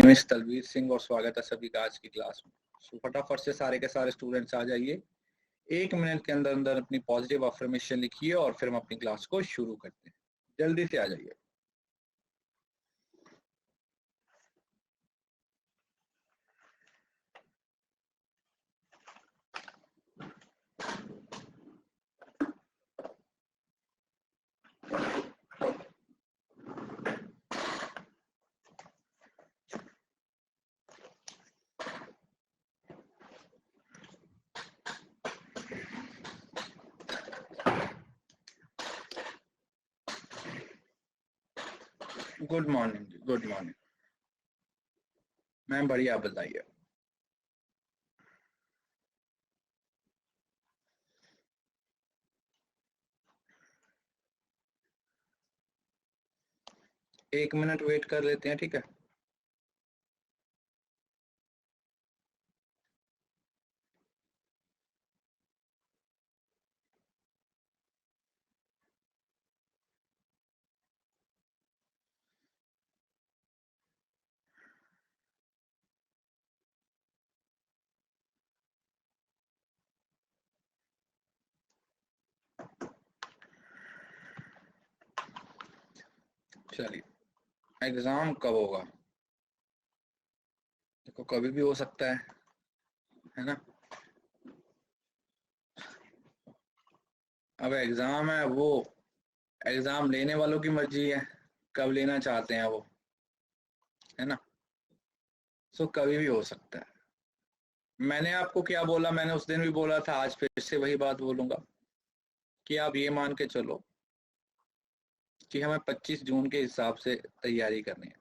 Miss Talveer Singh और स्वागत है सभी का आज की क्लास में। सो फटाफट से सारे के सारे स्टूडेंट्स आ जाइए। 1 मिनट के अंदर अंदर अपनी पॉजिटिव अफर्मेशन लिखिए और फिर हम अपनी क्लास को शुरू करते हैं। जल्दी से आ जाइए। गुड मॉर्निंग जी, गुड मॉर्निंग मैम, बढ़िया, बताइए। एक मिनट वेट कर लेते हैं, ठीक है। चलिए, एग्जाम कब होगा? देखो, कभी भी हो सकता है ना। अब एग्जाम है, वो एग्जाम लेने वालों की मर्जी है, कब लेना चाहते हैं वो, है ना। सो कभी भी हो सकता है। मैंने आपको क्या बोला, मैंने उस दिन भी बोला था, आज फिर से वही बात बोलूंगा कि आप ये मान के चलो कि हमें 25 जून के हिसाब से तैयारी करनी है।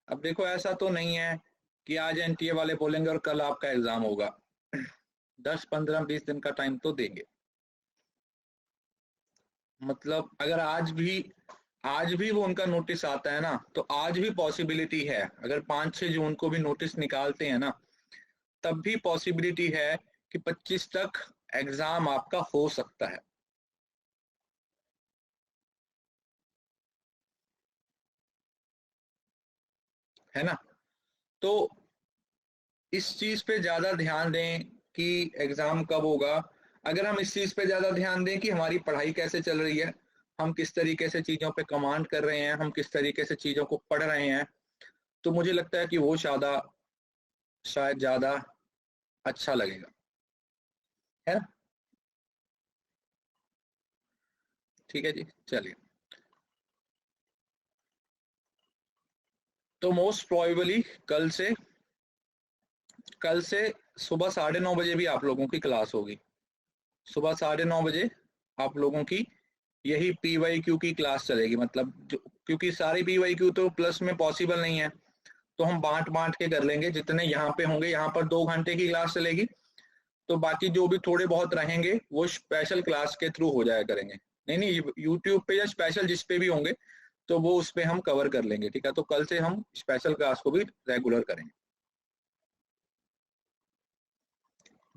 अब देखो, ऐसा तो नहीं है कि आज एनटीए वाले बोलेंगे और कल आपका एग्जाम होगा। 10, 15, 20 दिन का टाइम तो देंगे। मतलब अगर आज भी वो उनका नोटिस आता है ना, तो आज भी पॉसिबिलिटी है, अगर 5-6 जून को भी नोटिस निकालते हैं ना, तब भी पॉसिबिलिटी है कि 25 तक एग्जाम आपका हो सकता है ना। तो इस चीज पे ज्यादा ध्यान दें कि एग्जाम कब होगा। अगर हम इस चीज पे ज्यादा ध्यान दें कि हमारी पढ़ाई कैसे चल रही है, हम किस तरीके से चीजों पे कमांड कर रहे हैं, हम किस तरीके से चीजों को पढ़ रहे हैं, तो मुझे लगता है कि वो शायद ज्यादा अच्छा लगेगा, है ना। ठीक है जी, चलिए। तो मोस्ट प्रोबेबली कल से सुबह 9:30 बजे भी आप लोगों की क्लास होगी। सुबह 9:30 बजे आप लोगों की यही पीवाईक्यू की क्लास चलेगी। मतलब क्योंकि सारी पीवाईक्यू तो प्लस में पॉसिबल नहीं है, तो हम बांट बांट के कर लेंगे। जितने यहाँ पे होंगे, यहाँ पर 2 घंटे की क्लास चलेगी, तो बाकी जो भी थोड़े बहुत रहेंगे वो स्पेशल क्लास के थ्रू हो जाया करेंगे। नहीं, यूट्यूब पे या स्पेशल जिस पे भी होंगे तो वो उस पे हम कवर कर लेंगे, ठीक है। तो कल से हम स्पेशल क्लास को भी रेगुलर करेंगे।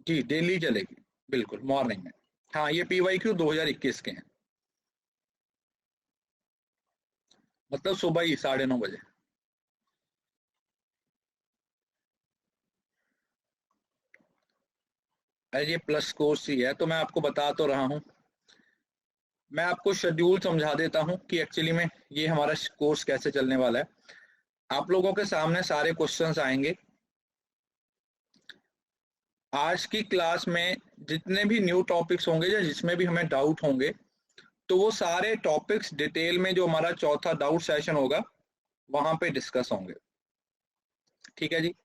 जी, डेली चलेगी, बिल्कुल मॉर्निंग में। हाँ, ये पीवाईक्यू 2021 के हैं, मतलब सुबह ही 9:30 बजे। अरे ये प्लस कोर्स ही है, तो मैं आपको बता तो रहा हूँ। मैं आपको शेड्यूल समझा देता हूँ कि एक्चुअली में ये हमारा कोर्स कैसे चलने वाला है। आप लोगों के सामने सारे क्वेश्चंस आएंगे। आज की क्लास में जितने भी न्यू टॉपिक्स होंगे या जिसमें भी हमें डाउट होंगे, तो वो सारे टॉपिक्स डिटेल में जो हमारा चौथा डाउट सेशन होगा वहां पे डिस्कस होंगे, ठीक है जी।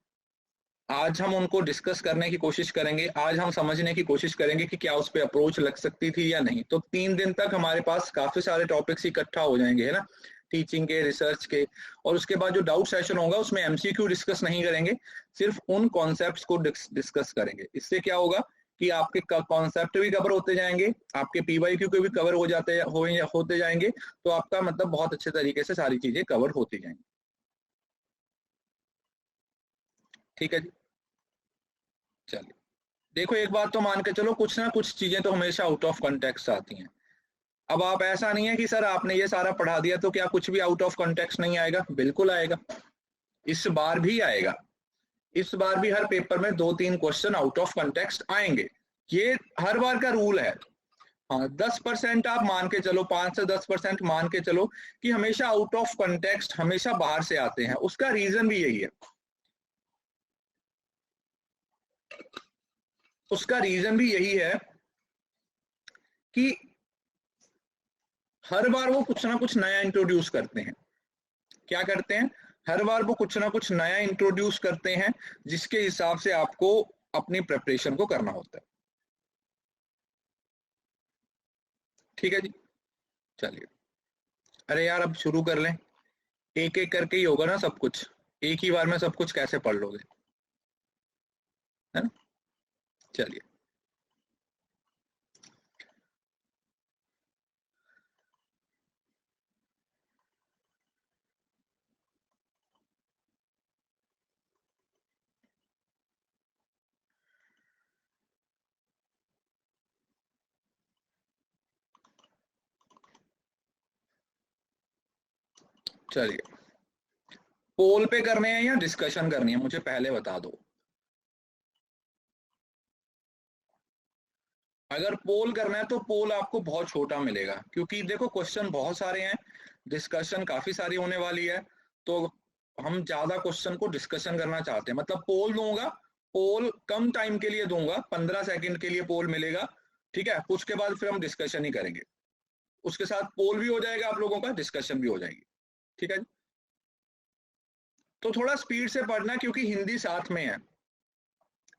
आज हम उनको डिस्कस करने की कोशिश करेंगे, आज हम समझने की कोशिश करेंगे कि क्या उस पर अप्रोच लग सकती थी या नहीं। तो 3 दिन तक हमारे पास काफी सारे टॉपिक्स इकट्ठा हो जाएंगे, है ना, टीचिंग के, रिसर्च के। और उसके बाद जो डाउट सेशन होगा उसमें एमसीक्यू डिस्कस नहीं करेंगे, सिर्फ उन कॉन्सेप्ट्स को डिस्कस करेंगे। इससे क्या होगा कि आपके कॉन्सेप्ट भी कवर होते जाएंगे, आपके पीवाईक्यू के भी कवर होते जाएंगे, तो आपका मतलब बहुत अच्छे तरीके से सारी चीजें कवर होती जाएंगी, ठीक है जी। चलिए, देखो, एक बात तो मान के चलो, कुछ ना कुछ चीजें तो हमेशा आउट ऑफ कॉन्टेक्स्ट आती हैं। अब आप, ऐसा नहीं है कि सर आपने ये सारा पढ़ा दिया तो क्या कुछ भी आउट ऑफ कॉन्टेक्स्ट नहीं आएगा, बिल्कुल आएगा। इस बार भी आएगा, इस बार भी हर पेपर में 2-3 क्वेश्चन आउट ऑफ कंटेक्स्ट आएंगे, ये हर बार का रूल है। हाँ 10% आप मान के चलो, 5 से 10% मान के चलो कि हमेशा आउट ऑफ कंटेक्स्ट हमेशा बाहर से आते हैं। उसका रीजन भी यही है, उसका रीजन भी यही है कि हर बार वो कुछ ना कुछ नया इंट्रोड्यूस करते हैं। क्या करते हैं? हर बार वो कुछ ना कुछ नया इंट्रोड्यूस करते हैं जिसके हिसाब से आपको अपनी प्रिपरेशन को करना होता है। ठीक है जी, चलिए। अरे यार अब शुरू कर लें, एक एक करके ही होगा ना सब कुछ, एक ही बार में सब कुछ कैसे पढ़ लोगे, है ना? चलिए चलिए, पोल पे करने हैं या डिस्कशन करनी है, मुझे पहले बता दो। अगर पोल करना है तो पोल आपको बहुत छोटा मिलेगा, क्योंकि देखो क्वेश्चन बहुत सारे हैं, डिस्कशन काफी सारी होने वाली है, तो हम ज्यादा क्वेश्चन को डिस्कशन करना चाहते हैं। मतलब पोल दूंगा, पोल कम टाइम के लिए दूंगा, 15 सेकंड के लिए पोल मिलेगा, ठीक है? उसके बाद फिर हम डिस्कशन ही करेंगे, उसके साथ पोल भी हो जाएगा आप लोगों का, डिस्कशन भी हो जाएगी। ठीक है, तो थोड़ा स्पीड से पढ़ना क्योंकि हिंदी साथ में है।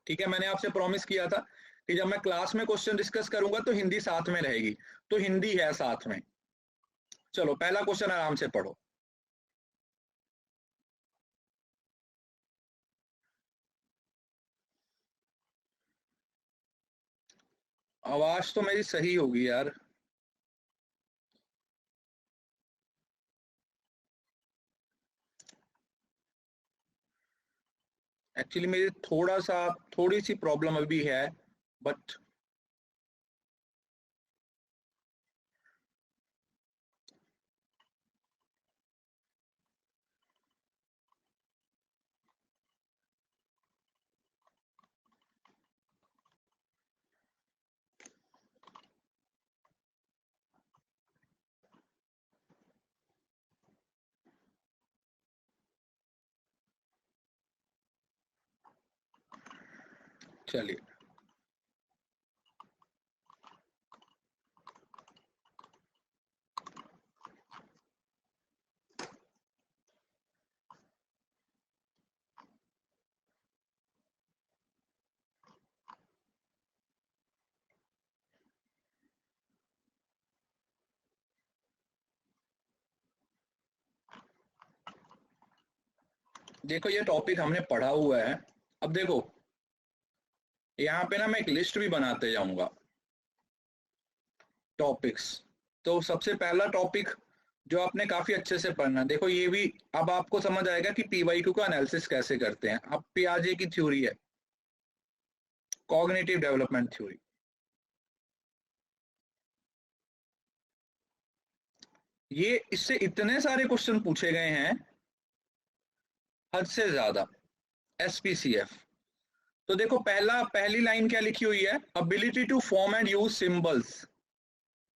ठीक है, मैंने आपसे प्रॉमिस किया था कि जब मैं क्लास में क्वेश्चन डिस्कस करूंगा तो हिंदी साथ में रहेगी, तो हिंदी है साथ में। चलो पहला क्वेश्चन आराम से पढ़ो। आवाज तो मेरी सही होगी यार। एक्चुअली मेरी थोड़ी सी प्रॉब्लम अभी है, बट चलिए। देखो ये टॉपिक हमने पढ़ा हुआ है। अब देखो यहाँ पे ना मैं एक लिस्ट भी बनाते जाऊंगा टॉपिक्स। तो सबसे पहला टॉपिक जो आपने काफी अच्छे से पढ़ना, देखो ये भी अब आपको समझ आएगा कि पीवाईक्यू का एनालिसिस कैसे करते हैं। अब पियाजे की थ्योरी है, कॉग्निटिव डेवलपमेंट थ्योरी। ये इससे इतने सारे क्वेश्चन पूछे गए हैं, हद से ज्यादा, एसपीसीएफ। तो देखो पहली लाइन क्या लिखी हुई है? Ability to form and use symbols,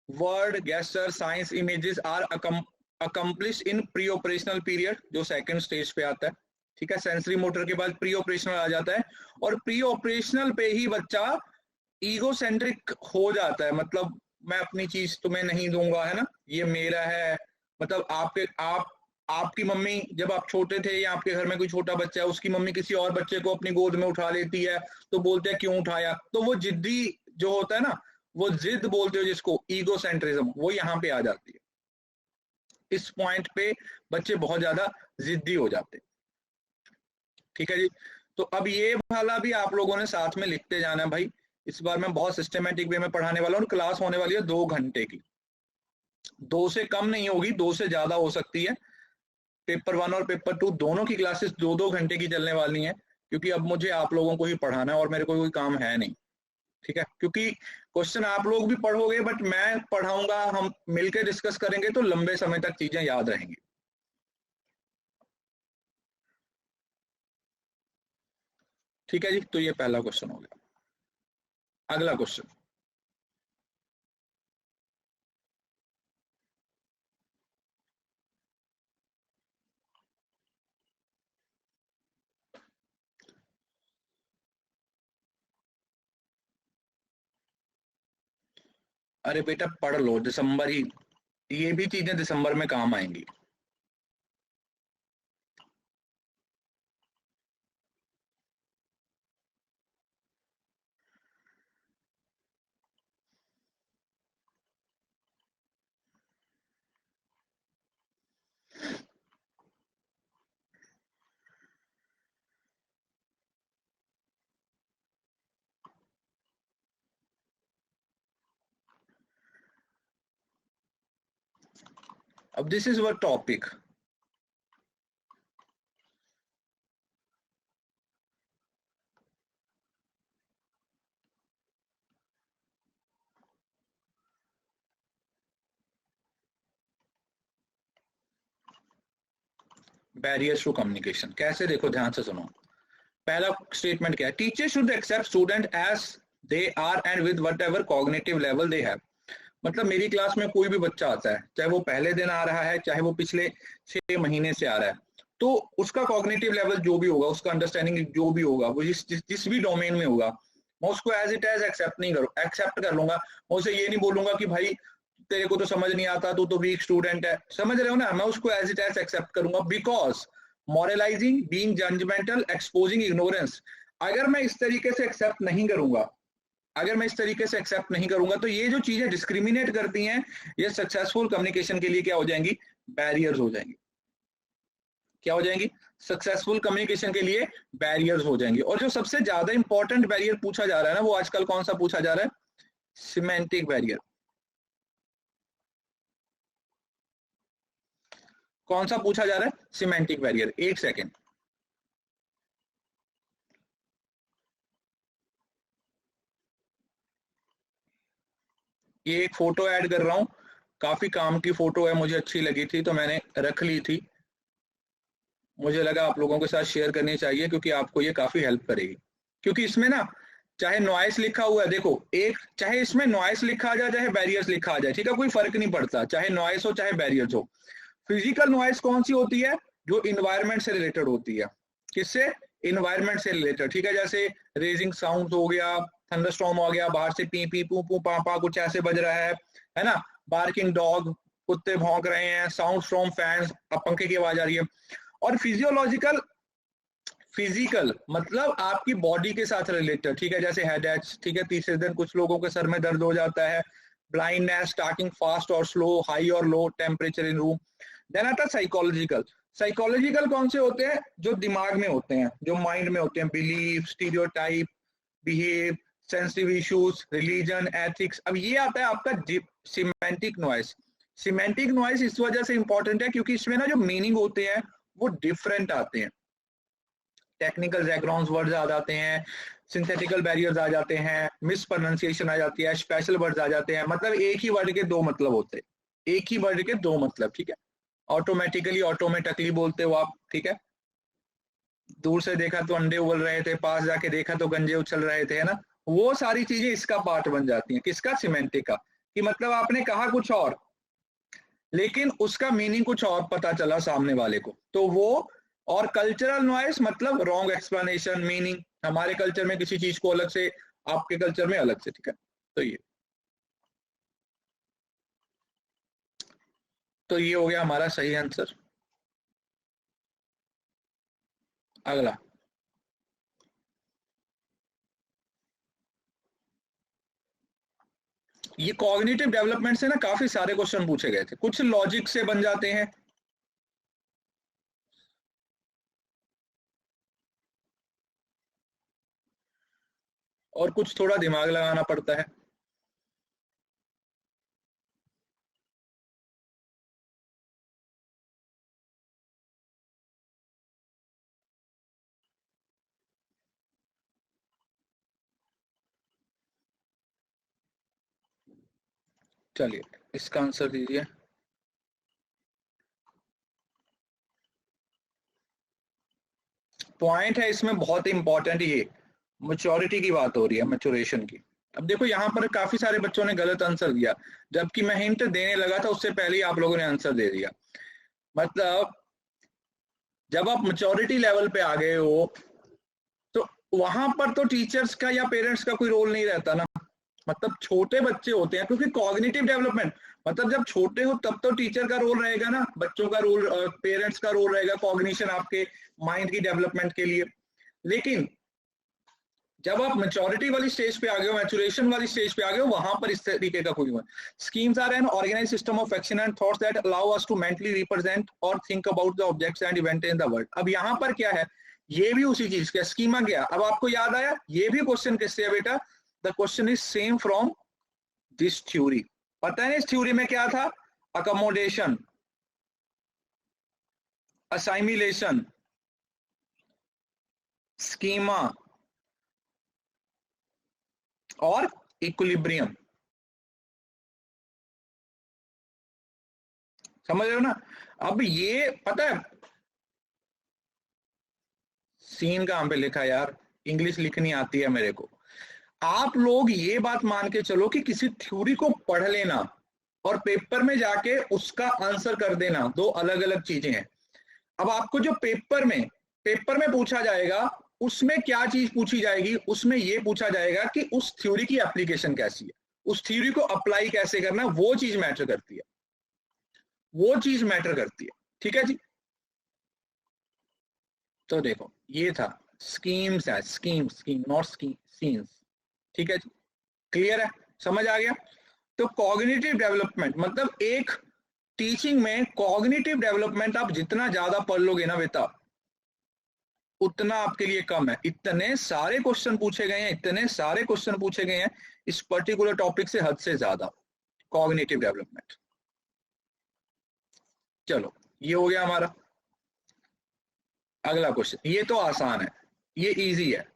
word, gesture, science, images are accomplish in pre operational period, जो सेकंड स्टेज पे आता है। ठीक है, सेंसरी मोटर के बाद प्री ऑपरेशनल आ जाता है, और प्री ऑपरेशनल पे ही बच्चा ईगोसेंट्रिक हो जाता है। मतलब मैं अपनी चीज तुम्हें नहीं दूंगा, है ना, ये मेरा है। मतलब आपकी मम्मी जब आप छोटे थे या आपके घर में कोई छोटा बच्चा है, उसकी मम्मी किसी और बच्चे को अपनी गोद में उठा लेती है, तो बोलते हैं क्यों उठाया? तो वो जिद्दी जो होता है ना, वो जिद बोलते हो जिसको, ईगोसेंट्रिज्म, वो यहाँ पे आ जाती है। इस पॉइंट पे बच्चे बहुत ज्यादा जिद्दी हो जाते हैं। ठीक है जी, तो अब ये वाला भी आप लोगों ने साथ में लिखते जाना है भाई। इस बार मैं बहुत सिस्टमेटिक वे में पढ़ाने वाला हूँ। क्लास होने वाली है 2 घंटे की, 2 से कम नहीं होगी, 2 से ज्यादा हो सकती है। पेपर 1 और पेपर 2 दोनों की क्लासेस 2-2 घंटे की चलने वाली हैं, क्योंकि अब मुझे आप लोगों को ही पढ़ाना है और मेरे को कोई काम है नहीं। ठीक है, क्योंकि क्वेश्चन आप लोग भी पढ़ोगे बट मैं पढ़ाऊंगा, हम मिलकर डिस्कस करेंगे तो लंबे समय तक चीजें याद रहेंगी। ठीक है जी, तो ये पहला क्वेश्चन हो गया। अगला क्वेश्चन, अरे बेटा पढ़ लो, दिसंबर ही, ये भी चीजें दिसंबर में काम आएंगी। अब this is our topic, barriers to communication. कैसे, देखो ध्यान से सुनो। पहला स्टेटमेंट क्या है, teacher should accept student as they are and with whatever cognitive level they have. मतलब मेरी क्लास में कोई भी बच्चा आता है, चाहे वो पहले दिन आ रहा है, चाहे वो पिछले 6 महीने से आ रहा है, तो उसका कॉग्निटिव लेवल जो भी होगा, उसका अंडरस्टैंडिंग जो भी होगा, वो जिस भी डोमेन में होगा, मैं उसको एज इट एज एक्सेप्ट नहीं करूँ, एक्सेप्ट कर लूंगा। मैं उसे ये नहीं बोलूंगा कि भाई तेरे को तो समझ नहीं आता, तू तो वीक स्टूडेंट है, समझ रहे हो ना, मैं उसको एज इट एज एक्सेप्ट करूंगा। Because moralising, being judgmental, exposing ignorance, अगर मैं इस तरीके से एक्सेप्ट नहीं करूंगा, अगर मैं इस तरीके से एक्सेप्ट नहीं करूंगा, तो ये जो चीजें डिस्क्रिमिनेट करती हैं, ये सक्सेसफुल कम्युनिकेशन के लिए क्या हो जाएंगी, बैरियर्स हो जाएंगी। क्या हो जाएंगी, सक्सेसफुल कम्युनिकेशन के लिए बैरियर्स हो जाएंगी। और जो सबसे ज्यादा इंपॉर्टेंट बैरियर पूछा जा रहा है ना, वो आजकल कौन सा पूछा जा रहा है, सिमेंटिक बैरियर। कौन सा पूछा जा रहा है, सिमेंटिक बैरियर। एक सेकेंड, ये एक फोटो ऐड कर रहा हूं, काफी काम की फोटो है, मुझे अच्छी लगी थी तो मैंने रख ली थी। मुझे लगा आप लोगों के साथ शेयर करनी चाहिए, क्योंकि आपको ये काफी हेल्प करेगी। क्योंकि इसमें ना, चाहे नॉइस लिखा हुआ है, देखो एक, चाहे इसमें नॉइस लिखा आ जाए, चाहे बैरियर्स लिखा आ जाए, ठीक है, कोई फर्क नहीं पड़ता, चाहे नॉइस हो चाहे बैरियर्स हो। फिजिकल नॉइस कौन सी होती है, जो इन्वायरमेंट से रिलेटेड होती है। किससे, इन्वायरमेंट से रिलेटेड, ठीक है, जैसे रेजिंग साउंड हो गया, थंडरस्टॉर्म हो गया, बाहर से पी पी पू पू पा पा कुछ ऐसे बज रहा है ना, बार्किंग डॉग, कुत्ते भौंक रहे हैं, साउंड फ्रॉम फैंस, अब पंखे की आवाज आ रही है। और फिजियोलॉजिकल, फिजिकल मतलब आपकी बॉडी के साथ रिलेटेड, ठीक है, जैसे हेडेक, ठीक है, तीसरे दिन कुछ लोगों के सर में दर्द हो जाता है, ब्लाइंडनेस, स्टार्टिंग फास्ट और स्लो, हाई और low temperature in room. Then आता है साइकोलॉजिकल। साइकोलॉजिकल कौन से होते हैं, जो दिमाग में होते हैं, जो माइंड में होते हैं, belief, stereotype, behave, sensitive issues, religion, ethics. अब ये आता है आपका सिमेंटिक नॉइस। सिमेंटिक नॉइस इस वजह से इंपॉर्टेंट है क्योंकि इसमें ना जो मीनिंग होते हैं वो डिफरेंट आते हैं। टेक्निकल जैग्राउंड वर्ड्स आ जाते हैं, सिंथेटिकल बैरियर्स आ जाते हैं, मिस प्रोनाउंसिएशन आ जाती है, स्पेशल वर्ड्स आ जाते हैं। मतलब एक ही वर्ड के दो मतलब होते हैं, एक ही वर्ड के दो मतलब, ठीक है। ऑटोमेटिकली, ऑटोमेटिकली बोलते हो आप, ठीक है। दूर से देखा तो अंडे उबल रहे थे, पास जाके देखा तो गंजे उछल रहे थे, है ना। वो सारी चीजें इसका पार्ट बन जाती हैं, किसका, सिमेंटिक का। कि मतलब आपने कहा कुछ और, लेकिन उसका मीनिंग कुछ और पता चला सामने वाले को, तो वो। और कल्चरल नॉइस मतलब रॉन्ग एक्सप्लेनेशन, मीनिंग हमारे कल्चर में किसी चीज को अलग से, आपके कल्चर में अलग से, ठीक है। तो ये हो गया हमारा सही आंसर। अगला, ये कॉग्निटिव डेवलपमेंट से ना काफी सारे क्वेश्चन पूछे गए थे, कुछ लॉजिक से बन जाते हैं, और कुछ थोड़ा दिमाग लगाना पड़ता है। चलिए, इसका आंसर दीजिए। पॉइंट है इसमें बहुत इंपॉर्टेंट ये, मैच्योरिटी की बात हो रही है, मैच्योरेशन की। अब देखो यहाँ पर काफी सारे बच्चों ने गलत आंसर दिया, जबकि मैं हिंट देने लगा था उससे पहले ही आप लोगों ने आंसर दे दिया। मतलब जब आप मैच्योरिटी लेवल पे आ गए हो तो वहां पर तो टीचर्स का या पेरेंट्स का कोई रोल नहीं रहता ना। मतलब छोटे बच्चे होते हैं, क्योंकि कॉग्निटिव डेवलपमेंट, मतलब जब छोटे हो तब तो टीचर का रोल रहेगा ना, बच्चों का रोल, पेरेंट्स का रोल रहेगा कॉग्निशन आपके माइंड की डेवलपमेंट के लिए। लेकिन जब आप मेच्योरिटी वाली स्टेज पे आ गए हो, मैचुरेशन वाली स्टेज पे आ गए हो, वहां पर इस तरीके का कोई schemes are an organise system of action and thoughts that allow us to mentally represent और think about the objects and event in the world. अब यहाँ पर क्या है, ये भी उसी चीज का स्कीमा गया। अब आपको याद आया ये भी क्वेश्चन किससे है बेटा? The question is same from this theory. पता है इस थ्योरी में क्या था? अकोमोडेशन, असाइमिलेशन, स्कीमा और इक्विलिब्रियम। समझ रहे हो ना? अब ये पता है सीन कहां पे लिखा है यार, इंग्लिश लिखनी आती है मेरे को। आप लोग ये बात मान के चलो कि किसी थ्योरी को पढ़ लेना और पेपर में जाके उसका आंसर कर देना दो अलग अलग चीजें हैं। अब आपको जो पेपर में पूछा जाएगा, उसमें क्या चीज पूछी जाएगी? उसमें यह पूछा जाएगा कि उस थ्योरी की एप्लीकेशन कैसी है, उस थ्योरी को अप्लाई कैसे करना, वो चीज मैटर करती है, वो चीज मैटर करती है। ठीक है जी? तो देखो ये था स्कीम्स है, स्कीम नॉट सीन्स। ठीक है जी? क्लियर है? समझ आ गया? तो कॉग्निटिव डेवलपमेंट मतलब एक टीचिंग में कॉग्निटिव डेवलपमेंट आप जितना ज्यादा पढ़ लोगे ना बेटा, उतना आपके लिए कम है। इतने सारे क्वेश्चन पूछे गए हैं, इतने सारे क्वेश्चन पूछे गए हैं इस पर्टिकुलर टॉपिक से, हद से ज्यादा कॉग्निटिव डेवलपमेंट। चलो ये हो गया हमारा। अगला क्वेश्चन, ये तो आसान है, ये इजी है।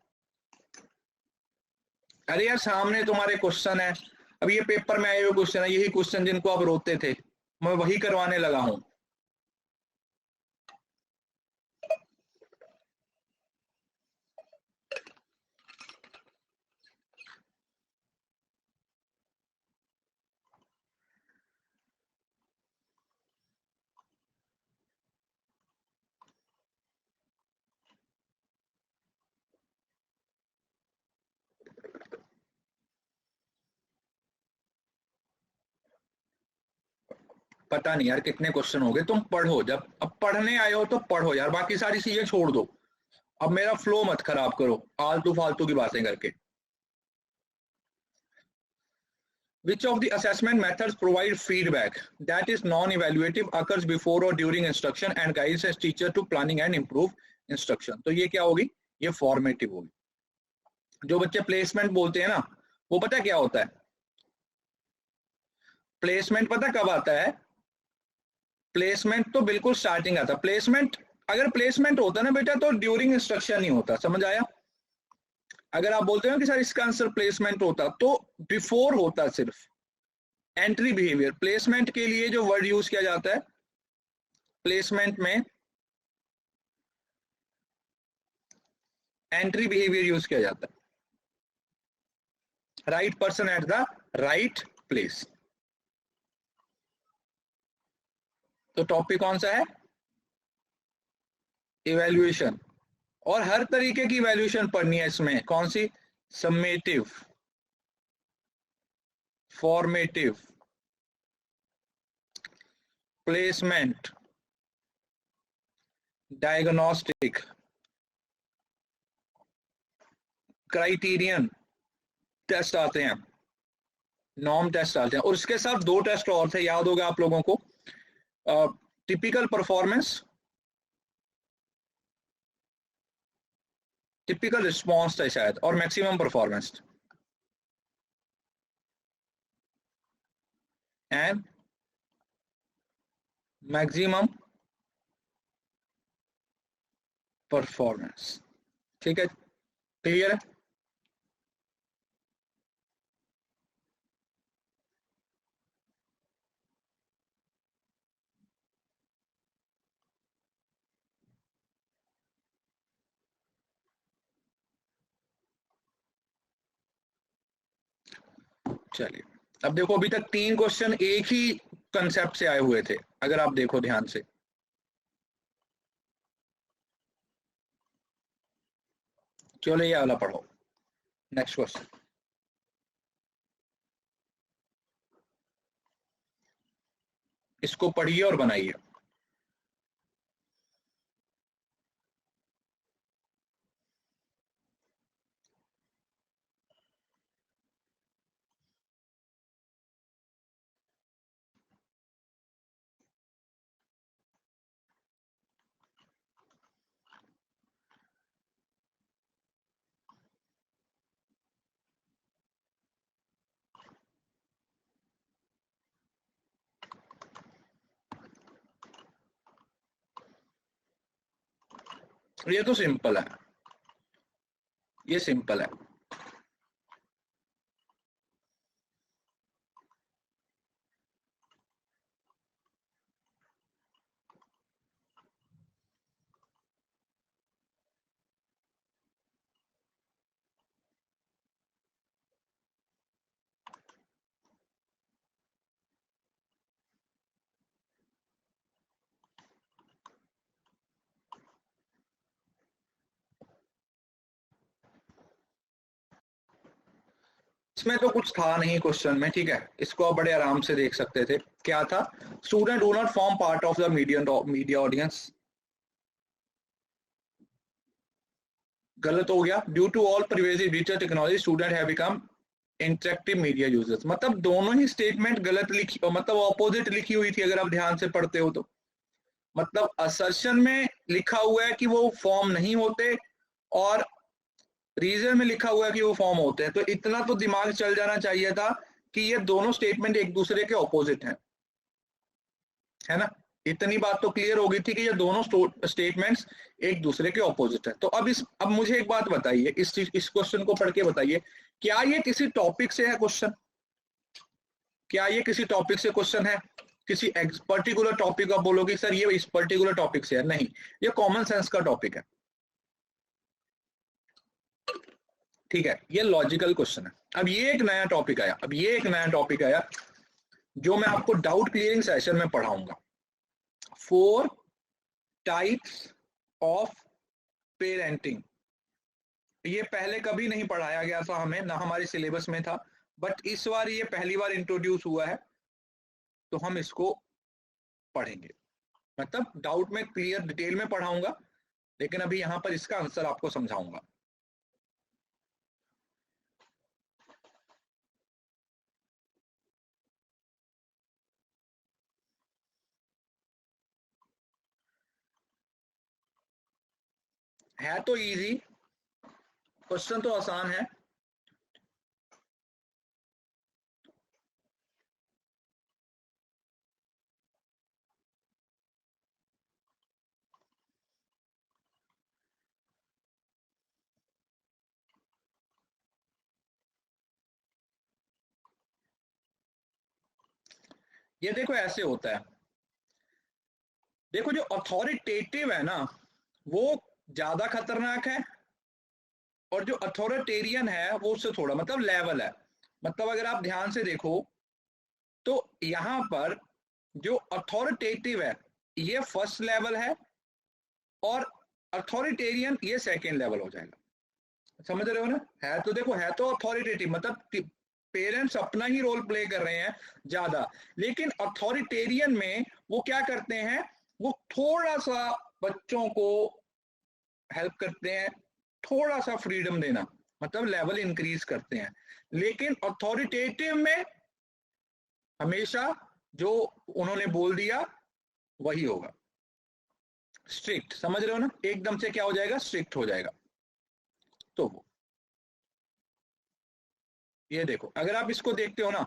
अरे यार सामने तुम्हारे क्वेश्चन है, अब ये पेपर में आए हुए क्वेश्चन है, यही क्वेश्चन जिनको आप रोते थे, मैं वही करवाने लगा हूं। पता नहीं यार कितने क्वेश्चन हो गए, तुम पढ़ो, जब अब पढ़ने आए हो तो पढ़ो यार, बाकी सारी चीजें छोड़ दो। अब मेरा फ्लो मत खराब करो आलतू फालतू की बातें करके। Which of the assessment methods provide feedback that is non-evaluative, occurs before or during instruction and guides as teacher to planning and improve instruction? तो ये क्या होगी? ये फॉर्मेटिव होगी। जो बच्चे प्लेसमेंट बोलते हैं ना, वो पता क्या होता है? प्लेसमेंट पता कब आता है? प्लेसमेंट तो बिल्कुल स्टार्टिंग आता है। प्लेसमेंट, अगर प्लेसमेंट होता ना बेटा तो ड्यूरिंग इंस्ट्रक्शन नहीं होता। समझ आया? अगर आप बोलते हो कि सर इसका आंसर प्लेसमेंट होता, तो बिफोर होता सिर्फ एंट्री बिहेवियर। प्लेसमेंट के लिए जो वर्ड यूज किया जाता है प्लेसमेंट में, एंट्री बिहेवियर यूज किया जाता है। Right person at the right place. तो टॉपिक कौन सा है? इवैल्यूएशन। और हर तरीके की इवैल्यूएशन पढ़नी है इसमें। कौन सी? Summative, formative, placement, diagnostic, criterion test आते हैं, नॉर्म टेस्ट आते हैं, और इसके साथ दो टेस्ट और थे, याद होगा आप लोगों को। टिपिकल परफॉर्मेंस, टिपिकल रिस्पॉन्स था शायद, और maximum performance and maximum performance. ठीक है? क्लियर है? चलिए अब देखो, अभी तक 3 क्वेश्चन एक ही कंसेप्ट से आए हुए थे, अगर आप देखो ध्यान से। चलो ये वाला पढ़ो, नेक्स्ट क्वेश्चन। इसको पढ़िए और बनाइए। ये तो सिंपल है, ये सिंपल है। इसमें तो कुछ था नहीं क्वेश्चन में, ठीक है, इसको आप बड़े आराम से देख सकते थे। क्या था? Student do not form part of the media audience. गलत हो गया। Due to all previously digital technology student have become interactive media users. मतलब दोनों ही स्टेटमेंट गलत लिखी, मतलब ऑपोजिट लिखी हुई थी अगर आप ध्यान से पढ़ते हो तो। मतलब असर्शन में लिखा हुआ है कि वो फॉर्म नहीं होते, और रीजन में लिखा हुआ है कि वो फॉर्म होते हैं। तो इतना तो दिमाग चल जाना चाहिए था कि ये दोनों स्टेटमेंट एक दूसरे के ऑपोजिट हैं, है ना। इतनी बात तो क्लियर हो गई थी कि ये दोनों स्टेटमेंट्स एक दूसरे के ऑपोजिट है। तो अब मुझे एक बात बताइए, इस क्वेश्चन को पढ़ के बताइए, क्या ये किसी टॉपिक से है क्वेश्चन? क्या ये किसी टॉपिक से क्वेश्चन है? किसी पर्टिकुलर टॉपिक आप बोलोगे सर ये इस पर्टिकुलर टॉपिक से है? नहीं, ये कॉमन सेंस का टॉपिक है, ठीक है, ये लॉजिकल क्वेश्चन है। अब ये एक नया टॉपिक आया, जो मैं आपको डाउट क्लियरिंग सेशन में पढ़ाऊंगा। 4 टाइप्स ऑफ पेरेंटिंग। ये पहले कभी नहीं पढ़ाया गया था हमें, ना हमारे सिलेबस में था, बट इस बार ये पहली बार इंट्रोड्यूस हुआ है, तो हम इसको पढ़ेंगे। मतलब डाउट में क्लियर डिटेल में पढ़ाऊंगा, लेकिन अभी यहां पर इसका आंसर आपको समझाऊंगा। है तो इजी, क्वेश्चन तो आसान है। ये देखो ऐसे होता है, देखो जो अथॉरिटेटिव है ना वो ज्यादा खतरनाक है, और जो अथॉरिटेरियन है वो उससे थोड़ा मतलब लेवल है। मतलब अगर आप ध्यान से देखो तो यहां पर जो अथॉरिटेटिव है ये फर्स्ट लेवल है, और अथॉरिटेरियन ये सेकेंड लेवल हो जाएगा। समझ रहे हो ना? है तो देखो, है तो अथॉरिटेटिव, मतलब पेरेंट्स अपना ही रोल प्ले कर रहे हैं ज्यादा, लेकिन अथॉरिटेरियन में वो क्या करते हैं, वो थोड़ा सा बच्चों को हेल्प करते हैं, थोड़ा सा फ्रीडम देना, मतलब लेवल इंक्रीज करते हैं। लेकिन अथॉरिटेटिव में हमेशा जो उन्होंने बोल दिया वही होगा। स्ट्रिक्ट, समझ रहे हो ना? एकदम से क्या हो जाएगा, स्ट्रिक्ट हो जाएगा। तो वो ये देखो, अगर आप इसको देखते हो ना,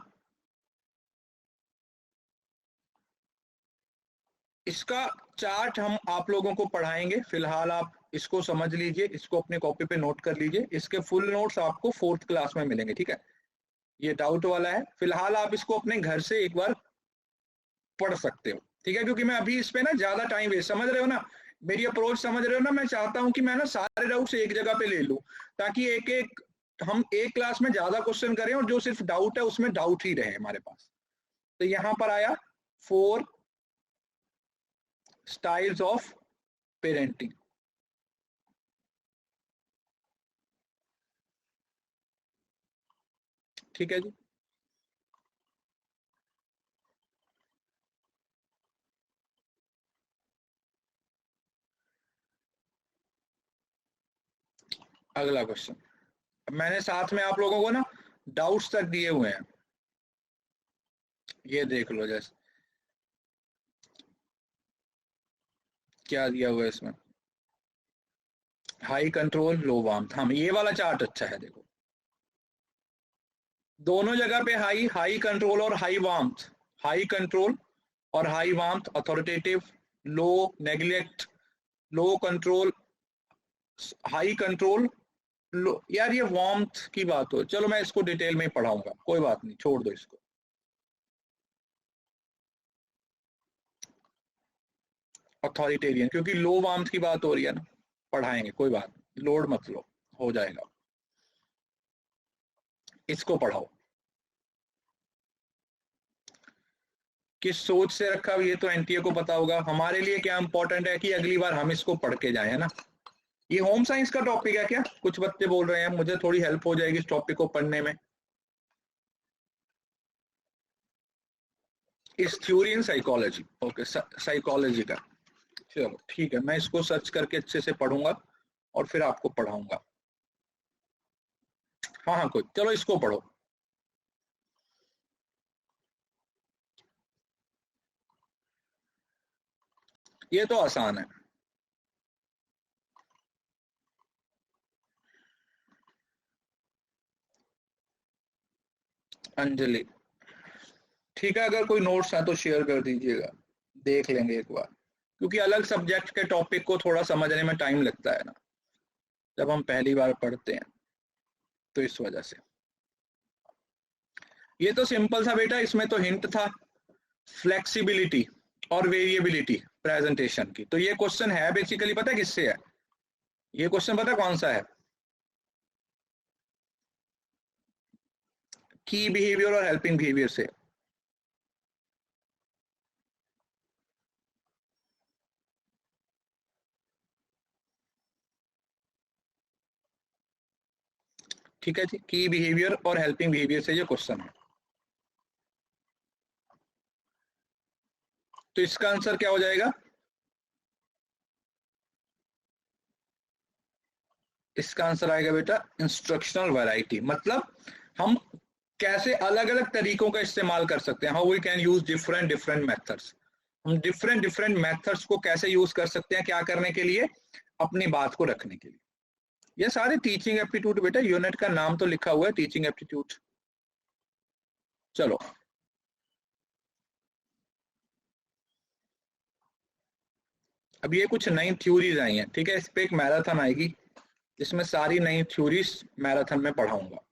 इसका चार्ट हम आप लोगों को पढ़ाएंगे। फिलहाल आप इसको समझ लीजिए, इसको अपने कॉपी पे नोट कर लीजिए। इसके फुल नोट्स आपको 4th क्लास में मिलेंगे, ठीक है। ये डाउट वाला है, फिलहाल आप इसको अपने घर से एक बार पढ़ सकते हो, ठीक है, क्योंकि मैं अभी इस पे ना ज्यादा टाइम वेस्ट, समझ रहे हो ना मेरी अप्रोच, समझ रहे हो ना? मैं चाहता हूं कि मैं ना सारे डाउट्स एक जगह पे ले लूं, ताकि एक एक हम एक क्लास में ज्यादा क्वेश्चन करें और जो सिर्फ डाउट है उसमें डाउट ही रहे हमारे पास। तो यहां पर आया 4 स्टाइल्स ऑफ पेरेंटिंग। ठीक है जी। अगला क्वेश्चन, मैंने साथ में आप लोगों को ना डाउट्स तक दिए हुए हैं, ये देख लो जैसे क्या दिया हुआ है इसमें। हाई कंट्रोल लो वार्मथ, हाँ ये वाला चार्ट अच्छा है। देखो दोनों जगह पे हाई, हाई कंट्रोल और हाई वार्मथ, हाई कंट्रोल और हाई वार्मथ अथॉरिटेटिव, लो नेग्लेक्ट, लो कंट्रोल, हाई कंट्रोल, लो। यार ये वार्मथ की बात हो, चलो मैं इसको डिटेल में ही पढ़ाऊंगा, कोई बात नहीं, छोड़ दो इसको। अथॉरिटेरियन, क्योंकि लो वार्मथ की बात हो रही है ना, पढ़ाएंगे, कोई बात नहीं, लोड मत लो, हो जाएगा। इसको पढ़ाओ। किस सोच से रखा, ये तो एनटीए को पता होगा। हमारे लिए क्या इंपॉर्टेंट है कि अगली बार हम इसको पढ़ के जाए, है ना। ये होम साइंस का टॉपिक है क्या? कुछ बच्चे बोल रहे हैं, मुझे थोड़ी हेल्प हो जाएगी इस टॉपिक को पढ़ने में। इस theory in psychology, okay, psychology का। चलो ठीक है, मैं इसको सर्च करके अच्छे से पढ़ूंगा और फिर आपको पढ़ाऊंगा। हाँ हाँ, कोई, चलो इसको पढ़ो। ये तो आसान है। अंजलि, ठीक है, अगर कोई नोट्स है तो शेयर कर दीजिएगा, देख लेंगे एक बार, क्योंकि अलग सब्जेक्ट के टॉपिक को थोड़ा समझने में टाइम लगता है ना, जब हम पहली बार पढ़ते हैं, तो इस वजह से। ये तो सिंपल सा बेटा, इसमें तो हिंट था, फ्लेक्सिबिलिटी और वेरिएबिलिटी प्रेजेंटेशन की। तो ये क्वेश्चन है बेसिकली, पता है किससे है ये क्वेश्चन? पता है कौन सा है? की बिहेवियर और हेल्पिंग बिहेवियर से। ठीक है जी, की बिहेवियर और हेल्पिंग बिहेवियर से ये क्वेश्चन है। तो इसका आंसर क्या हो जाएगा? इसका आंसर आएगा बेटा इंस्ट्रक्शनल वैरायटी। मतलब हम कैसे अलग अलग तरीकों का इस्तेमाल कर सकते हैं, how we can use different different methods. हम डिफरेंट डिफरेंट मेथड्स को कैसे यूज कर सकते हैं, क्या करने के लिए? अपनी बात को रखने के लिए। ये सारे टीचिंग एप्टीट्यूड बेटा, यूनिट का नाम तो लिखा हुआ है टीचिंग एप्टीट्यूड। चलो अब ये कुछ नई थ्योरीज आई हैं, ठीक है, इस पे एक मैराथन आएगी जिसमें सारी नई थ्योरीज मैराथन में पढ़ाऊंगा।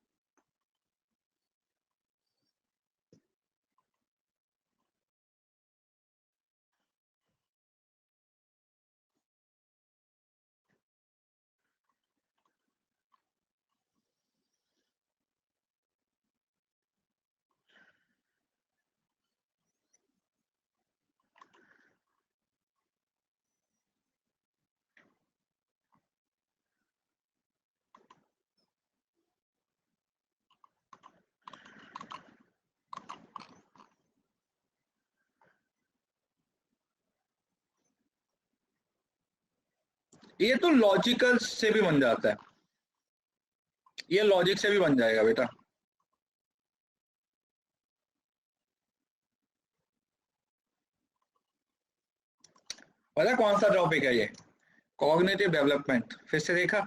ये तो लॉजिकल से भी बन जाता है, ये लॉजिक से भी बन जाएगा बेटा। पता कौन सा टॉपिक है ये? Cognitive development. फिर से देखा,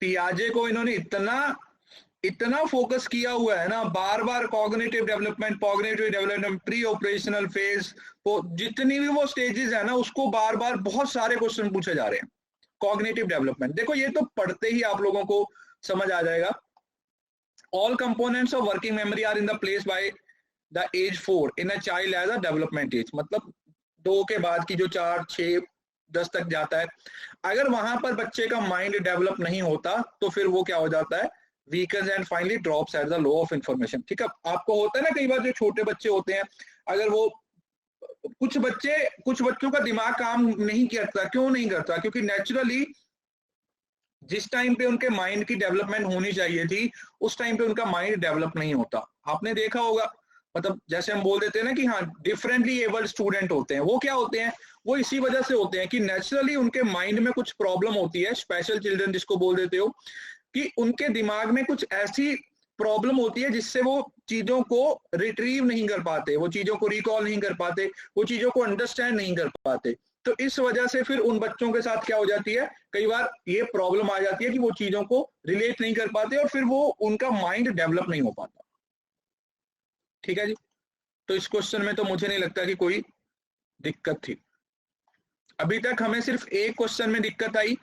पियाजे को इन्होंने इतना इतना फोकस किया हुआ है ना, बार बार cognitive development, pre operational phase, वो जितनी भी वो स्टेजेस है ना, उसको बार बार बहुत सारे क्वेश्चन पूछे जा रहे हैं। कॉग्निटिव डेवलपमेंट देखो, ये तो पढ़ते ही आप लोगों को समझ आ जाएगा। All components of working memory are in the place by the age 4 in a child as a development age. मतलब 2 के बाद की जो 4, 6, 10 तक जाता है, अगर वहां पर बच्चे का माइंड डेवलप नहीं होता तो फिर वो क्या हो जाता है? Weakens and finally drops at the low of information. ठीक है, आपको होता है ना कई बार जो छोटे बच्चे होते हैं, अगर वो कुछ बच्चों का दिमाग काम नहीं करता, क्यों नहीं करता? क्योंकि नेचुरली जिस टाइम पे उनके माइंड की डेवलपमेंट होनी चाहिए थी उस टाइम पे उनका माइंड डेवलप नहीं होता। आपने देखा होगा, मतलब जैसे हम बोल देते हैं ना कि हाँ डिफरेंटली एबल्ड स्टूडेंट होते हैं, वो क्या होते हैं, वो इसी वजह से होते हैं कि नेचुरली उनके माइंड में कुछ प्रॉब्लम होती है, स्पेशल चिल्ड्रन जिसको बोल देते हो, कि उनके दिमाग में कुछ ऐसी प्रॉब्लम होती है जिससे वो चीजों को रिट्रीव नहीं कर पाते, वो चीजों को रिकॉल नहीं कर पाते, वो चीजों को अंडरस्टैंड नहीं कर पाते। तो इस वजह से फिर उन बच्चों के साथ क्या हो जाती है, कई बार ये प्रॉब्लम आ जाती है कि वो चीजों को रिलेट नहीं कर पाते और फिर वो उनका माइंड डेवलप नहीं हो पाता। ठीक है जी, तो इस क्वेश्चन में तो मुझे नहीं लगता कि कोई दिक्कत थी। अभी तक हमें सिर्फ एक क्वेश्चन में दिक्कत आई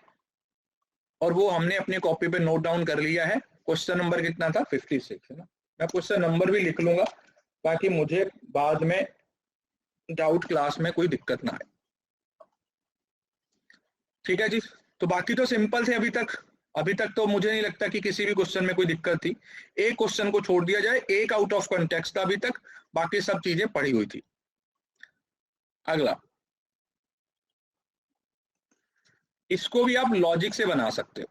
और वो हमने अपनी कॉपी पे नोट डाउन कर लिया है। क्वेश्चन नंबर कितना था? 56 है ना। मैं क्वेश्चन नंबर भी लिख लूंगा ताकि मुझे बाद में डाउट क्लास में कोई दिक्कत ना आए। ठीक है जी, तो बाकी तो सिंपल थे अभी तक तो मुझे नहीं लगता कि किसी भी क्वेश्चन में कोई दिक्कत थी। एक क्वेश्चन को छोड़ दिया जाए, एक आउट ऑफ कॉन्टेक्स्ट था अभी तक, बाकी सब चीजें पढ़ी हुई थी। अगला, इसको भी आप लॉजिक से बना सकते हो।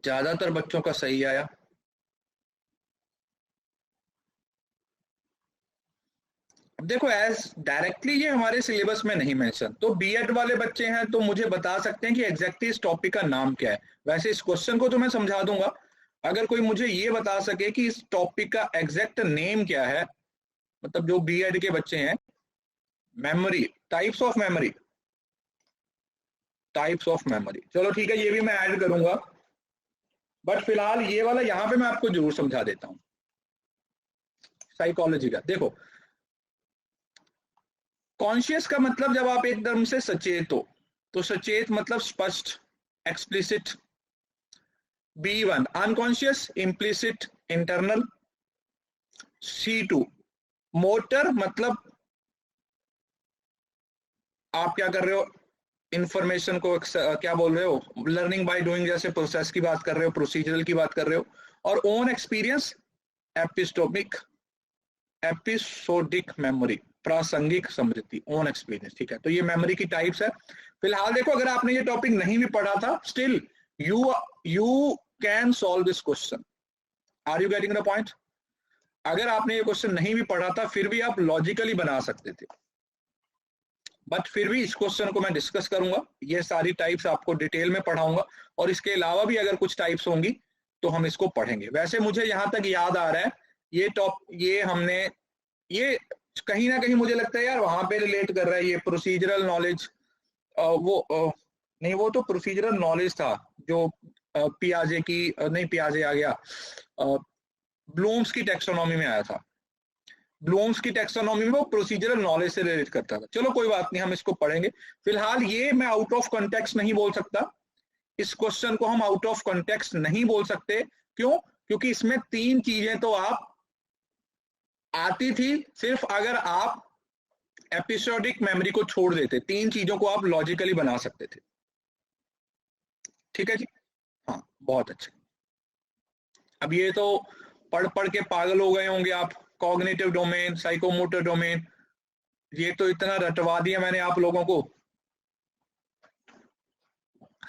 ज्यादातर बच्चों का सही आया। अब देखो, एज डायरेक्टली ये हमारे सिलेबस में नहीं मेंशन, तो बीएड वाले बच्चे हैं तो मुझे बता सकते हैं कि एग्जैक्टली इस टॉपिक का नाम क्या है। वैसे इस क्वेश्चन को तो मैं समझा दूंगा, अगर कोई मुझे ये बता सके कि इस टॉपिक का एग्जैक्ट नेम क्या है, मतलब जो बीएड के बच्चे हैं। मेमोरी, टाइप्स ऑफ मेमोरी, चलो ठीक है, ये भी मैं ऐड करूंगा, बट फिलहाल ये वाला यहाँ पे मैं आपको जरूर समझा देता हूँ। साइकोलॉजी का देखो, कॉन्शियस का मतलब जब आप एकदम से सचेत हो, तो सचेत मतलब स्पष्ट, explicit. B1 unconscious, implicit, internal. C2 motor, मतलब आप क्या कर रहे हो, इंफॉर्मेशन को क्या बोल रहे हो, लर्निंग बाय डूइंग जैसे प्रोसेस की बात कर रहे हो, प्रोसीजरल की बात कर रहे हो। और ओन एक्सपीरियंस, एपिस्टोमिक, एपिसोडिक मेमोरी, प्रासंगिक स्मृति, ओन एक्सपीरियंस। ठीक है, तो ये मेमोरी की टाइप्स है। फिलहाल देखो, अगर आपने ये टॉपिक नहीं भी पढ़ा था, still you you can solve this question. Are you getting the point? अगर आपने ये क्वेश्चन नहीं भी पढ़ा था फिर भी आप लॉजिकली बना सकते थे, बट फिर भी इस क्वेश्चन को मैं डिस्कस करूंगा, ये सारी टाइप्स आपको डिटेल में पढ़ाऊंगा, और इसके अलावा भी अगर कुछ टाइप्स होंगी तो हम इसको पढ़ेंगे। वैसे मुझे यहाँ तक याद आ रहा है, ये हमने ये कहीं ना कहीं मुझे लगता है यार वहां पे रिलेट कर रहा है, ये प्रोसीजरल नॉलेज। नहीं, वो तो प्रोसीजरल नॉलेज था जो पियाजे की नहीं, पियाजे आ गया, ब्लूम्स की टेक्सोनॉमी में आया था। ब्लूम्स की टेक्सोनॉमी में वो प्रोसीजरल नॉलेज से रिलेट करता था। चलो कोई बात नहीं, हम इसको पढ़ेंगे। फिलहाल ये मैं आउट ऑफ कॉन्टेक्स्ट नहीं बोल सकता, इस क्वेश्चन को हम आउट ऑफ कॉन्टेक्स्ट नहीं बोल सकते। क्यों? क्योंकि इसमें तीन चीजें तो आप आती थी, सिर्फ अगर आप एपिसोडिक मेमोरी को छोड़ देते, तीन चीजों को आप लॉजिकली बना सकते थे। ठीक है जी, हाँ बहुत अच्छा। अब ये तो पढ़ पढ़ के पागल हो गए होंगे आप, कॉग्निटिव डोमेन, साइकोमोटर डोमेन, ये तो इतना रटवा दिया मैंने आप लोगों को,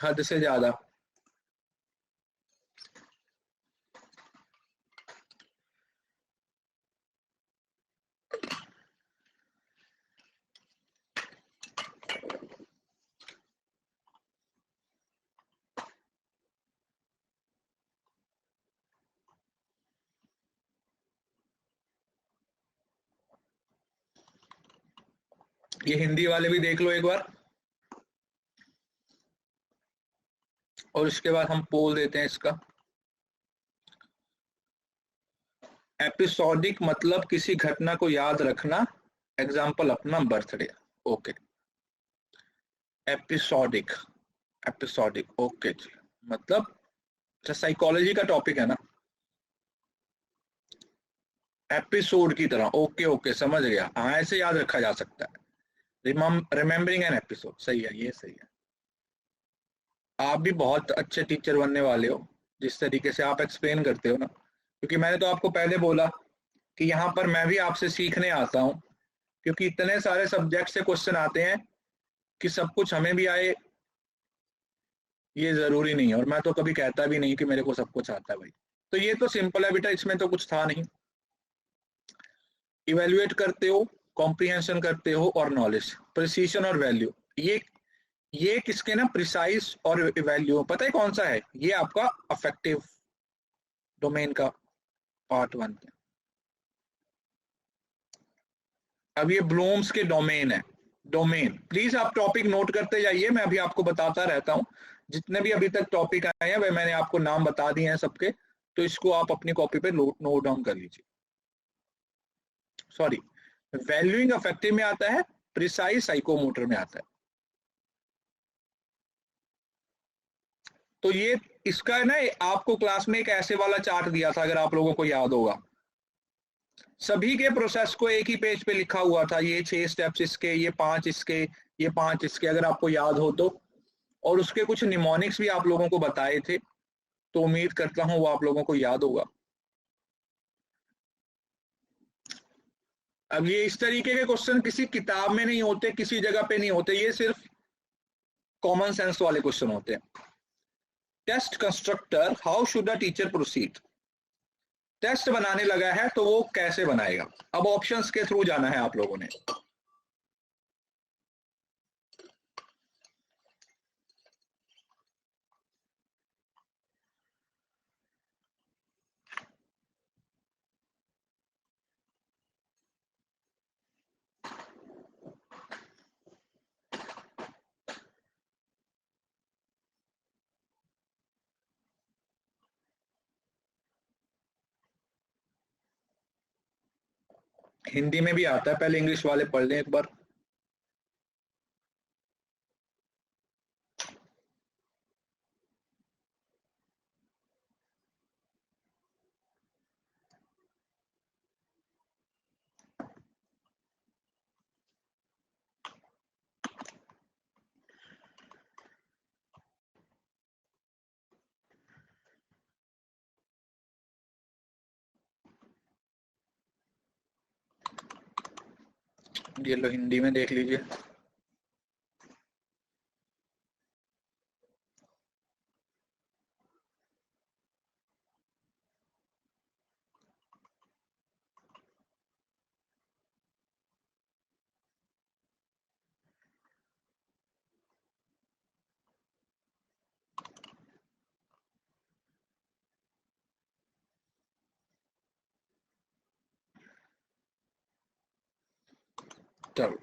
हद से ज्यादा। ये हिंदी वाले भी देख लो एक बार, और इसके बाद हम पोल देते हैं इसका। एपिसोडिक मतलब किसी घटना को याद रखना, एग्जाम्पल अपना birthday. Okay, episodic, episodic okay जी, मतलब साइकोलॉजी का टॉपिक है ना, एपिसोड की तरह। ओके ओके, समझ गया। हाँ, ऐसे याद रखा जा सकता है, रिमेम्बरिंग एन एपिसोड। सही है, ये सही है। आप भी बहुत अच्छे टीचर बनने वाले हो जिस तरीके से आप एक्सप्लेन करते हो ना, क्योंकि मैंने तो आपको पहले बोला कि यहाँ पर मैं भी आपसे सीखने आता हूँ, क्योंकि इतने सारे सब्जेक्ट से क्वेश्चन आते हैं कि सब कुछ हमें भी आए ये जरूरी नहीं है, और मैं तो कभी कहता भी नहीं कि मेरे को सब कुछ आता है भाई। तो ये तो सिंपल है बेटा, इसमें तो कुछ था नहीं। इवेल्युएट करते हो, कॉम्प्रिहेंशन करते हो, और नॉलेज, प्रिसीशन और वैल्यू। ये किसके ना, प्रिसाइज और वैल्यू, पता है कौन सा है? ये आपका अफेक्टिव डोमेन का पार्ट 1 है। अब ये ब्लूम्स के डोमेन है। डोमेन, प्लीज आप टॉपिक नोट करते जाइए, मैं अभी आपको बताता रहता हूँ। जितने भी अभी तक टॉपिक आए हैं वह मैंने आपको नाम बता दिए हैं सबके, तो इसको आप अपनी कॉपी पे नोट डाउन कर लीजिए। सॉरी, वैल्यूइंग अफेक्टिव में आता है, प्रिसाइज साइकोमोटर में आता है। तो ये इसका है ना, आपको क्लास में एक ऐसे वाला चार्ट दिया था, अगर आप लोगों को याद होगा, सभी के प्रोसेस को एक ही पेज पे लिखा हुआ था, ये 6 स्टेप्स इसके, ये 5 इसके, ये 5 इसके, अगर आपको याद हो तो। और उसके कुछ निमोनिक्स भी आप लोगों को बताए थे, तो उम्मीद करता हूं वो आप लोगों को याद होगा। अब ये इस तरीके के क्वेश्चन किसी किताब में नहीं होते, किसी जगह पे नहीं होते, ये सिर्फ कॉमन सेंस वाले क्वेश्चन होते हैं। Test constructor, how should a teacher proceed. Test बनाने लगा है तो वो कैसे बनाएगा। अब ऑप्शंस के थ्रू जाना है आप लोगों ने। हिंदी में भी आता है, पहले इंग्लिश वाले पढ़ लें एक बार। ये लो, हिंदी में देख लीजिए। चलो,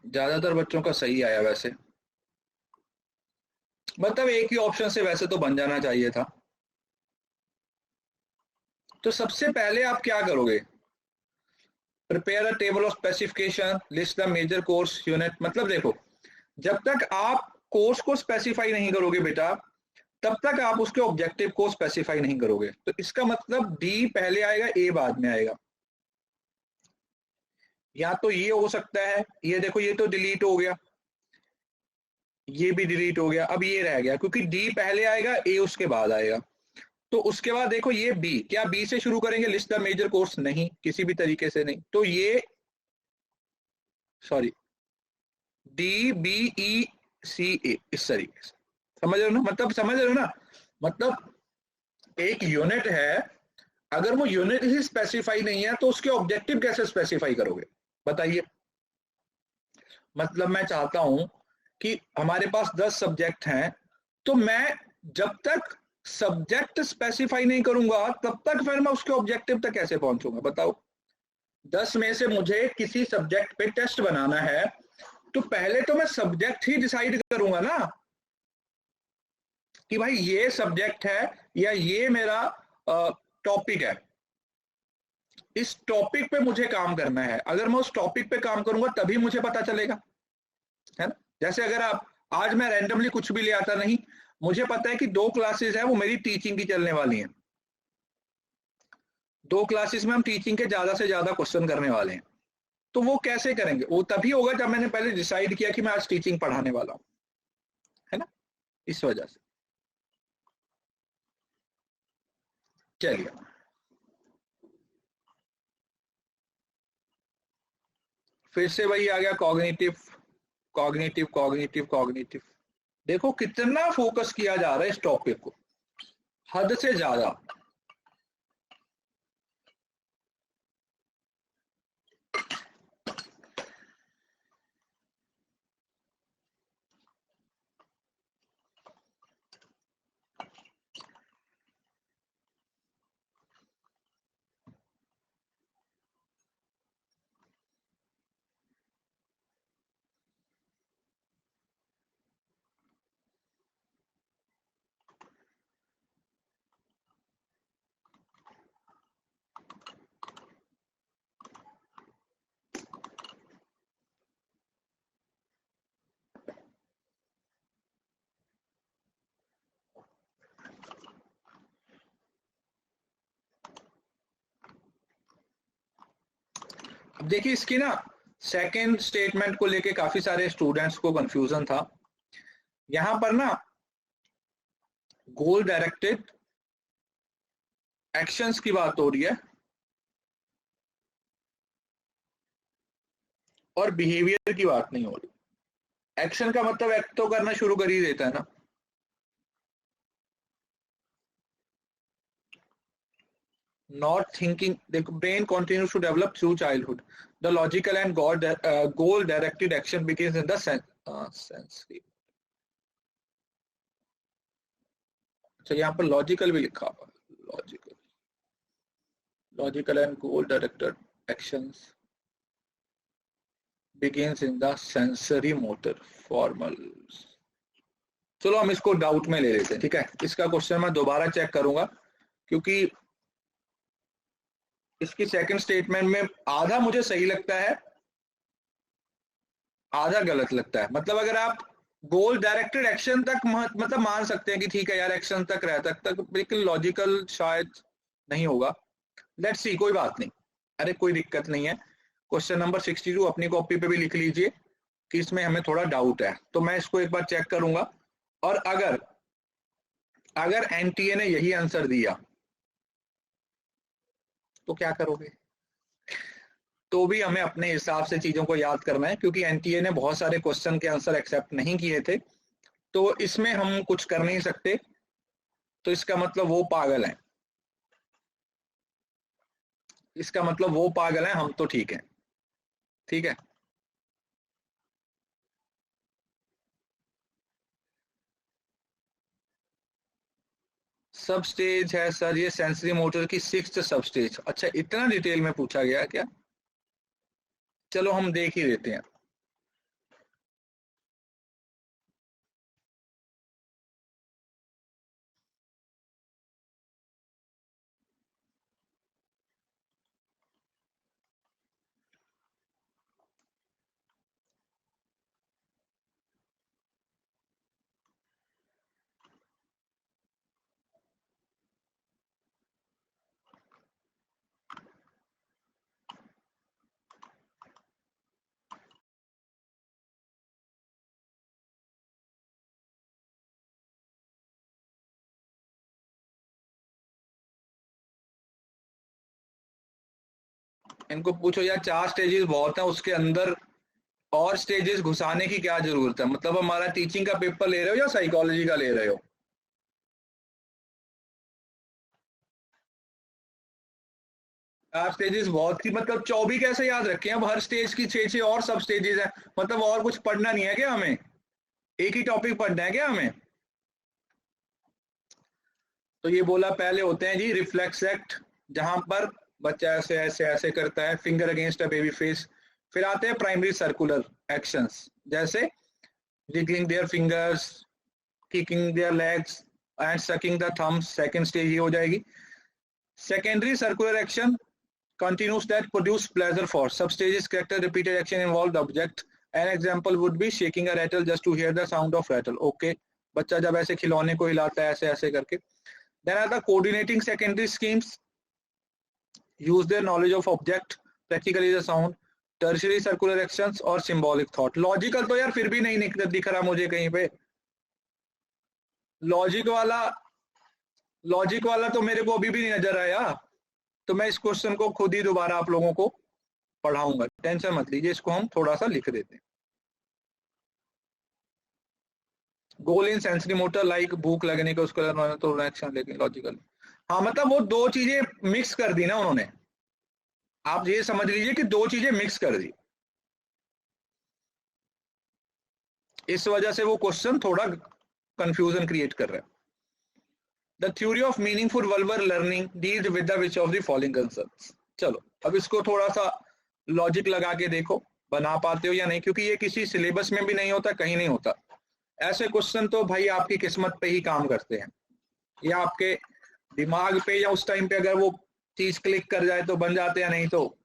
ज्यादातर बच्चों का सही आया वैसे, मतलब एक ही ऑप्शन से वैसे तो बन जाना चाहिए था। तो सबसे पहले आप क्या करोगे? Prepare a table of specification, list the major course unit. मतलब देखो, जब तक आप कोर्स को स्पेसिफाई नहीं करोगे बेटा, तब तक आप उसके ऑब्जेक्टिव को स्पेसिफाई नहीं करोगे। तो इसका मतलब डी पहले आएगा, ए बाद में आएगा। या तो ये हो सकता है, ये देखो ये तो डिलीट हो गया, ये भी डिलीट हो गया, अब ये रह गया, क्योंकि डी पहले आएगा, ए उसके बाद आएगा। तो उसके बाद देखो ये बी, क्या बी से शुरू करेंगे लिस्ट द मेजर कोर्स? नहीं, किसी भी तरीके से नहीं। तो ये सॉरी, डी बी ई सी ए, इस तरीके से। समझ रहे हो ना, मतलब समझ रहे हो ना, मतलब एक यूनिट है, अगर वो यूनिट ही स्पेसिफाई नहीं है तो उसके ऑब्जेक्टिव कैसे स्पेसिफाई करोगे बताइए। मतलब मैं चाहता हूं कि हमारे पास 10 सब्जेक्ट हैं, तो मैं जब तक सब्जेक्ट स्पेसिफाई नहीं करूंगा तब तक फिर मैं उसके ऑब्जेक्टिव तक कैसे पहुंचूंगा बताओ। 10 में से मुझे किसी सब्जेक्ट पे टेस्ट बनाना है, तो पहले तो मैं सब्जेक्ट ही डिसाइड करूंगा ना कि भाई ये सब्जेक्ट है या ये मेरा टॉपिक है, इस टॉपिक पे मुझे काम करना है। अगर मैं उस टॉपिक पे काम करूंगा तभी मुझे पता चलेगा, है ना। जैसे अगर आप आज मैं रैंडमली कुछ भी ले आता नहीं, मुझे पता है कि 2 क्लासेस है वो मेरी टीचिंग की चलने वाली हैं, 2 क्लासेस में हम टीचिंग के ज्यादा से ज्यादा क्वेश्चन करने वाले हैं, तो वो कैसे करेंगे, वो तभी होगा जब मैंने पहले डिसाइड किया कि मैं आज टीचिंग पढ़ाने वाला हूं, है ना, इस वजह से। चलिए फिर से वही आ गया, कॉग्निटिव कॉग्निटिव कॉग्निटिव कॉग्निटिव। देखो कितना फोकस किया जा रहा है इस टॉपिक को, हद से ज्यादा। अब देखिए इसकी ना सेकेंड स्टेटमेंट को लेके काफी सारे स्टूडेंट्स को कंफ्यूजन था। यहां पर ना गोल डायरेक्टेड एक्शंस की बात हो रही है और बिहेवियर की बात नहीं हो रही। एक्शन का मतलब एक्ट तो करना शुरू कर ही देता है ना। Not thinking, the brain continues to develop through childhood. The logical and goal directed action begins in the sensory. अच्छा यहाँ पर लॉजिकल भी लिखा हुआ है, logical and goal directed actions begins in the sensory motor formal। चलो हम इसको डाउट में ले लेते हैं, ठीक है। इसका क्वेश्चन मैं दोबारा चेक करूंगा क्योंकि इसकी सेकंड स्टेटमेंट में आधा मुझे सही लगता है, आधा गलत लगता है। मतलब अगर आप गोल डायरेक्टेड एक्शन तक मतलब मान सकते हैं कि ठीक है यार एक्शन तक रहता तक, बिल्कुल लॉजिकल शायद नहीं होगा। लेट्स सी, कोई बात नहीं, अरे कोई दिक्कत नहीं है। क्वेश्चन नंबर 62 अपनी कॉपी पे भी लिख लीजिए कि इसमें हमें थोड़ा डाउट है, तो मैं इसको एक बार चेक करूंगा। और अगर अगर एनटीए ने यही आंसर दिया तो क्या करोगे? तो भी हमें अपने हिसाब से चीजों को याद करना है क्योंकि एनटीए ने बहुत सारे क्वेश्चन के आंसर एक्सेप्ट नहीं किए थे, तो इसमें हम कुछ कर नहीं सकते। तो इसका मतलब वो पागल है, इसका मतलब वो पागल है, हम तो ठीक है, ठीक है। सब स्टेज है सर, ये सेंसरी मोटर की 6th सब स्टेज। अच्छा इतना डिटेल में पूछा गया क्या? चलो हम देख ही लेते हैं। इनको पूछो यार 4 स्टेजेस बहुत है, उसके अंदर और स्टेजेस घुसाने की क्या जरूरत है? मतलब हमारा टीचिंग का पेपर ले रहे हो या साइकोलॉजी का ले रहे हो? आप स्टेजेस बहुत थी, मतलब 24 कैसे याद रखें? अब हर स्टेज की 6 6 और सब स्टेजेस हैं, मतलब और कुछ पढ़ना नहीं है क्या हमें? एक ही टॉपिक पढ़ना है क्या हमें? तो ये बोला पहले होते हैं जी रिफ्लेक्स एक्ट, जहां पर बच्चा ऐसे ऐसे ऐसे करता है, finger against a baby face. फिर आते हैं प्राइमरी सर्कुलर एक्शंस, जैसे jiggling their fingers, kicking there legs and sucking the thumbs. Second stage ये हो जाएगी। Secondary circular action continues that produce pleasure for. Substages character repeated action involved object. An example would be shaking a rattle just to hear the sound of rattle. Okay, बच्चा जब ऐसे खिलौने को हिलाता है ऐसे ऐसे करके। Then are the coordinating secondary schemes. Use their knowledge of object, practically the sound, tertiary circular actions और symbolic thought. Logical तो यार फिर भी नहीं दिख रहा मुझे कहीं पे। लॉजिक वाला तो मेरे को अभी भी नहीं नजर आया। तो मैं इस क्वेश्चन को खुद ही दोबारा आप लोगों को पढ़ाऊंगा, टेंशन मत लीजिए। इसको हम थोड़ा सा लिख देते हैं। गोल इन सेंसरी मोटर लाइक भूख लगने का उसको तो एक्शन लेकिन लॉजिकल। हाँ मतलब वो दो चीजें मिक्स कर दी ना उन्होंने। आप ये समझ लीजिए कि दो चीजें मिक्स कर दी, इस वजह से वो क्वेश्चन थोड़ा कंफ्यूजन क्रिएट कर रहा है। The theory of meaningful verbal learning deals with the which of the following concepts. चलो अब इसको थोड़ा सा लॉजिक लगा के देखो बना पाते हो या नहीं, क्योंकि ये किसी सिलेबस में भी नहीं होता, कहीं नहीं होता। ऐसे क्वेश्चन तो भाई आपकी किस्मत पे ही काम करते हैं, या आपके दिमाग पे, या उस टाइम पे अगर वो चीज क्लिक कर जाए तो बन जाते हैं, नहीं तो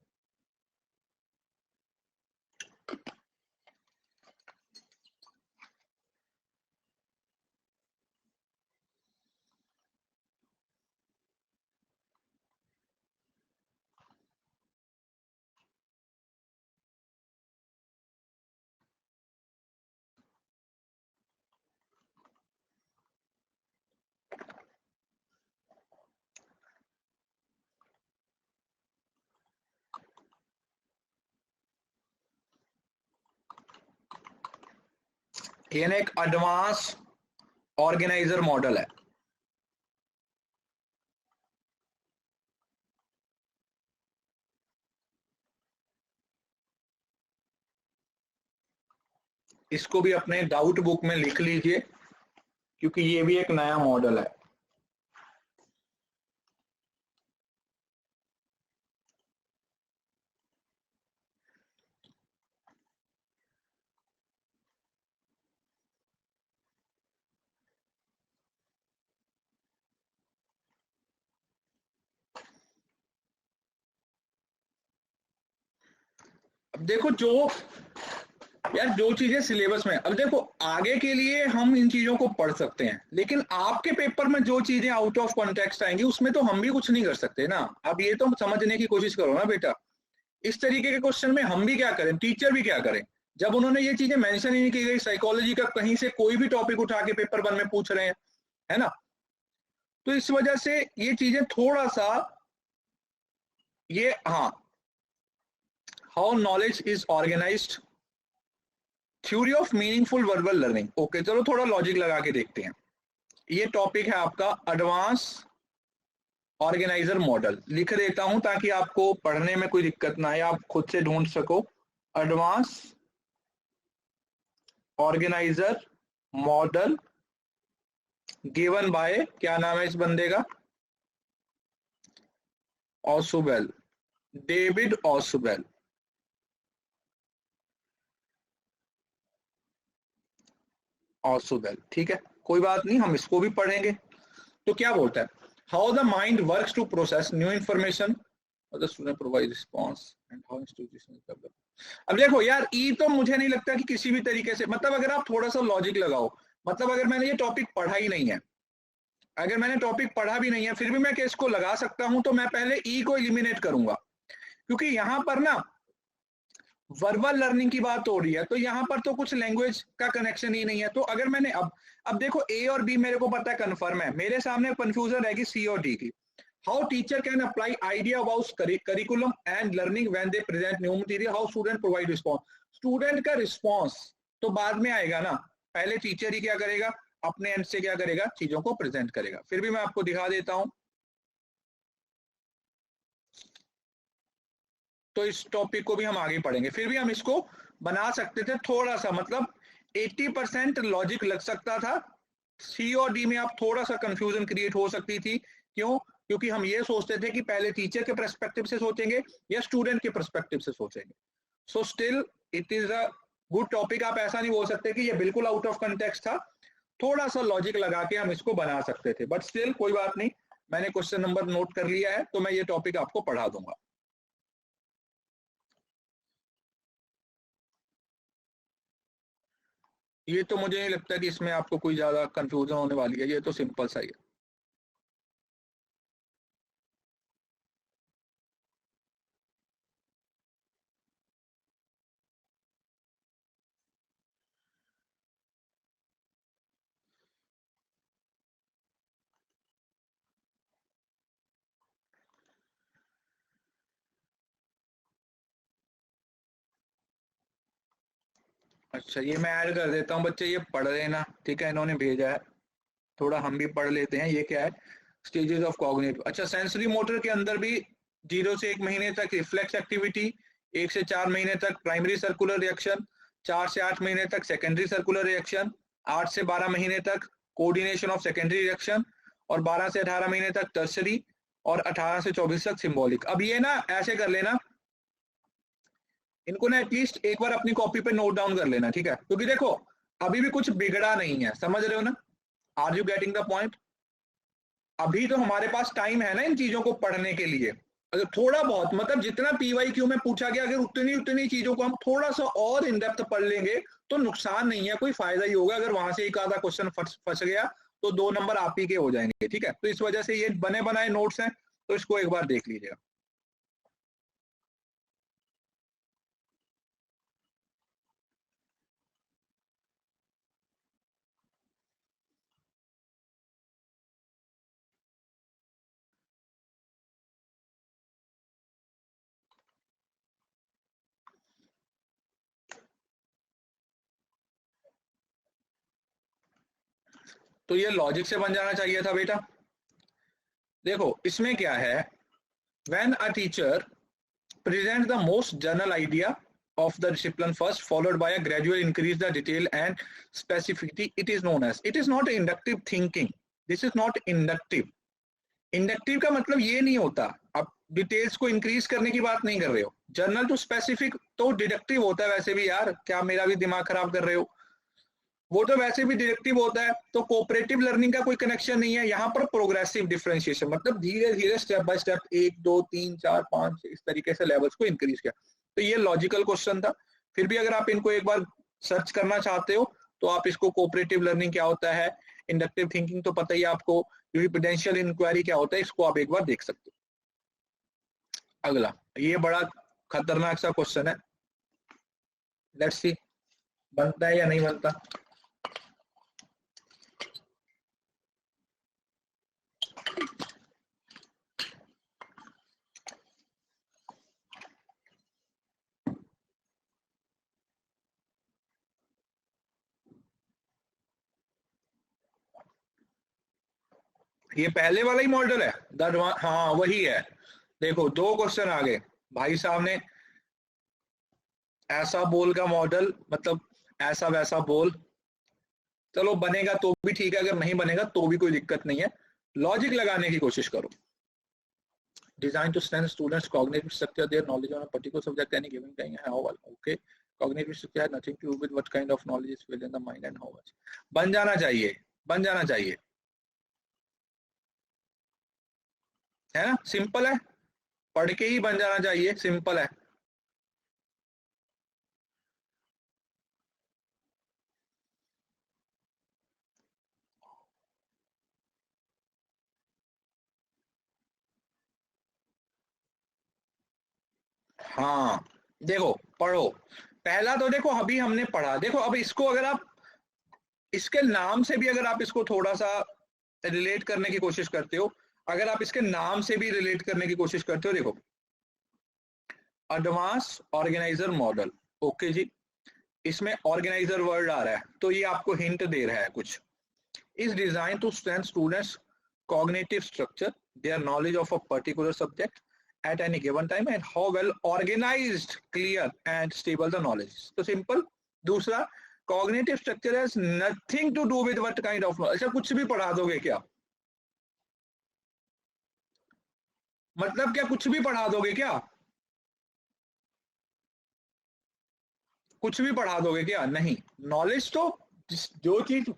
ये एक एडवांस ऑर्गेनाइजर मॉडल है। इसको भी अपने डाउट बुक में लिख लीजिए, क्योंकि ये भी एक नया मॉडल है। अब देखो जो चीजें सिलेबस में, अब देखो आगे के लिए हम इन चीजों को पढ़ सकते हैं, लेकिन आपके पेपर में जो चीजें आउट ऑफ कॉन्टेक्स्ट आएंगी उसमें तो हम भी कुछ नहीं कर सकते ना। अब ये तो समझने की कोशिश करो ना बेटा। इस तरीके के क्वेश्चन में हम भी क्या करें, टीचर भी क्या करें, जब उन्होंने ये चीजें मेंशन ही नहीं की गई। साइकोलॉजी का कहीं से कोई भी टॉपिक उठा के पेपर 1 में पूछ रहे हैं, है ना। तो इस वजह से ये चीजें थोड़ा सा ये, हाँ, how knowledge is organised, theory of meaningful verbal learning. Okay चलो थोड़ा लॉजिक लगा के देखते हैं। ये टॉपिक है आपका एडवांस ऑर्गेनाइजर मॉडल। लिख देता हूं ताकि आपको पढ़ने में कोई दिक्कत ना आए, आप खुद से ढूंढ सको। Advance organiser model given by, क्या नाम है इस बंदे का, ऑसुबेल, डेविड ऑसुबेल। ऑसुबेल, ठीक है, कोई बात नहीं, हम इसको भी पढ़ेंगे। तो क्या बोलता है, how the mind works to process new information, the student provide response and how institution develop। अब देखो यार, ई तो मुझे नहीं लगता कि किसी भी तरीके से, मतलब अगर आप थोड़ा सा लॉजिक लगाओ, मतलब अगर मैंने ये टॉपिक पढ़ा ही नहीं है, अगर मैंने टॉपिक पढ़ा भी नहीं है फिर भी मैं केस को लगा सकता हूं, तो मैं पहले ई को एलिमिनेट करूंगा, क्योंकि यहां पर ना वर्बल लर्निंग की बात हो रही है, तो यहाँ पर तो कुछ लैंग्वेज का कनेक्शन ही नहीं है। तो अगर मैंने अब देखो ए और बी मेरे को पता है कन्फर्म है, मेरे सामने कंफ्यूजन रहेगी सी और डी की। How teacher can apply idea about curriculum and learning when they present new material, how student provide response. Student का रिस्पॉन्स तो बाद में आएगा ना, पहले टीचर ही क्या करेगा, अपने एंड से क्या करेगा, चीजों को प्रेजेंट करेगा। फिर भी मैं आपको दिखा देता हूं। तो इस टॉपिक को भी हम आगे पढ़ेंगे, फिर भी हम इसको बना सकते थे थोड़ा सा, मतलब 80% लॉजिक लग सकता था, सी और डी में आप थोड़ा सा कंफ्यूजन क्रिएट हो सकती थी। क्यों? क्योंकि हम ये सोचते थे कि पहले टीचर के पर्सपेक्टिव से सोचेंगे या स्टूडेंट के पर्सपेक्टिव से सोचेंगे। So still it is a good topic. आप ऐसा नहीं बोल सकते कि ये बिल्कुल आउट ऑफ कंटेक्स्ट था, थोड़ा सा लॉजिक लगा के हम इसको बना सकते थे, बट स्टिल कोई बात नहीं, मैंने क्वेश्चन नंबर नोट कर लिया है, तो मैं ये टॉपिक आपको पढ़ा दूंगा। ये तो मुझे नहीं लगता कि इसमें आपको कोई ज्यादा कंफ्यूजन होने वाली है, ये तो सिंपल सा ही है। अच्छा, ये मैं ऐड कर देता हूँ बच्चे, ये पढ़ लेना, ठीक है, इन्होंने भेजा है, थोड़ा हम भी पढ़ लेते हैं। ये क्या है? Stages of cognitive. अच्छा, सेंसरी मोटर के अंदर भी 0 से 1 महीने तक रिफ्लेक्स एक्टिविटी, 1 से 4 महीने तक प्राइमरी सर्कुलर रिएक्शन, 4 से 8 महीने तक सेकेंडरी सर्कुलर रिएक्शन, 8 से 12 महीने तक कोऑर्डिनेशन ऑफ सेकेंडरी रिएक्शन, और 12 से 18 महीने तक टर्सरी, और 18 से 24 तक सिंबॉलिक। अब ये ना ऐसे कर लेना, इनको ना एटलीस्ट एक बार अपनी कॉपी पे नोट डाउन कर लेना, ठीक है? क्योंकि देखो अभी भी कुछ बिगड़ा नहीं है, समझ रहे हो ना? Are you getting the point? अभी तो हमारे पास टाइम है ना इन चीजों को पढ़ने के लिए। अगर थोड़ा बहुत, मतलब जितना पीवाईक्यू में पूछा गया, अगर उतनी उतनी चीजों को हम थोड़ा सा और इन डेप्थ पढ़ लेंगे तो नुकसान नहीं है, कोई फायदा ही होगा। अगर वहां से एक आधा क्वेश्चन फंस गया तो 2 नंबर आप ही के हो जाएंगे, ठीक है? तो इस वजह से ये बने बनाए नोट्स हैं, तो इसको एक बार देख लीजिएगा। तो ये लॉजिक से बन जाना चाहिए था बेटा। देखो इसमें क्या है, when a teacher present the most general idea of the discipline first, followed by a gradual increase the detail and specificity, it is known as, it is not inductive thinking, this is not inductive। Inductive का मतलब ये नहीं होता, आप details को increase करने की बात नहीं कर रहे हो। जर्नल टू स्पेसिफिक तो डिडक्टिव होता है वैसे भी यार, क्या मेरा भी दिमाग खराब कर रहे हो? वो तो वैसे भी डिडक्टिव होता है। तो कोऑपरेटिव लर्निंग का कोई कनेक्शन नहीं है यहाँ पर। प्रोग्रेसिव डिफरेंशिएशन मतलब धीरे धीरे स्टेप बाय स्टेप 1 2 3 4 5 इस तरीके से लेवल्स को इंक्रीज किया। तो ये लॉजिकल क्वेश्चन था। फिर भी अगर आप इनको एक बार सर्च करना चाहते हो तो आप इसको कोऑपरेटिव लर्निंग क्या होता है, इंडक्टिव थिंकिंग तो पता ही आपको, पोटेंशियल इंक्वायरी क्या होता है, इसको आप एक बार देख सकते हो। अगला, ये बड़ा खतरनाक सा क्वेश्चन है, लेट्स सी बनता है या नहीं बनता। ये पहले वाला ही मॉडल है, हाँ वही है। देखो 2 क्वेश्चन आ गए भाई साहब ने, ऐसा बोल का मॉडल मतलब ऐसा वैसा बोल। चलो बनेगा तो भी ठीक है, अगर नहीं बनेगा तो भी कोई दिक्कत नहीं है, लॉजिक लगाने की कोशिश करो। Design to strengthen students cognitive structure their knowledge on a particular subject any given time, how well, okay. Cognitive structure has nothing to do with what kind of knowledge is filled in the mind and how much. बन जाना चाहिए, बन जाना चाहिए, है ना? Simple है, पढ़ के ही बन जाना चाहिए, सिंपल है। हाँ देखो पढ़ो, पहला तो देखो अभी हमने पढ़ा, देखो अब इसको अगर आप इसके नाम से भी अगर आप इसको थोड़ा सा रिलेट करने की कोशिश करते हो, अगर आप इसके नाम से भी रिलेट करने की कोशिश करते हो, देखो एडवांस ऑर्गेनाइजर मॉडल, ओके जी, इसमें ऑर्गेनाइजर वर्ड आ रहा है तो ये आपको हिंट दे रहा है कुछ। Is design to strengthen students cognitive structure, their knowledge of a particular subject at any given time and how well organized, clear and stable the knowledge is। तो सिंपल। दूसरा, cognitive structure has nothing to do with what kind of, अच्छा कुछ भी पढ़ा दोगे क्या? मतलब क्या कुछ भी पढ़ा दोगे क्या? कुछ भी पढ़ा दोगे क्या? नहीं, नॉलेज तो जो चीज,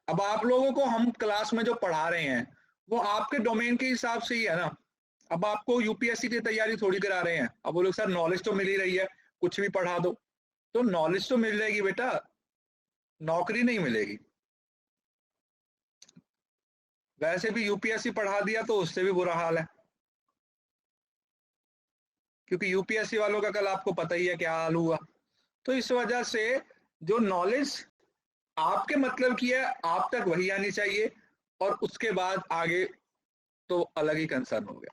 अब आप लोगों को हम क्लास में जो पढ़ा रहे हैं वो आपके डोमेन के हिसाब से ही है ना। अब आपको यूपीएससी की तैयारी थोड़ी करा रहे हैं, अब वो लोग सर नॉलेज तो मिल ही रही है, कुछ भी पढ़ा दो, तो नॉलेज तो मिल जाएगी बेटा, नौकरी नहीं मिलेगी। वैसे भी यूपीएससी पढ़ा दिया तो उससे भी बुरा हाल है, क्योंकि यूपीएससी वालों का कल आपको पता ही है क्या हाल हुआ। तो इस वजह से जो नॉलेज आपके मतलब की है आप तक वही आनी चाहिए, और उसके बाद आगे तो अलग ही कंसर्न हो गया।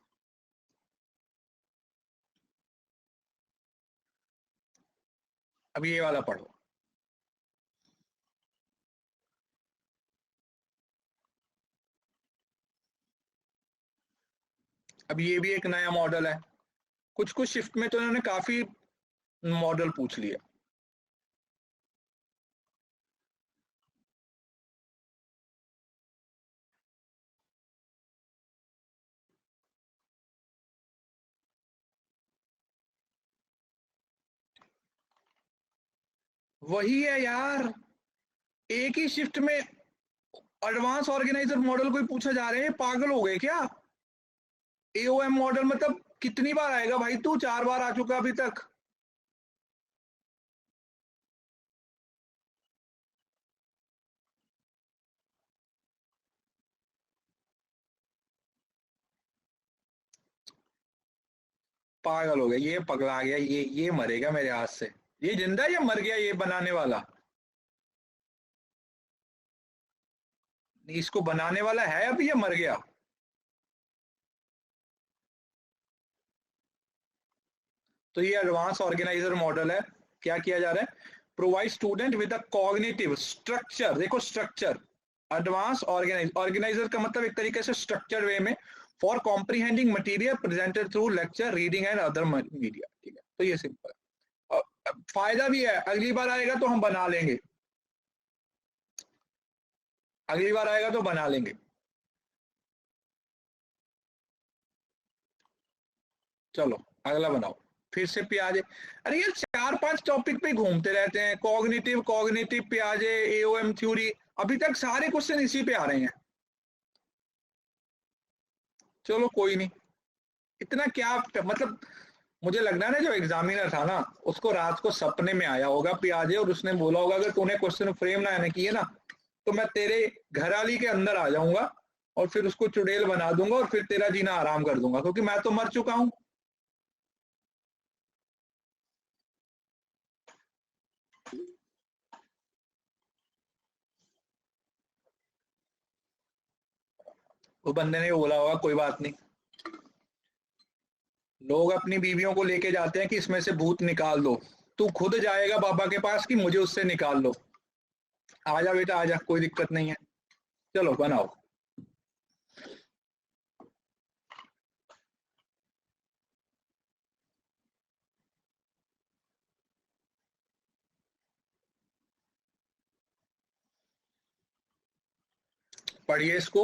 अब ये वाला पढ़ो, अब ये भी एक नया मॉडल है, कुछ कुछ शिफ्ट में तो इन्होंने काफी मॉडल पूछ लिया। वही है यार, एक ही शिफ्ट में एडवांस ऑर्गेनाइजर मॉडल कोई पूछा जा रहे हैं, पागल हो गए क्या? एओएम मॉडल मतलब कितनी बार आएगा भाई, तू 4 बार आ चुका अभी तक। पागल हो गया, ये पगला गया, ये मरेगा मेरे हाथ से। ये जिंदा या मर गया ये बनाने वाला? इसको बनाने वाला है अभी या मर गया? तो ये एडवांस ऑर्गेनाइजर मॉडल है। क्या किया जा रहा है? Provide student with a cognitive structure, देखो स्ट्रक्चर, एडवांस ऑर्गेनाइजर का मतलब एक तरीके से स्ट्रक्चर वे में, for comprehending material presented through lecture reading and other media. ठीक है, तो ये सिंपल है, फायदा भी है, अगली बार आएगा तो हम बना लेंगे, अगली बार आएगा तो बना लेंगे। चलो अगला बनाओ, फिर से पियाजे। अरे यार 4-5 टॉपिक पे घूमते रहते हैं, कॉग्निटिव कॉग्निटिव पियाजे एओएम थ्योरी, अभी तक सारे क्वेश्चन इसी पे आ रहे हैं। चलो कोई नहीं, इतना क्या मतलब, मुझे लग रहा है ना जो एग्जामिनर था ना उसको रात को सपने में आया होगा पियाजे, और उसने बोला होगा अगर तूने क्वेश्चन फ्रेम ना किए ना तो मैं तेरे घराली के अंदर आ जाऊंगा और फिर उसको चुड़ैल बना दूंगा और फिर तेरा जीना आराम कर दूंगा, क्योंकि मैं तो मर चुका हूं। वो बंदे ने बोला होगा कोई बात नहीं, लोग अपनी बीवियों को लेके जाते हैं कि इसमें से भूत निकाल दो, तू खुद जाएगा बाबा के पास कि मुझे उससे निकाल लो, आजा बेटा आजा, कोई दिक्कत नहीं है, चलो बनाओ। पढ़िए इसको।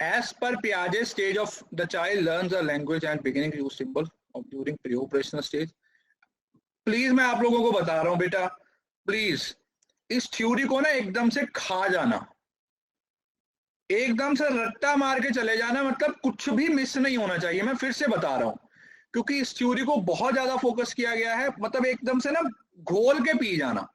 एज पर पियाजे stage of the child learns a language and beginning to use symbol of during pre operational stage. Please मैं आप लोगों को बता रहा हूं बेटा, प्लीज इस थ्योरी को ना एकदम से खा जाना, एकदम से रट्टा मार के चले जाना, मतलब कुछ भी मिस नहीं होना चाहिए, मैं फिर से बता रहा हूं, क्योंकि इस थ्योरी को बहुत ज्यादा फोकस किया गया है, मतलब एकदम से ना घोल के पी जाना।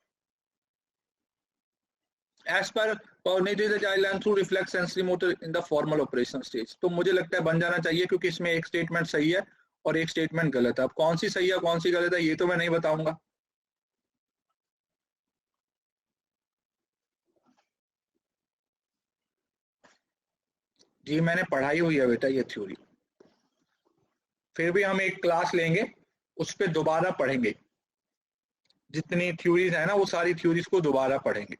As per cognitive the child learns to reflect sensory motor in the formal operation stage, तो मुझे लगता है बन जाना चाहिए, क्योंकि इसमें एक स्टेटमेंट सही है और एक स्टेटमेंट गलत है। अब कौन सी सही है कौन सी गलत है ये तो मैं नहीं बताऊंगा। जी मैंने पढ़ाई हुई है बेटा ये थ्योरी, फिर भी हम एक क्लास लेंगे उस पर दोबारा पढ़ेंगे, जितनी थ्योरीज है ना वो सारी थ्योरीज को दोबारा पढ़ेंगे।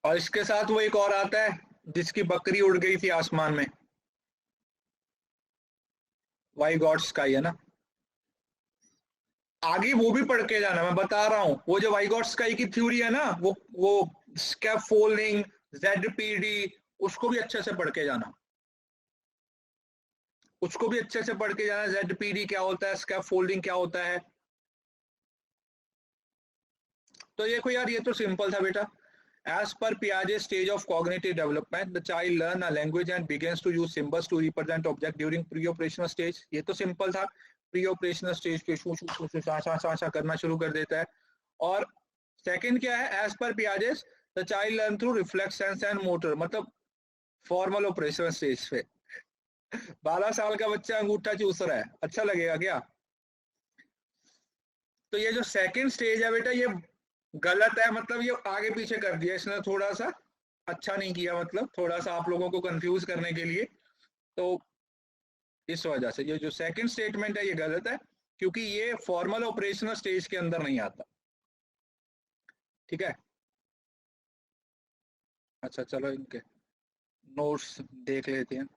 और इसके साथ वो एक और आता है जिसकी बकरी उड़ गई थी आसमान में, वाई गॉड स्काई, है ना। आगे वो भी पढ़ के जाना, मैं बता रहा हूँ। वो जो वाइगॉट्स्काई की थ्योरी है ना, वो स्कैफोल्डिंग, ZPD, उसको भी अच्छे से पढ़ के जाना, उसको भी अच्छे से पढ़ के जाना। ZPD क्या होता है, स्कैफोल्डिंग क्या होता है। तो देखो यार, ये तो सिंपल था बेटा। As per Piaget's stage of cognitive development, the child learn a language and begins to use symbols to represent object during pre-operational stage। ये तो सिंपल था। प्री-ऑपरेशनल स्टेज पे शू शू शू शू सा करना शुरू कर देता है। और सेकंड क्या है, एज पर Piaget, the child learn through reflex sense and motor, मतलब फॉर्मल ऑपरेशन स्टेज पे 12 साल का बच्चा अंगूठा चूस रहा है, अच्छा लगेगा क्या? तो ये जो सेकंड स्टेज है बेटा, ये गलत है, मतलब ये आगे पीछे कर दिया इसने, थोड़ा सा अच्छा नहीं किया, मतलब थोड़ा सा आप लोगों को कंफ्यूज करने के लिए। तो इस वजह से ये जो सेकंड स्टेटमेंट है ये गलत है, क्योंकि ये फॉर्मल ऑपरेशनल स्टेज के अंदर नहीं आता। ठीक है, अच्छा चलो इनके नोट्स देख लेते हैं।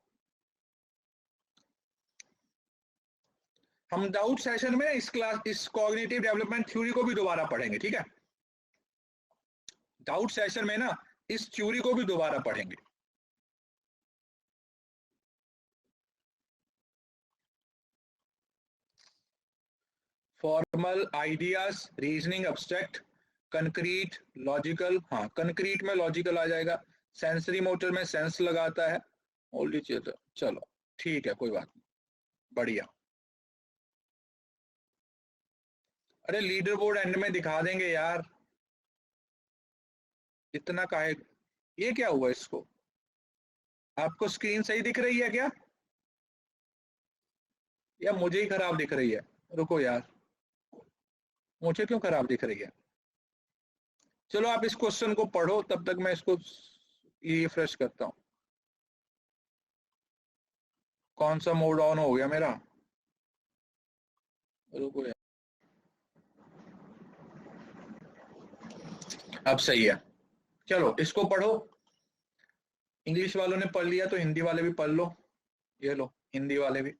हम डाउट सेशन में इस कॉग्निटिव डेवलपमेंट थ्योरी को भी दोबारा पढ़ेंगे, ठीक है। डाउट सेशन में ना इस थ्योरी को भी दोबारा पढ़ेंगे। Formal, ideas, reasoning, abstract, concrete, logical. हाँ, कंक्रीट में लॉजिकल आ जाएगा, सेंसरी मोटर में सेंस लगाता है। चलो ठीक है, कोई बात नहीं, बढ़िया। अरे लीडर बोर्ड एंड में दिखा देंगे यार, इतना काहे। ये क्या हुआ इसको, आपको स्क्रीन सही दिख रही है क्या, या मुझे ही खराब दिख रही है? रुको यार, मुझे क्यों खराब दिख रही है? चलो आप इस क्वेश्चन को पढ़ो, तब तक मैं इसको रिफ्रेश करता हूँ। कौन सा मोड ऑन हो गया मेरा, रुको यार। अब सही है, चलो इसको पढ़ो। इंग्लिश वालों ने पढ़ लिया तो हिंदी वाले भी पढ़ लो। ये लो, हिंदी वाले भी।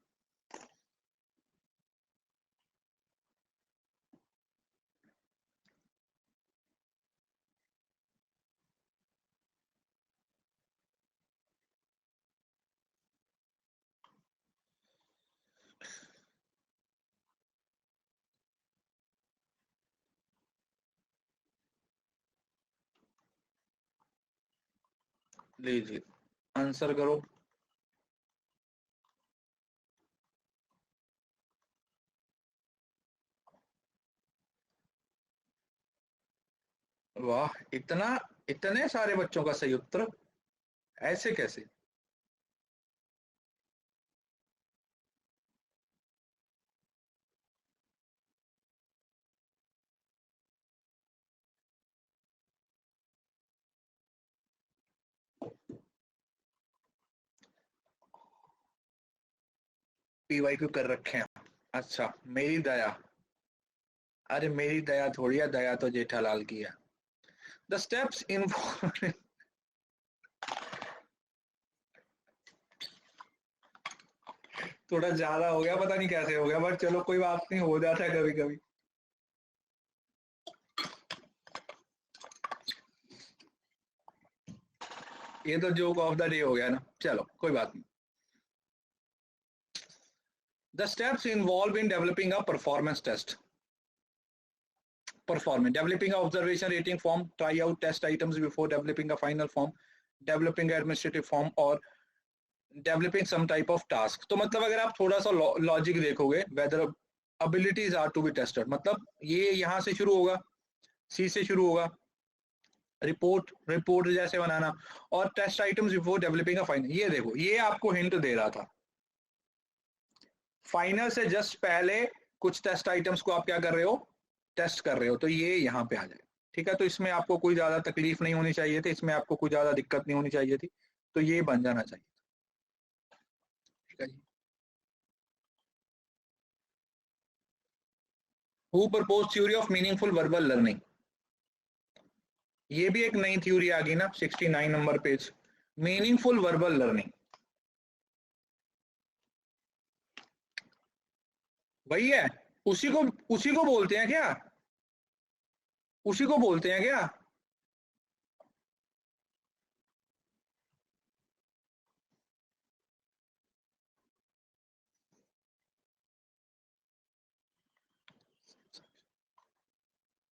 लीजिए, आंसर करो। वाह, इतने सारे बच्चों का सही उत्तर, ऐसे कैसे? PYQ कर रखे हैं, अच्छा मेरी दया। अरे मेरी दया थोड़ी है, दया तो जेठालाल की है। द स्टेप्स इन थोड़ा ज्यादा हो गया, पता नहीं कैसे हो गया, बट चलो कोई बात नहीं, हो जाता है कभी कभी। ये तो जोक ऑफ द डे हो गया ना, चलो कोई बात नहीं। The steps involve in developing a performance test. Performance: developing an observation rating form, try out test items before developing a final form, developing an administrative form, और developing some type of task। तो मतलब अगर आप थोड़ा सा logic देखोगे, whether abilities are to be tested, मतलब ये यहाँ से शुरू होगा, सी से शुरू होगा, रिपोर्ट जैसे बनाना, और test items before developing a final. ये देखो, ये आपको हिंट दे रहा था, फाइनल से जस्ट पहले कुछ टेस्ट आइटम्स को आप क्या कर रहे हो, टेस्ट कर रहे हो, तो ये यहाँ पे आ जाए। ठीक है, तो इसमें आपको कोई ज्यादा तकलीफ नहीं होनी चाहिए थी, इसमें आपको कोई ज्यादा दिक्कत नहीं होनी चाहिए थी, तो ये बन जाना चाहिए। ठीक है जी। Who propose theory of meaningful verbal learning? ये भी एक नई थ्योरी आ गई ना, 69 number page, meaningful verbal learning, वही है। उसी को बोलते हैं क्या? उसी को बोलते हैं क्या?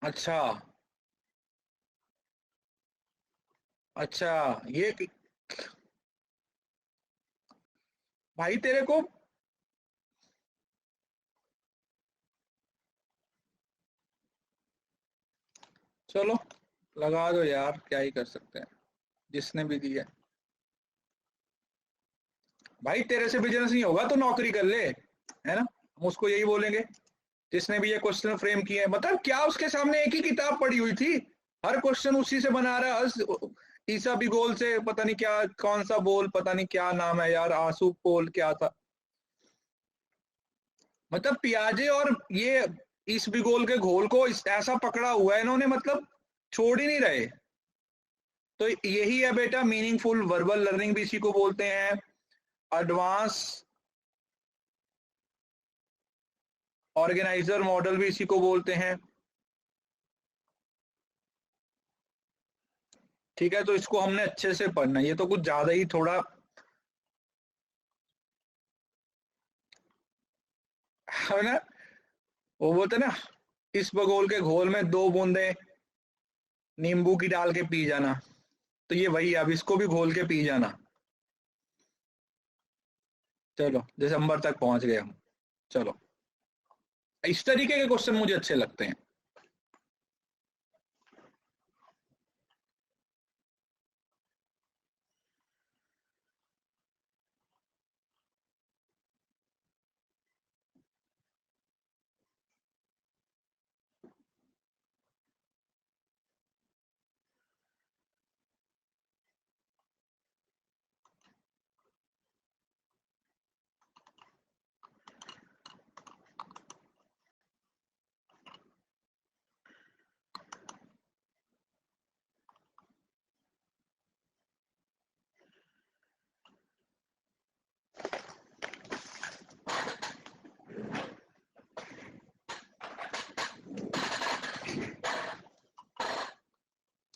अच्छा अच्छा। ये भाई तेरे को, चलो लगा दो यार, क्या ही कर सकते हैं, जिसने भी दी है। भाई तेरे से बिजनेस नहीं होगा तो नौकरी कर ले, है ना, हम उसको यही बोलेंगे। जिसने भी ये क्वेश्चन फ्रेम किए हैं, मतलब क्या उसके सामने एक ही किताब पड़ी हुई थी, हर क्वेश्चन उसी से बना रहा है। ईसा बिगोल से पता नहीं क्या, कौन सा बोल, पता नहीं क्या नाम है यार, आंसू पोल क्या था, मतलब पियाजे और ये इस बिगोल के घोल को ऐसा पकड़ा हुआ है इन्होंने, मतलब छोड़ ही नहीं रहे। तो यही है बेटा मीनिंगफुल वर्बल लर्निंग भी इसी को बोलते हैं। एडवांस ऑर्गेनाइजर मॉडल भी इसी को बोलते हैं। ठीक है, तो इसको हमने अच्छे से पढ़ना, ये तो कुछ ज्यादा ही थोड़ा है ना, वो बोलते ना, इस बगोल के घोल में 2 बूंदे नींबू की डाल के पी जाना, तो ये वही, अब इसको भी घोल के पी जाना। चलो दिसंबर तक पहुंच गए हम। चलो, इस तरीके के क्वेश्चन मुझे अच्छे लगते हैं।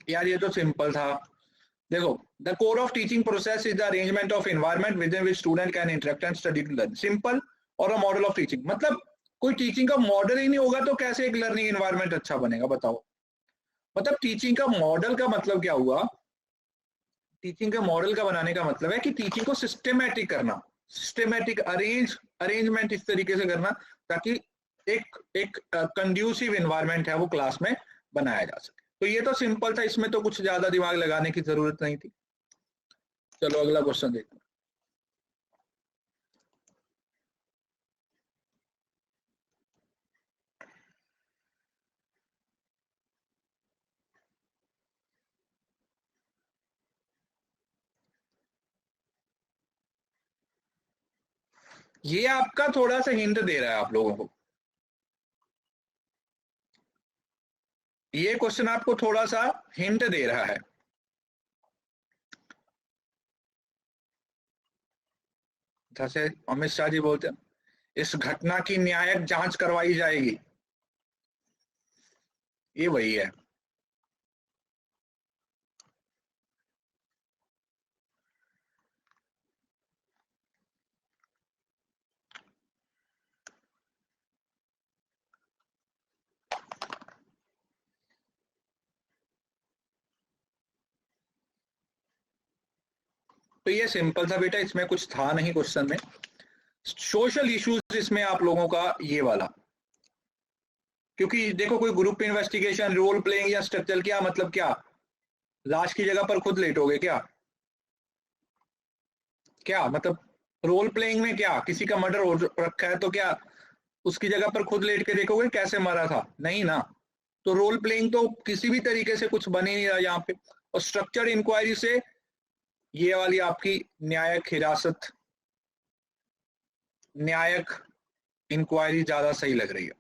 यार ये तो सिंपल था। देखो, the core of teaching process is the arrangement of environment within which student can interact and study to learn. Simple. और अ मॉडल ऑफ टीचिंग, मतलब कोई टीचिंग का मॉडल ही नहीं होगा तो कैसे एक लर्निंग एनवायरनमेंट अच्छा बनेगा बताओ। मतलब टीचिंग का मॉडल का मतलब क्या हुआ, टीचिंग के मॉडल का बनाने का मतलब है कि टीचिंग को सिस्टेमेटिक करना, सिस्टेमेटिक अरेंजमेंट इस तरीके से करना ताकि एक एक कंड्यूसिव एनवायरनमेंट है वो क्लास में बनाया जा सके। तो ये तो सिंपल था, इसमें तो कुछ ज्यादा दिमाग लगाने की जरूरत नहीं थी। चलो अगला क्वेश्चन देखते हैं। ये आपका थोड़ा सा हिंट दे रहा है आप लोगों को, ये क्वेश्चन आपको थोड़ा सा हिंट दे रहा है। जैसे अमित शाह जी बोलते हैं, इस घटना की न्यायिक जांच करवाई जाएगी, ये वही है। तो ये सिंपल था बेटा, इसमें कुछ था नहीं क्वेश्चन में। सोशल इश्यूज इसमें आप लोगों का ये वाला, क्योंकि देखो कोई ग्रुप इन्वेस्टिगेशन, रोल प्लेइंग या स्ट्रक्चर, क्या मतलब, क्या लाश की जगह पर खुद लेटोगे क्या? क्या मतलब, रोल प्लेइंग में क्या, किसी का मर्डर हो रखा है तो क्या उसकी जगह पर खुद लेट के देखोगे कैसे मरा था? नहीं ना। तो रोल प्लेइंग तो किसी भी तरीके से कुछ बन ही नहीं रहा यहाँ पे। और स्ट्रक्चर्ड इंक्वायरी से ये वाली आपकी न्यायिक हिरासत, न्यायिक इंक्वायरी ज्यादा सही लग रही है।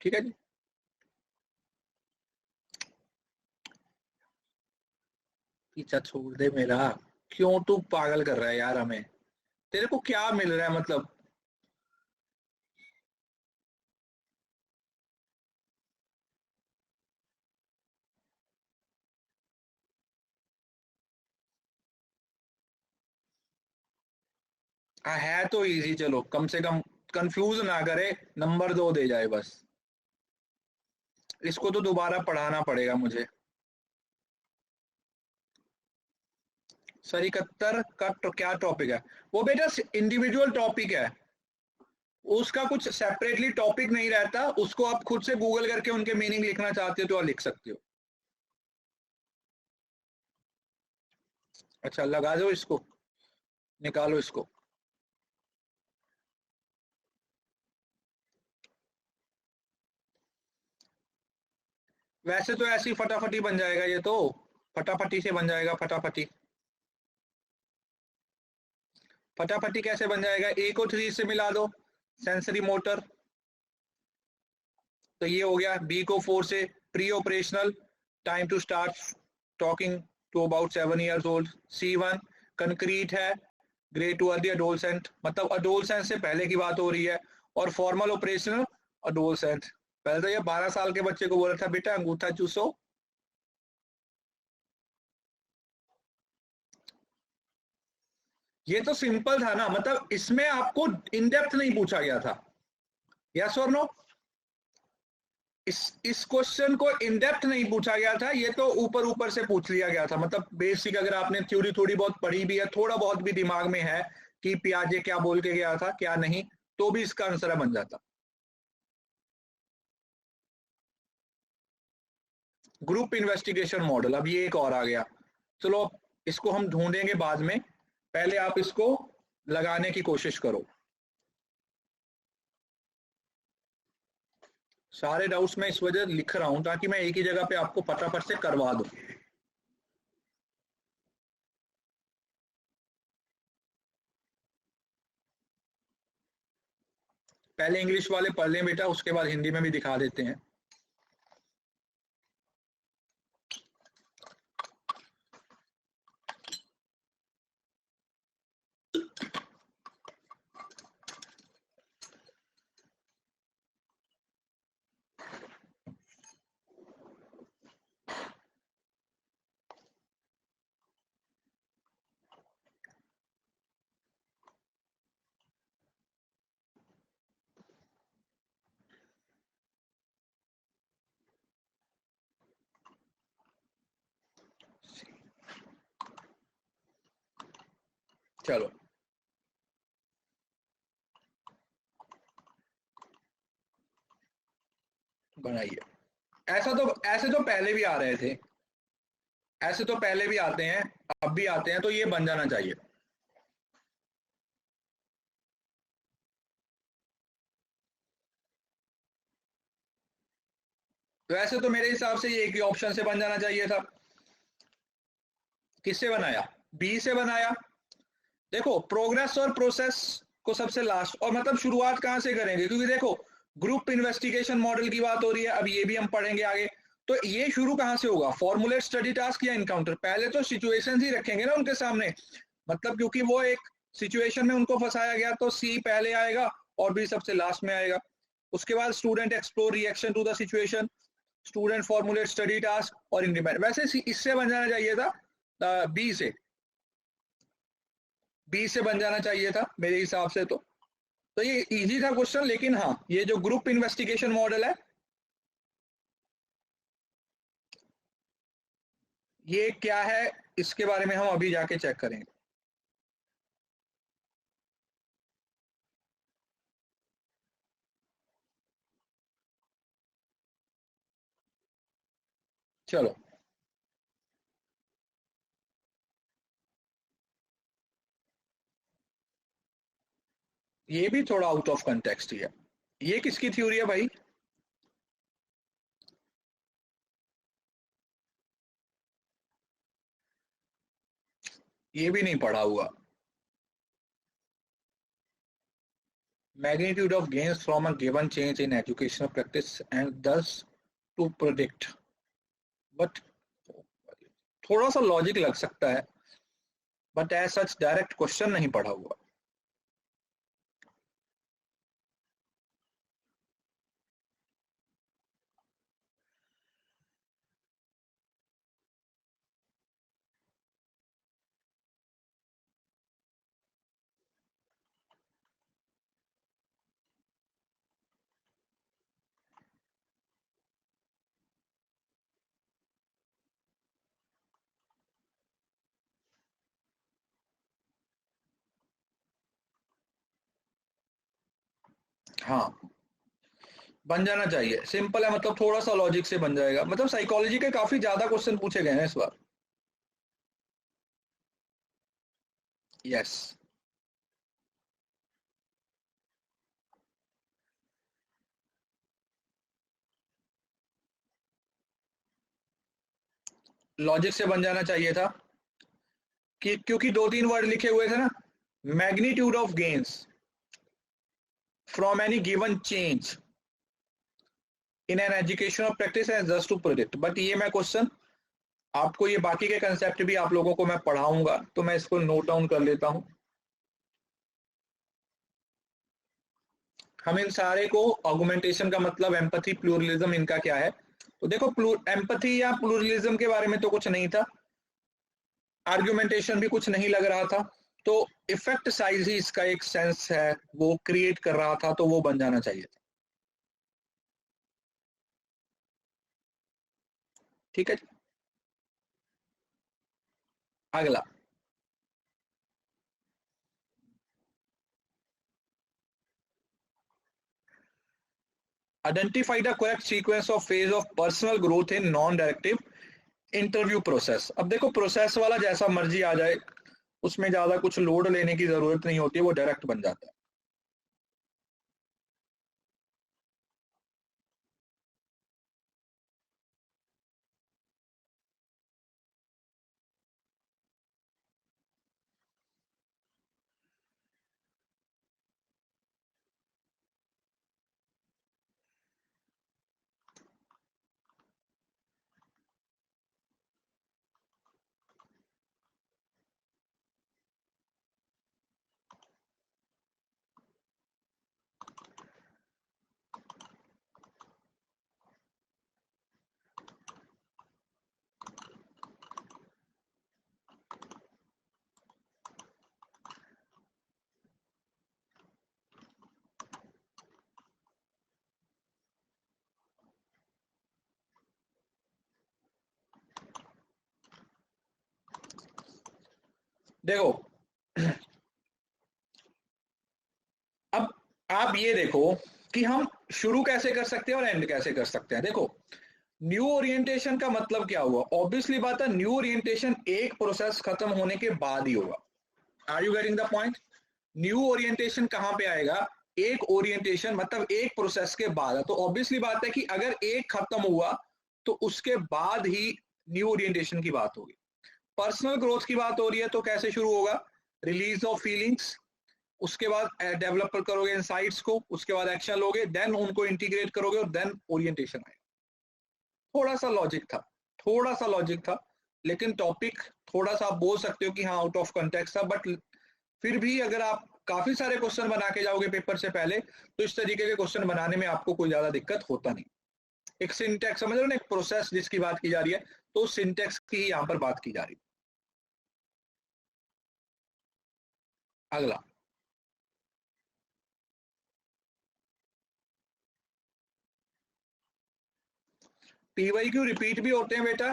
ठीक है जी। पीछा छोड़ दे मेरा, क्यों तू पागल कर रहा है यार हमें, तेरे को क्या मिल रहा है मतलब? है तो इजी, चलो कम से कम कंफ्यूज ना करे, नंबर 2 दे जाए बस। इसको तो दोबारा पढ़ाना पड़ेगा मुझे। सर 71 का तो क्या टॉपिक है? वो बेटा इंडिविजुअल टॉपिक है, उसका कुछ सेपरेटली टॉपिक नहीं रहता, उसको आप खुद से गूगल करके उनके मीनिंग लिखना चाहते हो तो आप लिख सकते हो। अच्छा लगा दो इसको, निकालो इसको। वैसे तो ऐसी फटाफटी बन जाएगा ये तो, फटाफटी से बन जाएगा फटाफटी। फटाफटी कैसे बन जाएगा? ए को 3 से मिला दो, सेंसरी मोटर, तो ये हो गया। बी को 4 से, pre operational, time to start talking to about 7 years old। C1 concrete है, ग्रे टू अर्ली अडोलसेंट, मतलब अडोलसेंट से पहले की बात हो रही है। और फॉर्मल ऑपरेशनल अडोलसेंट, पहले तो ये 12 साल के बच्चे को बोला था बेटा अंगूठा चूसो। ये तो सिंपल था ना, मतलब इसमें आपको इन डेप्थ नहीं पूछा गया था, यस और नो? इस क्वेश्चन को इन डेप्थ नहीं पूछा गया था, ये तो ऊपर ऊपर से पूछ लिया गया था, मतलब बेसिक अगर आपने थ्योरी थोड़ी बहुत पढ़ी भी है, थोड़ा बहुत भी दिमाग में है कि पियाजे क्या बोल के गया था क्या नहीं, तो भी इसका आंसर बन जाता। ग्रुप इन्वेस्टिगेशन मॉडल, अब ये एक और आ गया। चलो इसको हम ढूंढेंगे बाद में, पहले आप इसको लगाने की कोशिश करो। सारे डाउट्स मैं इस वजह लिख रहा हूं ताकि मैं एक ही जगह पे आपको फटाफट से करवा दूं। पहले इंग्लिश वाले पढ़ लें बेटा, उसके बाद हिंदी में भी दिखा देते हैं। चलो बनाइए। ऐसे तो पहले भी आ रहे थे, ऐसे तो पहले भी आते हैं, अब भी आते हैं, तो ये बन जाना चाहिए। वैसे तो मेरे हिसाब से ये एक ही ऑप्शन से बन जाना चाहिए था। किससे बनाया? बी से बनाया। देखो प्रोग्रेस और प्रोसेस को सबसे लास्ट, और मतलब शुरुआत कहां से करेंगे, क्योंकि देखो ग्रुप इन्वेस्टिगेशन मॉडल की बात हो रही है, अब ये भी हम पढ़ेंगे आगे। तो ये शुरू कहां से होगा, फॉर्मुलेट स्टडी टास्क या इनकाउंटर? पहले तो सिचुएशन ही रखेंगे ना उनके सामने, मतलब क्योंकि वो एक सिचुएशन में उनको फंसाया गया, तो सी पहले आएगा और बी सबसे लास्ट में आएगा। उसके बाद student explore reaction to the situation, student formulate study task और इंडिपेंडेंट। वैसे इससे बन जाना चाहिए था बी से, बी से बन जाना चाहिए था मेरे हिसाब से तो ये इजी था क्वेश्चन, लेकिन हाँ ये जो ग्रुप इन्वेस्टिगेशन मॉडल है ये क्या है, इसके बारे में हम अभी जाके चेक करेंगे। चलो ये भी थोड़ा आउट ऑफ कंटेक्स्ट ही है। ये किसकी थ्योरी है भाई? ये भी नहीं पढ़ा हुआ। Magnitude of gains from a given change in educational practice and thus to predict, but थोड़ा सा लॉजिक लग सकता है, but as such direct question नहीं पढ़ा हुआ। हाँ, बन जाना चाहिए, सिंपल है, मतलब थोड़ा सा लॉजिक से बन जाएगा, मतलब साइकोलॉजी के काफी ज्यादा क्वेश्चन पूछे गए हैं इस बार। यस। लॉजिक से बन जाना चाहिए था कि क्योंकि दो तीन वर्ड लिखे हुए थे ना, magnitude of gains from any given change in an education of practice and just to project, but ये मैं क्वेश्चन आपको, ये बाकी के कंसेप्ट भी आप लोगों को मैं पढ़ाऊंगा, तो मैं इसको नोट डाउन कर लेता हूं। हम इन सारे को, ऑगुमेंटेशन का मतलब, एम्पैथी, प्लूरलिज्म, इनका क्या है, तो देखो एम्पैथी या प्लूरलिज्म के बारे में तो कुछ नहीं था, आर्गुमेंटेशन भी कुछ नहीं लग रहा था, तो इफेक्ट साइज ही इसका एक सेंस है, वो क्रिएट कर रहा था, तो वो बन जाना चाहिए था। ठीक है। अगला, identify the correct sequence of phase of personal growth in non directive interview process. अब देखो, प्रोसेस वाला जैसा मर्जी आ जाए, उसमें ज्यादा कुछ लोड लेने की जरूरत नहीं होती है, वो डायरेक्ट बन जाता है। देखो, अब आप ये देखो कि हम शुरू कैसे कर सकते हैं और एंड कैसे कर सकते हैं। देखो, न्यू ओरिएंटेशन का मतलब क्या हुआ, ऑब्वियसली बात है, न्यू ओरिएंटेशन एक प्रोसेस खत्म होने के बाद ही होगा। Are you getting the point? New orientation कहां पे आएगा, एक ओरिएंटेशन मतलब एक प्रोसेस के बाद है, तो ऑब्वियसली बात है कि अगर एक खत्म हुआ तो उसके बाद ही न्यू ओरिएंटेशन की बात होगी। पर्सनल ग्रोथ की बात हो रही है तो कैसे शुरू होगा, रिलीज ऑफ फीलिंग्स, उसके बाद डेवलप करोगे इनसाइट्स को, उसके बाद एक्शन लोगे, देन उनको इंटीग्रेट करोगे और देन ओरिएंटेशन आएगा। थोड़ा सा लॉजिक था, थोड़ा सा लॉजिक था, लेकिन टॉपिक थोड़ा सा आप बोल सकते हो कि हाँ आउट ऑफ कंटेक्स्ट था, बट फिर भी अगर आप काफी सारे क्वेश्चन बना के जाओगे पेपर से पहले, तो इस तरीके के क्वेश्चन बनाने में आपको कोई ज्यादा दिक्कत होता नहीं। एक सिंटेक्स समझ रहे हो ना, एक प्रोसेस जिसकी बात की जा रही है, तो सिंटेक्स की ही यहाँ पर बात की जा रही है। अगला, पीवाई क्यू रिपीट भी होते हैं बेटा,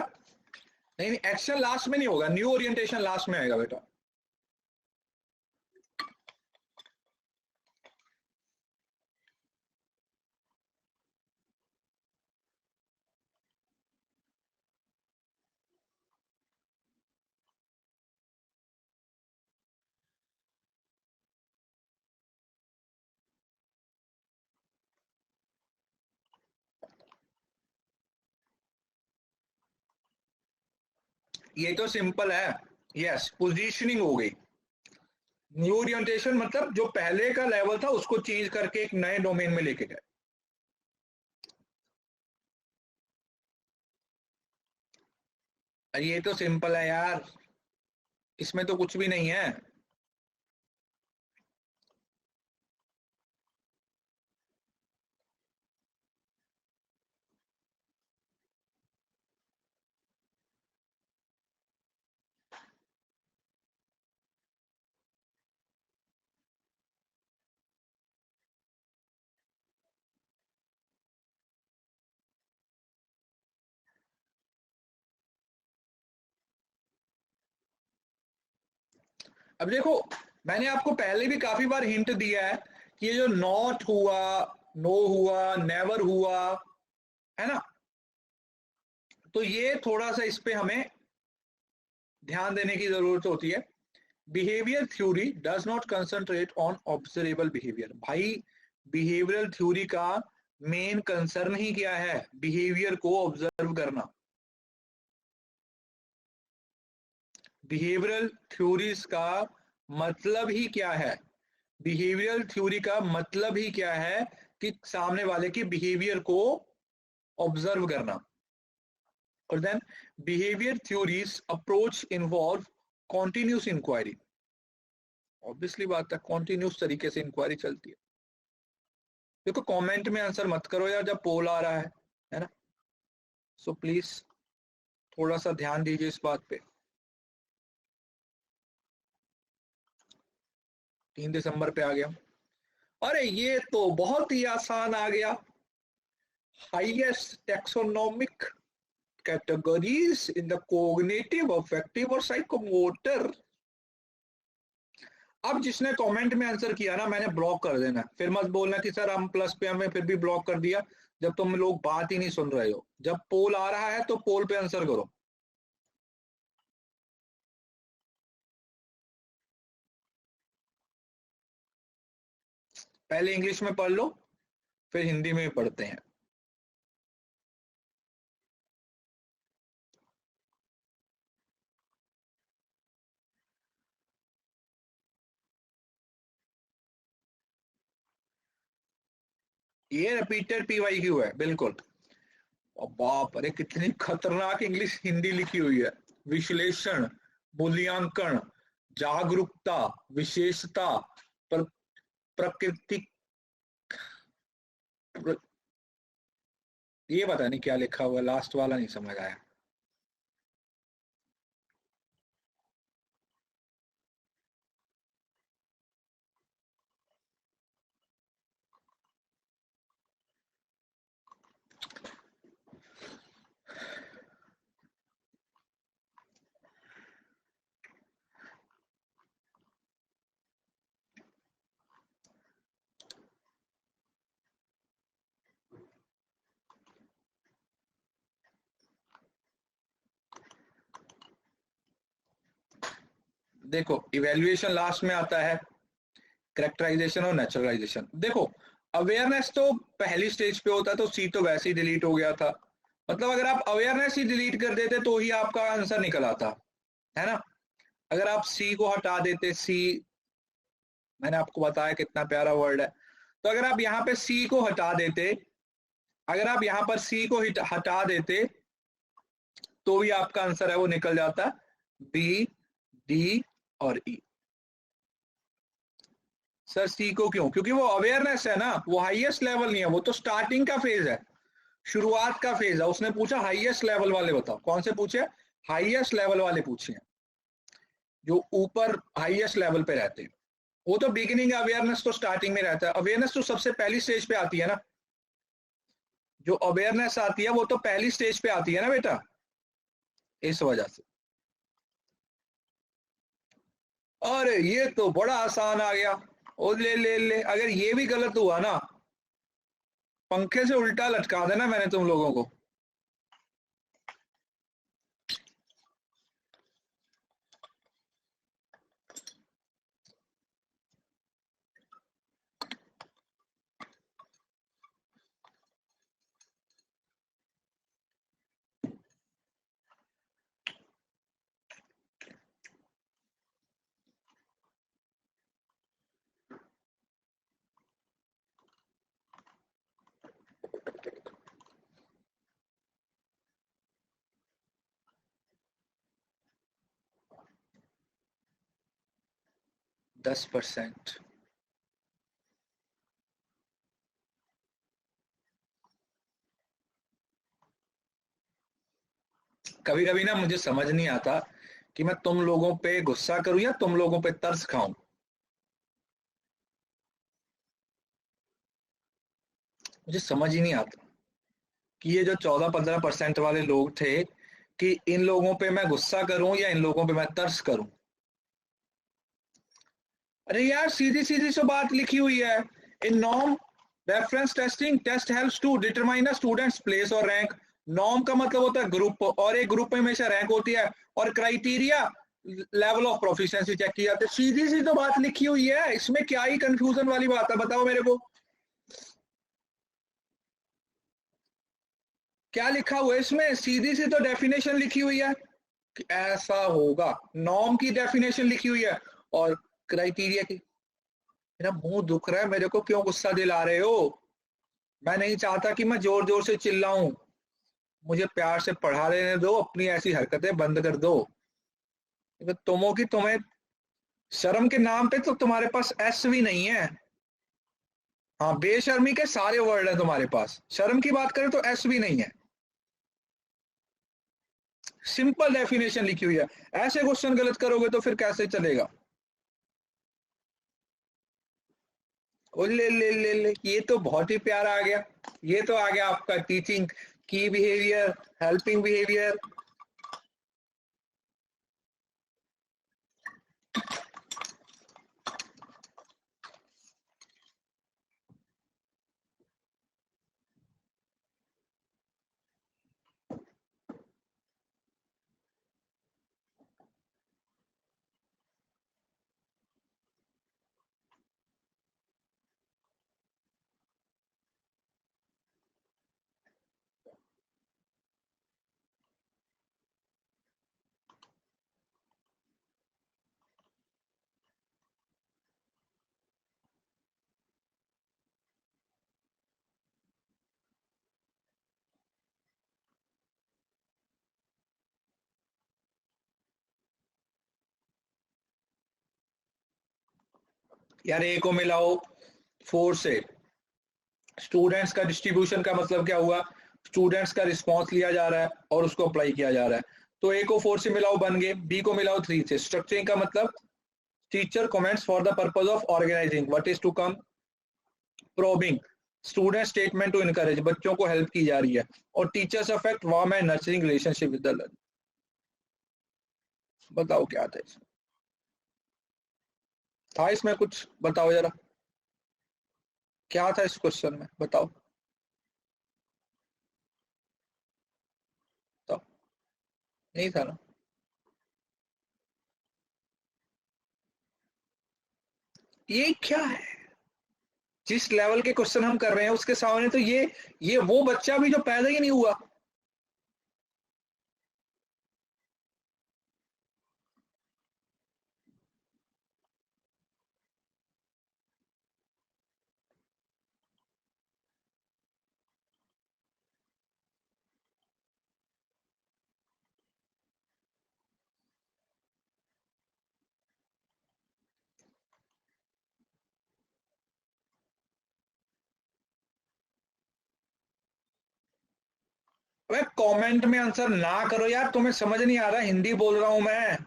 नहीं नहीं, एक्शन लास्ट में नहीं होगा, न्यू ओरिएंटेशन लास्ट में आएगा बेटा। ये तो सिंपल है, यस, पोजीशनिंग हो गई। न्यू ओरिएंटेशन मतलब जो पहले का लेवल था उसको चेंज करके एक नए डोमेन में लेके गए। ये तो सिंपल है यार, इसमें तो कुछ भी नहीं है। अब देखो, मैंने आपको पहले भी काफी बार हिंट दिया है कि ये जो नॉट हुआ, नो हुआ, नेवर हुआ, है ना, तो ये थोड़ा सा इस पे हमें ध्यान देने की जरूरत होती है। Behaviour theory does not concentrate on observable behaviour. भाई बिहेवियरल थ्योरी का मेन कंसर्न ही क्या है? बिहेवियर को ऑब्जर्व करना। बिहेवियरल थ्योरीज का मतलब ही क्या है? बिहेवियरल थ्योरी का मतलब ही क्या है कि सामने वाले के बिहेवियर को ऑब्जर्व करना। और then behaviour theories approach involve continuous inquiry. Obviously बात है, कॉन्टिन्यूस तरीके से इंक्वायरी चलती है। देखो कमेंट में आंसर मत करो यार जब पोल आ रहा है ना, सो प्लीज थोड़ा सा ध्यान दीजिए इस बात पे। 3 दिसंबर पे आ गया। अरे ये तो बहुत ही आसान आ गया। Highest taxonomic categories in the cognitive, affective और साइकोमोटर। अब जिसने कमेंट में आंसर किया ना, मैंने ब्लॉक कर देना। फिर मत बोलना कि सर हम प्लस पे हमें फिर भी ब्लॉक कर दिया, जब तुम लोग बात ही नहीं सुन रहे हो। जब पोल आ रहा है तो पोल पे आंसर करो। पहले इंग्लिश में पढ़ लो, फिर हिंदी में भी पढ़ते हैं। ये रिपीटेड पीवाईक्यू है बिल्कुल। और बाप रे कितनी खतरनाक इंग्लिश हिंदी लिखी हुई है। विश्लेषण, मूल्यांकन, जागरूकता, विशेषता, प्रकृति, ये पता नहीं क्या लिखा हुआ, लास्ट वाला नहीं समझ आया। देखो इवेल्युएशन लास्ट में आता है, करेक्टराइजेशन और नेचुरलाइजेशन। देखो अवेयरनेस तो पहली स्टेज पे होता है, तो सी तो वैसे ही डिलीट हो गया था। मतलब अगर आप अवेयरनेस ही डिलीट कर देते तो ही आपका आंसर निकल आता, है ना। अगर आप सी को हटा देते, सी मैंने आपको बताया कितना प्यारा वर्ड है, तो अगर आप यहाँ पे सी को हटा देते, अगर आप यहाँ पर सी को हटा देते तो भी आपका आंसर है वो निकल जाता, बी, डी और ई। सर सी को क्यों? क्योंकि वो अवेयरनेस है ना, वो हाईएस्ट लेवल नहीं है, वो तो स्टार्टिंग का फेज है, शुरुआत का फेज है। उसने पूछा हाईएस्ट लेवल वाले बताओ, कौन से पूछे? हाईएस्ट लेवल वाले पूछे, जो ऊपर हाईएस्ट लेवल पे रहते हैं। वो तो बिगिनिंग अवेयरनेस तो स्टार्टिंग में रहता है। अवेयरनेस तो सबसे पहली स्टेज पे आती है ना, जो अवेयरनेस आती है वो तो पहली स्टेज पे आती है ना बेटा, इस वजह से। अरे ये तो बड़ा आसान आ गया। ओ ले ले ले, अगर ये भी गलत हुआ ना, पंखे से उल्टा लटका देना मैंने तुम लोगों को। %10। कभी कभी ना मुझे समझ नहीं आता कि मैं तुम लोगों पे गुस्सा करूं या तुम लोगों पे तरस खाऊं। मुझे समझ ही नहीं आता कि ये जो 14-15% वाले लोग थे, कि इन लोगों पे मैं गुस्सा करूं या इन लोगों पे मैं तरस करूं। अरे यार सीधी सीधी सी बात लिखी हुई है in norm reference testing test helps to determine a student's place और रैंक। नॉर्म का मतलब होता है ग्रुप, और एक ग्रुप में हमेशा रैंक होती है, और criteria level of proficiency check की जाती है। सीधी सी तो बात लिखी हुई है, इसमें क्या ही कंफ्यूजन वाली बात है, बताओ मेरे को क्या लिखा हुआ है इसमें? सीधी सी तो डेफिनेशन लिखी हुई है कि ऐसा होगा, नॉर्म की डेफिनेशन लिखी हुई है और क्राइटेरिया की। मेरा मुंह दुख रहा है, मेरे को क्यों गुस्सा दिला रहे हो? मैं नहीं चाहता कि मैं जोर जोर से चिल्लाऊं, मुझे प्यार से पढ़ा लेने दो, अपनी ऐसी हरकतें बंद कर दो। तुमों की तुम्हें शर्म के नाम पे तो तुम्हारे पास एस भी नहीं है। हाँ, बेशर्मी के सारे वर्ड है तुम्हारे पास, शर्म की बात करें तो एस भी नहीं है। सिंपल डेफिनेशन लिखी हुई है, ऐसे क्वेश्चन गलत करोगे तो फिर कैसे चलेगा? ओ ले, ये तो बहुत ही प्यारा आ गया, ये तो आ गया आपका टीचिंग की बिहेवियर, हेल्पिंग बिहेवियर। यार ए को मिलाओ 4 से, स्टूडेंट्स का डिस्ट्रीब्यूशन का मतलब क्या हुआ? स्टूडेंट्स का रिस्पॉन्स लिया जा रहा है और उसको अप्लाई किया जा रहा है, तो ए को 4 से मिलाओ, बन गए। बी को मिलाओ 3 से, स्ट्रक्चरिंग का मतलब teacher comments for the purpose of organising what is to come, probing student statement to encourage, बच्चों को हेल्प की जा रही है, और teachers affect warm and nurturing relationship with the learner. बताओ क्या था इसमें? था इसमें कुछ? बताओ जरा, क्या था इस क्वेश्चन में? बताओ बताओ। नहीं था ना? ये क्या है? जिस लेवल के क्वेश्चन हम कर रहे हैं उसके सामने तो ये वो बच्चा भी जो पैदा ही नहीं हुआ। अबे कमेंट में आंसर ना करो यार, तुम्हें समझ नहीं आ रहा, हिंदी बोल रहा हूं मैं।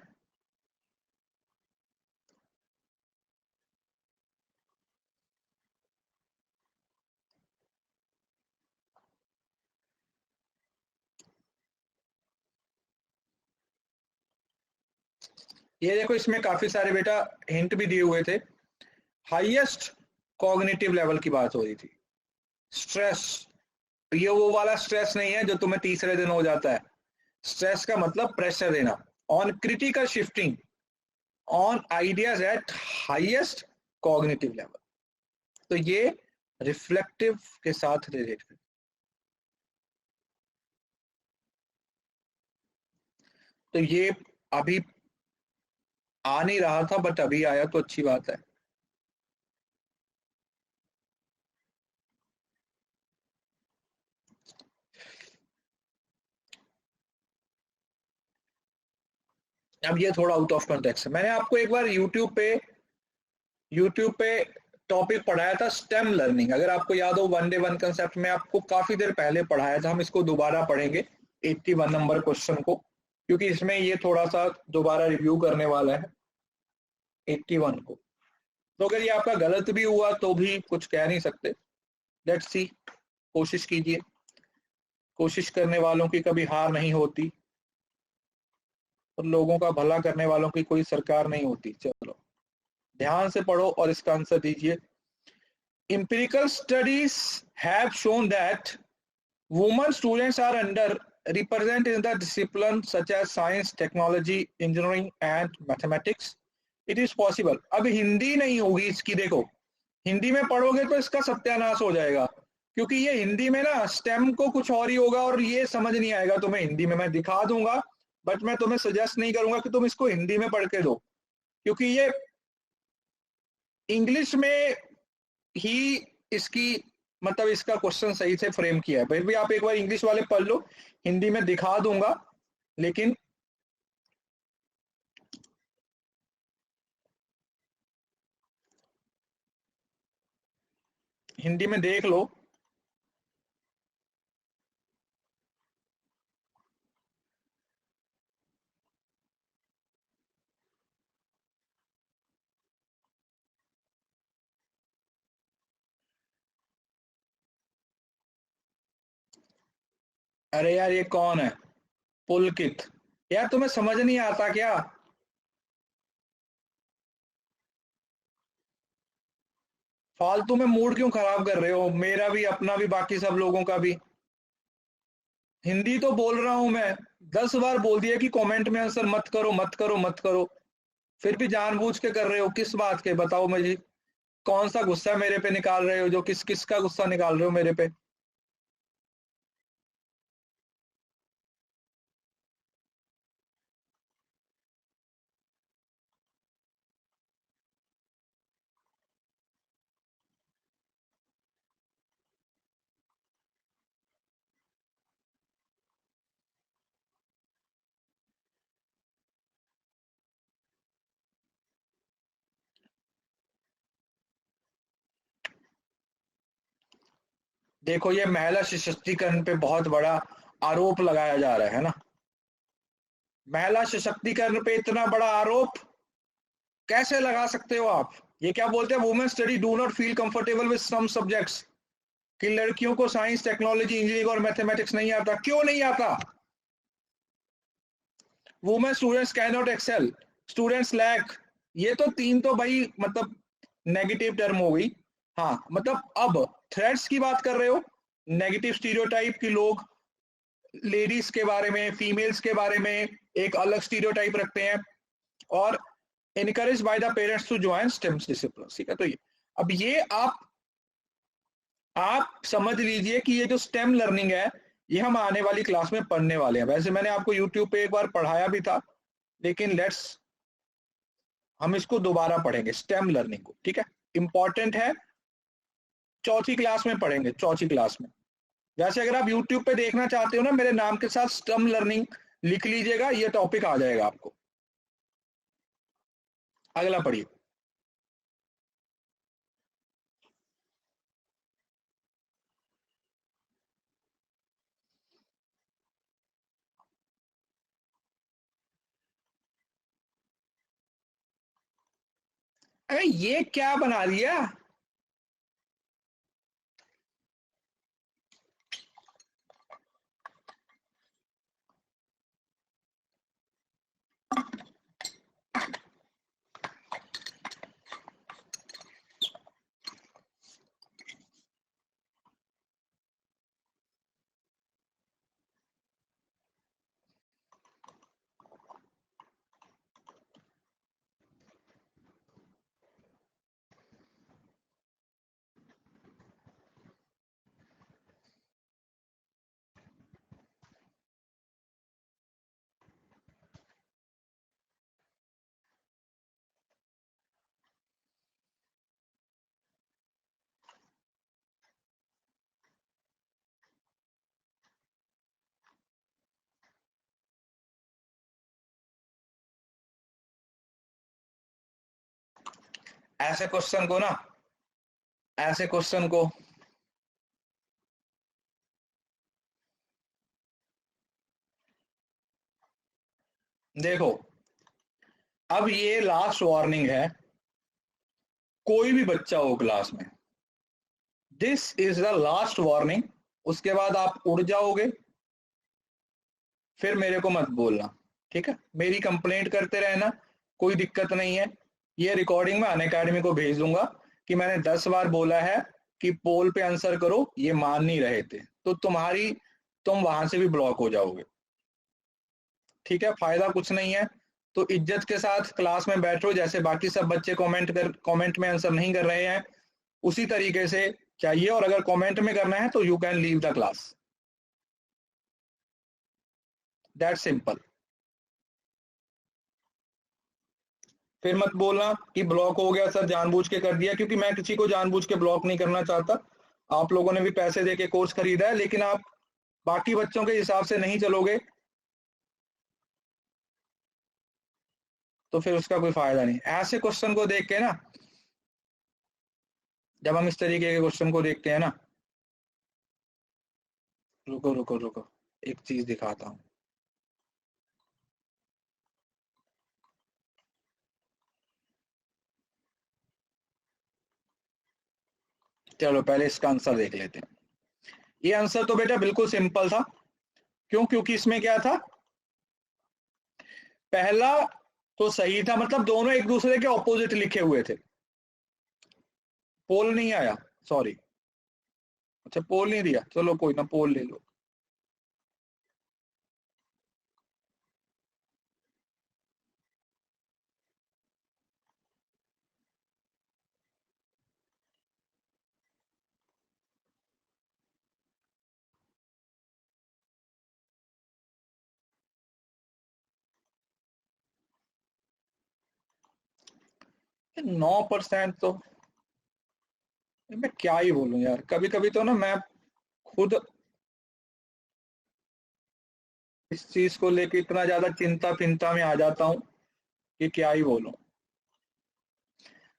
ये देखो, इसमें काफी सारे बेटा हिंट भी दिए हुए थे। हाईएस्ट कॉग्निटिव लेवल की बात हो रही थी। स्ट्रेस, ये वो वाला स्ट्रेस नहीं है जो तुम्हें तीसरे दिन हो जाता है। स्ट्रेस का मतलब प्रेशर देना। On critical shifting on ideas eight highest cognitive level, तो ये रिफ्लेक्टिव के साथ रिलेटेड। तो ये अभी आ नहीं रहा था, बट अभी आया तो अच्छी बात है। अब ये थोड़ा आउट ऑफ कॉन्टेक्स्ट है। मैंने आपको एक बार यूट्यूब पे टॉपिक पढ़ाया था, स्टेम लर्निंग। अगर आपको याद हो, 1 डे 1 कंसेप्ट में आपको काफी देर पहले पढ़ाया था। हम इसको दोबारा पढ़ेंगे 81 नंबर क्वेश्चन को, क्योंकि इसमें ये थोड़ा सा दोबारा रिव्यू करने वाला है 81 को। तो अगर ये आपका गलत भी हुआ तो भी कुछ कह नहीं सकते। लेट्स सी, कोशिश कीजिए, कोशिश करने वालों की कभी हार नहीं होती, और लोगों का भला करने वालों की कोई सरकार नहीं होती। चलो ध्यान से पढ़ो और इसका आंसर दीजिए। empirical studies have shown that women students are under represented in the disciplines such as science, technology, engineering and mathematics. It is possible. अब हिंदी नहीं होगी इसकी, देखो हिंदी में पढ़ोगे तो इसका सत्यानाश हो जाएगा, क्योंकि ये हिंदी में ना स्टेम को कुछ और ही होगा और ये समझ नहीं आएगा तुम्हें हिंदी में। मैं दिखा दूंगा बट मैं तुम्हें सजेस्ट नहीं करूंगा कि तुम इसको हिंदी में पढ़ के दो, क्योंकि ये इंग्लिश में ही इसकी मतलब इसका क्वेश्चन सही से फ्रेम किया है। फिर भी आप एक बार इंग्लिश वाले पढ़ लो, हिंदी में दिखा दूंगा लेकिन हिंदी में देख लो। अरे यार ये कौन है? पुलकित। यार तुम्हें समझ नहीं आता क्या? फालतू में मूड क्यों खराब कर रहे हो, मेरा भी अपना भी बाकी सब लोगों का भी। हिंदी तो बोल रहा हूं मैं, 10 बार बोल दिया कि कमेंट में आंसर मत करो मत करो मत करो, फिर भी जानबूझ के कर रहे हो। किस बात के बताओ मुझे, कौन सा गुस्सा मेरे पे निकाल रहे हो? जो किस किस का गुस्सा निकाल रहे हो मेरे पे? देखो ये महिला सशक्तिकरण पे बहुत बड़ा आरोप लगाया जा रहा है ना। महिला सशक्तिकरण पे इतना बड़ा आरोप कैसे लगा सकते हो आप? ये क्या बोलते हैं, women study do not feel comfortable with some subjects, कि लड़कियों को साइंस, टेक्नोलॉजी, इंजीनियरिंग और मैथमेटिक्स नहीं आता। क्यों नहीं आता? Women students can not excel, students lack. ये तो तीन तो भाई मतलब नेगेटिव टर्म हो गई। हाँ मतलब अब थ्रेड्स की बात कर रहे हो, नेगेटिव स्टीरियोटाइप की लोग लेडीज के बारे में, फीमेल्स के बारे में एक अलग स्टीरियोटाइप रखते हैं, और encourage by the parents to join STEM discipline. ठीक है, तो ये अब ये आप समझ लीजिए कि ये जो स्टेम लर्निंग है ये हम आने वाली क्लास में पढ़ने वाले हैं। वैसे मैंने आपको यूट्यूब पे एक बार पढ़ाया भी था, लेकिन हम इसको दोबारा पढ़ेंगे स्टेम लर्निंग को। ठीक है, इंपॉर्टेंट है, चौथी क्लास में पढ़ेंगे, चौथी क्लास में। वैसे अगर आप यूट्यूब पे देखना चाहते हो ना, मेरे नाम के साथ स्टेम लर्निंग लिख लीजिएगा, ये टॉपिक आ जाएगा आपको। अगला पढ़िए। अरे ये क्या बना दिया? ऐसे क्वेश्चन को ना, ऐसे क्वेश्चन को देखो, अब ये लास्ट वार्निंग है, कोई भी बच्चा हो क्लास में, this is the last warning. उसके बाद आप उड़ जाओगे, फिर मेरे को मत बोलना। ठीक है, मेरी कंप्लेंट करते रहना, कोई दिक्कत नहीं है। ये रिकॉर्डिंग में अनअकैडमी को भेज दूंगा, कि मैंने 10 बार बोला है कि पोल पे आंसर करो, ये मान नहीं रहे थे, तो तुम वहां से भी ब्लॉक हो जाओगे। ठीक है, फायदा कुछ नहीं है। तो इज्जत के साथ क्लास में बैठो, जैसे बाकी सब बच्चे कमेंट में आंसर नहीं कर रहे हैं उसी तरीके से चाहिए, और अगर कमेंट में करना है तो you can leave the class, that simple. फिर मत बोलना कि ब्लॉक हो गया सर, जानबूझ के कर दिया, क्योंकि मैं किसी को जानबूझ के ब्लॉक नहीं करना चाहता। आप लोगों ने भी पैसे दे के कोर्स खरीदा है, लेकिन आप बाकी बच्चों के हिसाब से नहीं चलोगे तो फिर उसका कोई फायदा नहीं। ऐसे क्वेश्चन को देख के ना, जब हम इस तरीके के क्वेश्चन को देखते हैं ना, रुको रुको रुको, एक चीज दिखाता हूँ। चलो पहले इसका आंसर देख लेते हैं। ये आंसर तो बेटा बिल्कुल सिंपल था। क्यों? क्योंकि इसमें क्या था, पहला तो सही था, मतलब दोनों एक दूसरे के ऑपोजिट लिखे हुए थे। पोल नहीं आया, सॉरी, अच्छा पोल नहीं दिया, चलो कोई ना, पोल ले लो। ये 9% तो मैं क्या ही बोलूं यार, कभी कभी तो ना मैं खुद इस चीज को लेके इतना ज्यादा चिंता फिंता में आ जाता हूँ कि क्या ही बोलूं।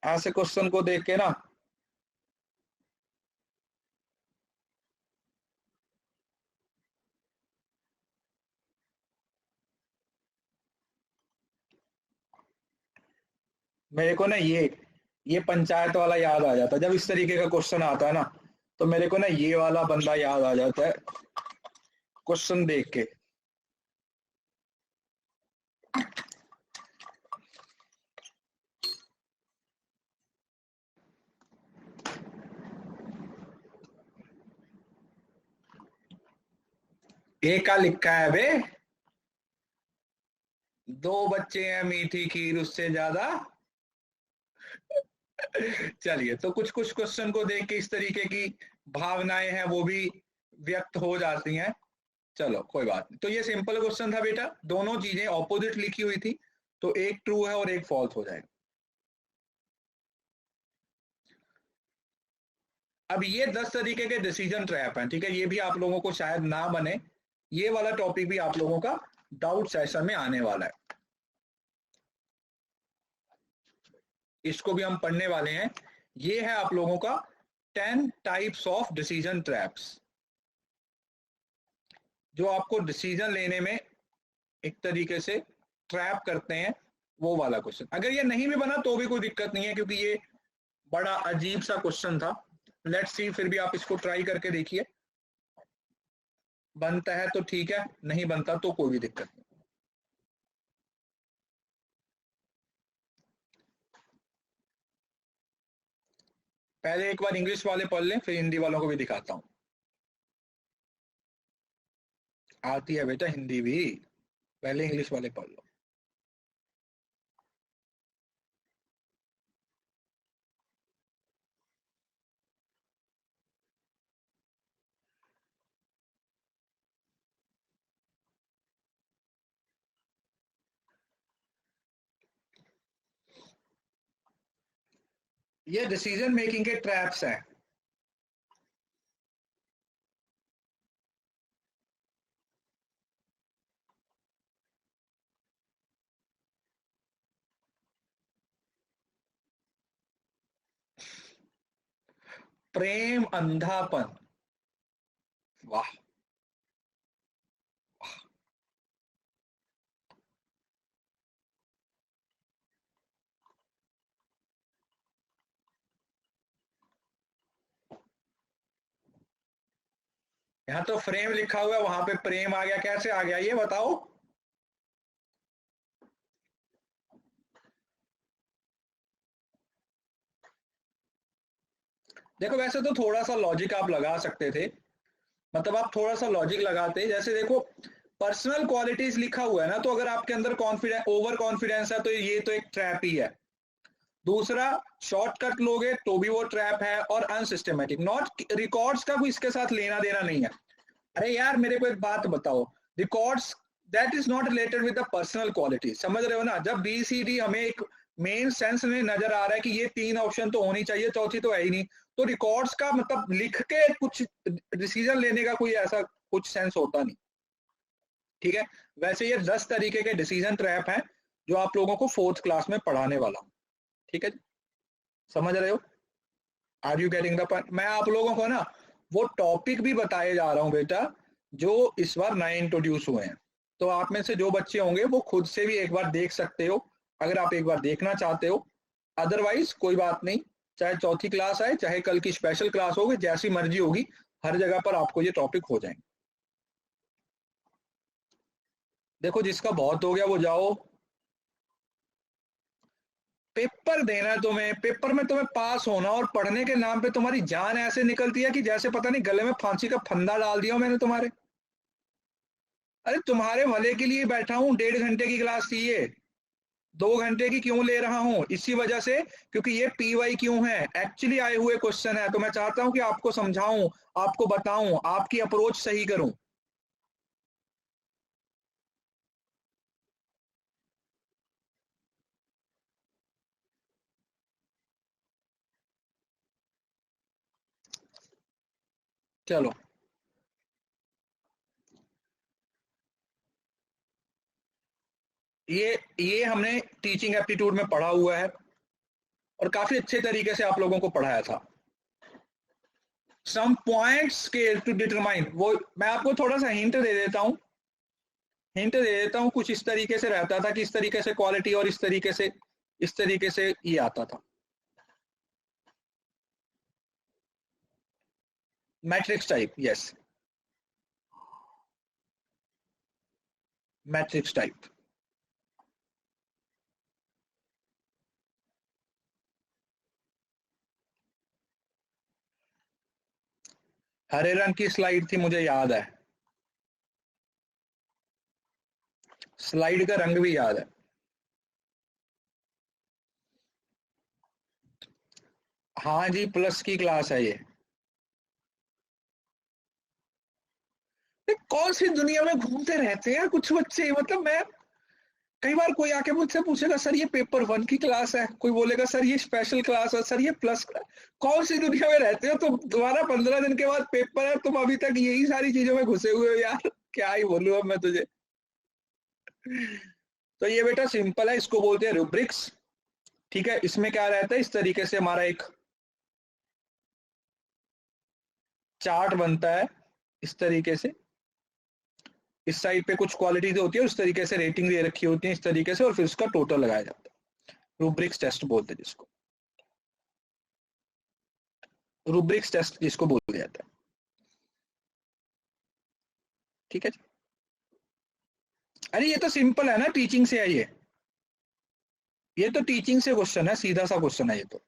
ऐसे क्वेश्चन को देख के ना, मेरे को ना ये पंचायत वाला याद आ जाता है जब इस तरीके का क्वेश्चन आता है ना, तो मेरे को ना ये वाला बंदा याद आ जाता है क्वेश्चन देख के। ए का लिखा है बे, दो बच्चे हैं मीठी खीर उससे ज्यादा। चलिए, तो कुछ कुछ क्वेश्चन को देख के इस तरीके की भावनाएं हैं वो भी व्यक्त हो जाती हैं। चलो कोई बात नहीं, तो ये सिंपल क्वेश्चन था बेटा, दोनों चीजें ऑपोजिट लिखी हुई थी, तो एक ट्रू है और एक फॉल्स हो जाएगा। अब ये 10 तरीके के डिसीजन ट्रैप हैं, ठीक है, ये भी आप लोगों को शायद ना बने, ये वाला टॉपिक भी आप लोगों का डाउट सेशन में आने वाला है, इसको भी हम पढ़ने वाले हैं। ये है आप लोगों का 10 टाइप्स ऑफ डिसीजन ट्रैप्स, जो आपको डिसीजन लेने में एक तरीके से ट्रैप करते हैं, वो वाला क्वेश्चन। अगर ये नहीं भी बना तो भी कोई दिक्कत नहीं है, क्योंकि ये बड़ा अजीब सा क्वेश्चन था। लेट्स सी, फिर भी आप इसको ट्राई करके देखिए, बनता है तो ठीक है, नहीं बनता तो कोई भी दिक्कत नहीं। पहले एक बार इंग्लिश वाले पढ़ लें, फिर हिंदी वालों को भी दिखाता हूँ। आती है बेटा हिंदी भी, पहले इंग्लिश वाले पढ़ लो। ये डिसीजन मेकिंग के ट्रैप्स हैं। प्रेम अंधापन, वाह, यहाँ तो फ्रेम लिखा हुआ है, वहां पे प्रेम आ गया, कैसे आ गया ये बताओ। देखो वैसे तो थोड़ा सा लॉजिक आप लगा सकते थे, मतलब आप थोड़ा सा लॉजिक लगाते, जैसे देखो पर्सनल क्वालिटीज लिखा हुआ है ना, तो अगर आपके अंदर कॉन्फिडेंस, ओवर कॉन्फिडेंस है तो ये तो एक ट्रैप ही है। दूसरा, शॉर्टकट लोगे तो भी वो ट्रैप है, और अनसिस्टमेटिक, नॉट रिकॉर्ड्स का कोई इसके साथ लेना देना नहीं है। अरे यार मेरे को एक बात बताओ, records that is not related with the personal quality, समझ रहे हो ना? जब बी सी डी हमें एक मेन सेंस में नजर आ रहा है कि ये तीन ऑप्शन तो होनी चाहिए, चौथी तो है ही नहीं, तो रिकॉर्ड्स का मतलब लिख के कुछ डिसीजन लेने का कोई ऐसा कुछ सेंस होता नहीं। ठीक है, वैसे ये 10 तरीके के डिसीजन ट्रैप हैं जो आप लोगों को फोर्थ क्लास में पढ़ाने वाला हूँ। ठीक है, समझ रहे हो? Are you getting the point? मैं आप लोगों को ना वो टॉपिक भी बताए जा रहा हूँ बेटा, जो इस बार नए इंट्रोड्यूस हुए हैं। तो आप में से जो बच्चे होंगे वो खुद से भी एक बार देख सकते हो, अगर आप एक बार देखना चाहते हो। अदरवाइज कोई बात नहीं, चाहे चौथी क्लास आए, चाहे कल की स्पेशल क्लास होगी, जैसी मर्जी होगी, हर जगह पर आपको ये टॉपिक हो जाएंगे। देखो जिसका बहुत हो गया वो जाओ, पेपर देना है तुम्हें, पेपर में तुम्हें पास होना, और पढ़ने के नाम पे तुम्हारी जान ऐसे निकलती है कि जैसे पता नहीं गले में फांसी का फंदा डाल दिया हो मैंने तुम्हारे। अरे तुम्हारे भले के लिए बैठा हूँ, 1.5 घंटे की क्लास थी ये, 2 घंटे की क्यों ले रहा हूँ? इसी वजह से, क्योंकि ये पीवाई क्यों है, एक्चुअली आए हुए क्वेश्चन है, तो मैं चाहता हूँ कि आपको समझाऊं, आपको बताऊं, आपकी अप्रोच सही करूं। चलो, ये हमने टीचिंग एप्टीट्यूड में पढ़ा हुआ है, और काफी अच्छे तरीके से आप लोगों को पढ़ाया था। Some point scale to determine, वो मैं आपको थोड़ा सा हिंट दे देता हूँ, कुछ इस तरीके से रहता था कि इस तरीके से क्वालिटी, और इस तरीके से, इस तरीके से ये आता था। Matrix type, yes, matrix type. हरे रंग की स्लाइड थी, मुझे याद है, स्लाइड का रंग भी याद है। हाँ जी, प्लस की क्लास है ये। कौन सी दुनिया में घूमते रहते हैं कुछ बच्चे, मतलब मैं, कई बार कोई आके मुझसे पूछेगा सर ये पेपर वन की क्लास है, कोई बोलेगा सर ये स्पेशल क्लास है, सर ये प्लस क्लास। कौन सी दुनिया में रहते हो तुम? तुम्हारा 15 दिन के बाद पेपर है, तुम अभी तक यही सारी चीजों में घुसे हुए हो यार, क्या ही बोलूं अब मैं तुझे। तो ये बेटा सिंपल है, इसको बोलते हैं रूब्रिक्स। ठीक है, इसमें क्या रहता है, इस तरीके से हमारा एक चार्ट बनता है, इस तरीके से, इस साइड पे कुछ क्वालिटीज होती है, उस तरीके से रेटिंग दे रखी होती है इस तरीके से, और फिर उसका टोटल लगाया जाता है। रूब्रिक्स टेस्ट बोलते हैं जिसको, रूब्रिक्स टेस्ट जिसको बोला जाता है। ठीक है जी? अरे ये तो सिंपल है ना, टीचिंग से है ये तो टीचिंग से क्वेश्चन है, सीधा सा क्वेश्चन है ये तो।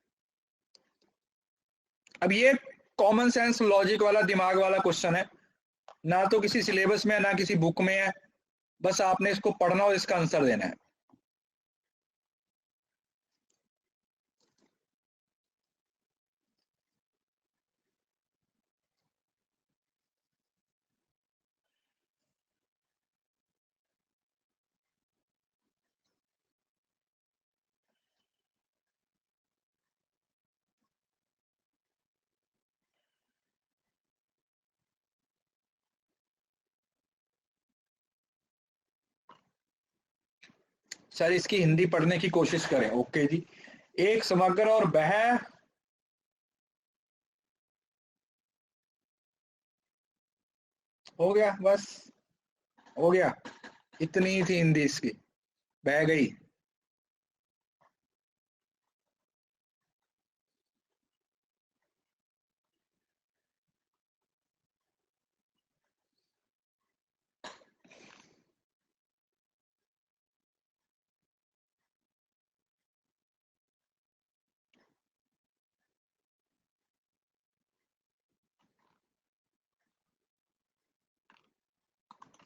अब ये कॉमन सेंस लॉजिक वाला दिमाग वाला क्वेश्चन है, ना तो किसी सिलेबस में है, ना किसी बुक में है, बस आपने इसको पढ़ना और इसका आंसर देना है। सर इसकी हिंदी पढ़ने की कोशिश करें, ओके जी। एक समग्र और वह, हो गया बस, हो गया, इतनी ही थी हिंदी इसकी, बह गई।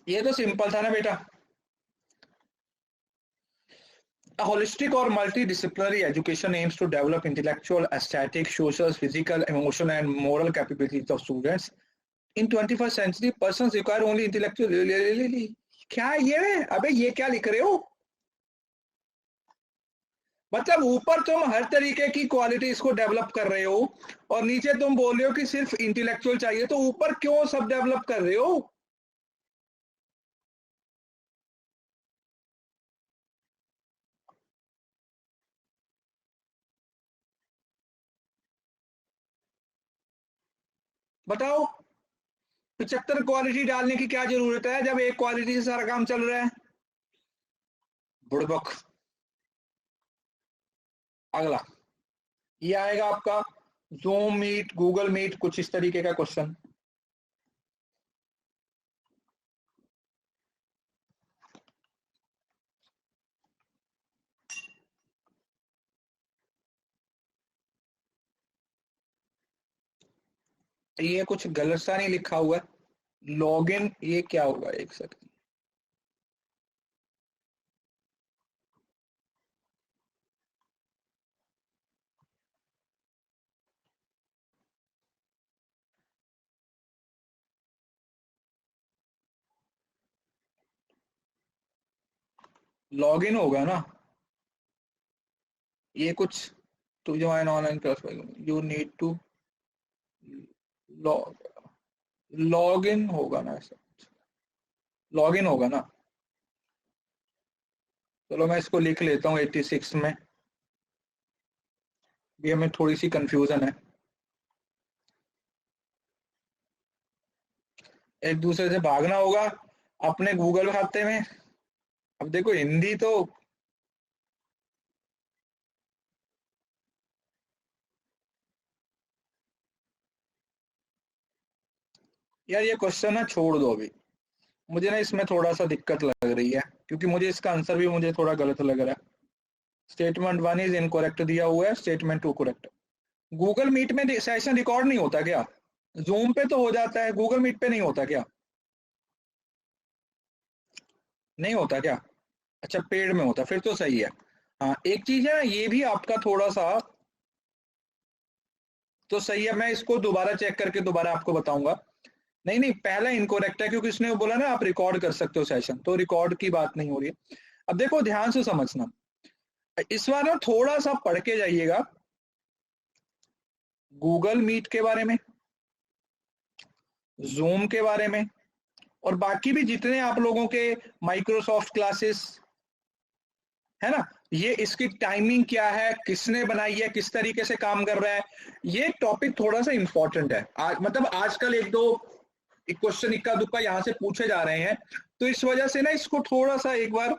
ये तो सिंपल था ना बेटा। A holistic or multidisciplinary education aims to develop intellectual, aesthetic, social, physical, emotional, and moral capabilities of students. In 21st century, persons require only intellectual. क्या है ये? अबे ये क्या लिख रहे हो? मतलब ऊपर तुम हर तरीके की क्वालिटीज को डेवलप कर रहे हो और नीचे तुम बोल रहे हो कि सिर्फ इंटेलेक्चुअल चाहिए, तो ऊपर क्यों सब डेवलप कर रहे हो? बताओ, 75 क्वालिटी डालने की क्या जरूरत है जब एक क्वालिटी से सारा काम चल रहा है? बुड़बक। अगला ये आएगा आपका जूम मीट, गूगल मीट, कुछ इस तरीके का क्वेश्चन। ये कुछ गलत सा नहीं लिखा हुआ है। लॉगिन ये क्या होगा, एक सेकंड। लॉगिन होगा ना ये कुछ। To join online class you need to log log in होगा ना, ऐसा लॉग इन होगा ना। चलो मैं इसको लिख लेता हूँ 86 में, भी हमें थोड़ी सी कंफ्यूजन है। एक दूसरे से भागना होगा अपने गूगल खाते में। अब देखो हिंदी तो, यार ये क्वेश्चन ना छोड़ दो अभी। मुझे ना इसमें थोड़ा सा दिक्कत लग रही है क्योंकि मुझे इसका आंसर भी मुझे थोड़ा गलत लग रहा है। स्टेटमेंट वन इज इनकरेक्ट दिया हुआ है, statement to correct. Google Meet में सेशन रिकॉर्ड नहीं होता क्या? जूम पे तो हो जाता है, गूगल मीट पे नहीं होता क्या? नहीं होता क्या? अच्छा पेड में होता, फिर तो सही है। हाँ एक चीज है ना, ये भी आपका थोड़ा सा तो सही है। मैं इसको दोबारा चेक करके दोबारा आपको बताऊंगा। नहीं नहीं, पहला इनकोरेक्ट है क्योंकि उसने बोला ना आप रिकॉर्ड कर सकते हो सेशन, तो रिकॉर्ड की बात नहीं हो रही है। अब देखो ध्यान से समझना, इस बार ना थोड़ा सा पढ़ के जाइएगा गूगल मीट के बारे में, जूम के बारे में, और बाकी भी जितने आप लोगों के माइक्रोसॉफ्ट क्लासेस है ना, ये इसकी टाइमिंग क्या है, किसने बनाई है, किस तरीके से काम कर रहा है, ये टॉपिक थोड़ा सा इंपॉर्टेंट है। आज मतलब आजकल एक दो क्वेश्चन इक्का दुक्का यहाँ से पूछे जा रहे हैं, तो इस वजह से ना इसको थोड़ा सा एक बार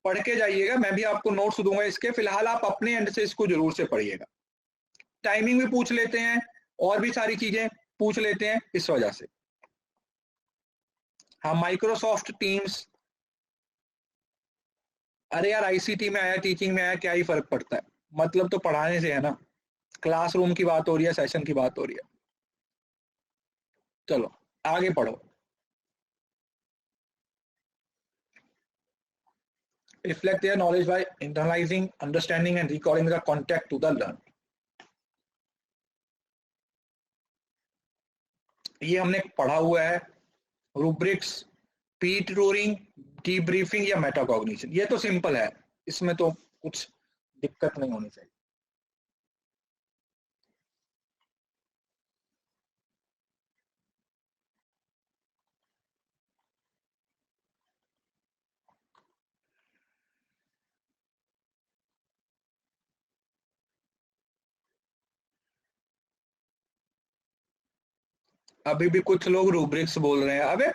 पढ़ के जाइएगा। मैं भी आपको नोट्स दूंगा इसके, फिलहाल आप अपने एंड से इसको जरूर से पढ़िएगा। टाइमिंग भी पूछ लेते हैं और भी सारी चीजें पूछ लेते हैं इस वजह से। हाँ माइक्रोसॉफ्ट टीम्स, अरे यार आईसीटी में आया, टीचिंग में आया, क्या ही फर्क पड़ता है? मतलब तो पढ़ाने से है ना। क्लासरूम की बात हो रही है, सेशन की बात हो रही है। चलो आगे पढ़ो। Reflect their knowledge by internalizing, understanding and recalling the content to the learn। ये हमने पढ़ा हुआ है, रूब्रिक्स, पी ट्यूरिंग, डीब्रीफिंग या मेटाकॉग्निशन, ये तो सिंपल है, इसमें तो कुछ दिक्कत नहीं होनी चाहिए। अभी भी कुछ लोग रूब्रिक्स बोल रहे हैं। अबे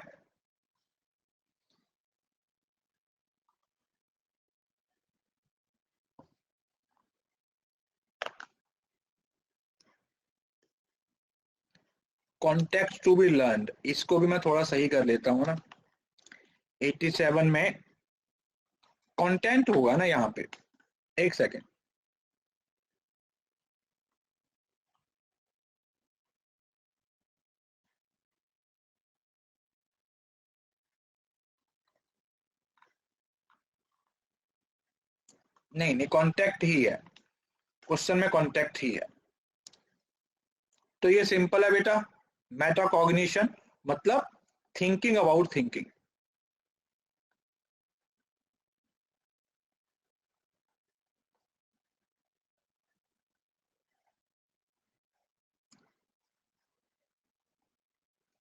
कॉन्टेक्स्ट टू बी लर्नड, इसको भी मैं थोड़ा सही कर लेता हूँ ना। 87 में कंटेंट होगा ना यहाँ पे, एक सेकेंड। नहीं नहीं, कॉन्टेक्ट ही है, क्वेश्चन में कॉन्टेक्ट ही है। तो ये सिंपल है बेटा, मेटाकॉग्निशन मतलब thinking about thinking.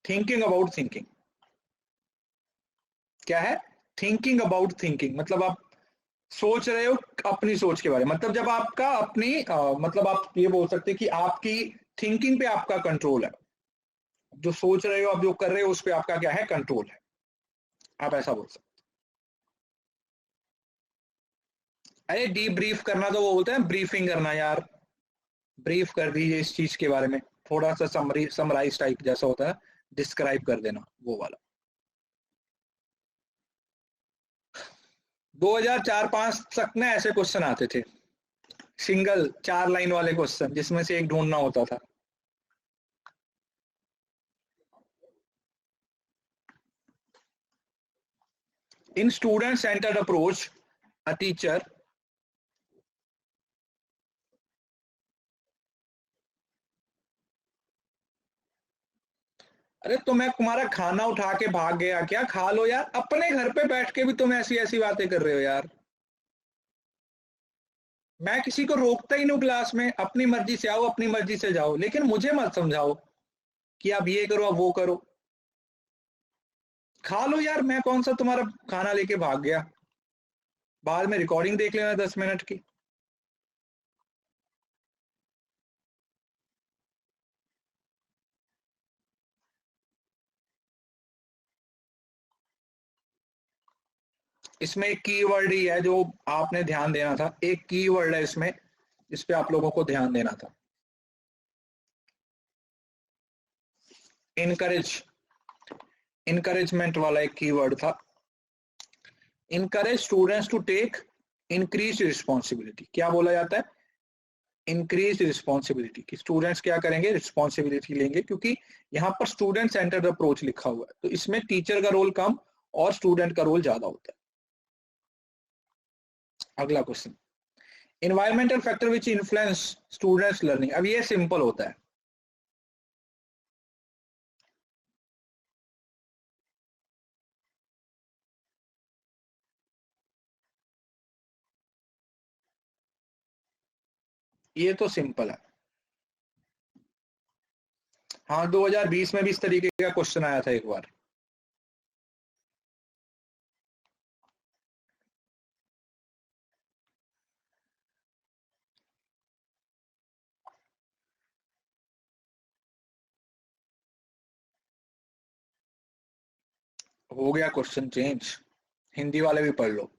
Thinking about thinking क्या है? थिंकिंग अबाउट थिंकिंग मतलब आप सोच रहे हो अपनी सोच के बारे में, मतलब जब आपका अपनी मतलब आप ये बोल सकते हैं कि आपकी थिंकिंग पे आपका कंट्रोल है, जो सोच रहे हो आप, जो कर रहे हो उस पे आपका क्या है, कंट्रोल है, आप ऐसा बोल सकते। अरे डीप ब्रीफ करना तो वो बोलते हैं ब्रीफिंग करना यार, ब्रीफ कर दीजिए इस चीज के बारे में, थोड़ा सा समराइज टाइप जैसा होता है, डिस्क्राइब कर देना, वो वाला। 2004-5 तक में ऐसे क्वेश्चन आते थे, सिंगल 4 लाइन वाले क्वेश्चन जिसमें से एक ढूंढना होता था। इन student centred approach a teacher, अरे तो मैं तुम्हारा खाना उठा के भाग गया क्या? खा लो यार, अपने घर पे बैठ के भी तुम ऐसी ऐसी बातें कर रहे हो यार। मैं किसी को रोकता ही नहीं क्लास में, अपनी मर्जी से आओ अपनी मर्जी से जाओ, लेकिन मुझे मत समझाओ कि आप ये करो आप वो करो। खा लो यार, मैं कौन सा तुम्हारा खाना लेके भाग गया, बाद में रिकॉर्डिंग देख लेना 10 मिनट की। इसमें एक कीवर्ड ही है जो आपने ध्यान देना था, एक कीवर्ड है इसमें, इस पे आप लोगों को ध्यान देना था। इनकरेज, इनकरेजमेंट वाला एक कीवर्ड था। Encourage students to take increase responsibility, क्या बोला जाता है? इंक्रीज रिस्पॉन्सिबिलिटी, कि स्टूडेंट्स क्या करेंगे, रिस्पॉन्सिबिलिटी लेंगे, क्योंकि यहाँ पर स्टूडेंट सेंटर्ड अप्रोच लिखा हुआ है, तो इसमें टीचर का रोल कम और स्टूडेंट का रोल ज्यादा होता है। अगला question, environmental factor which influence students learning. अब ये सिंपल होता है, ये तो सिंपल है। हाँ 2020 में भी इस तरीके का क्वेश्चन आया था एक बार। हो गया क्वेश्चन चेंज, हिंदी वाले भी पढ़ लो।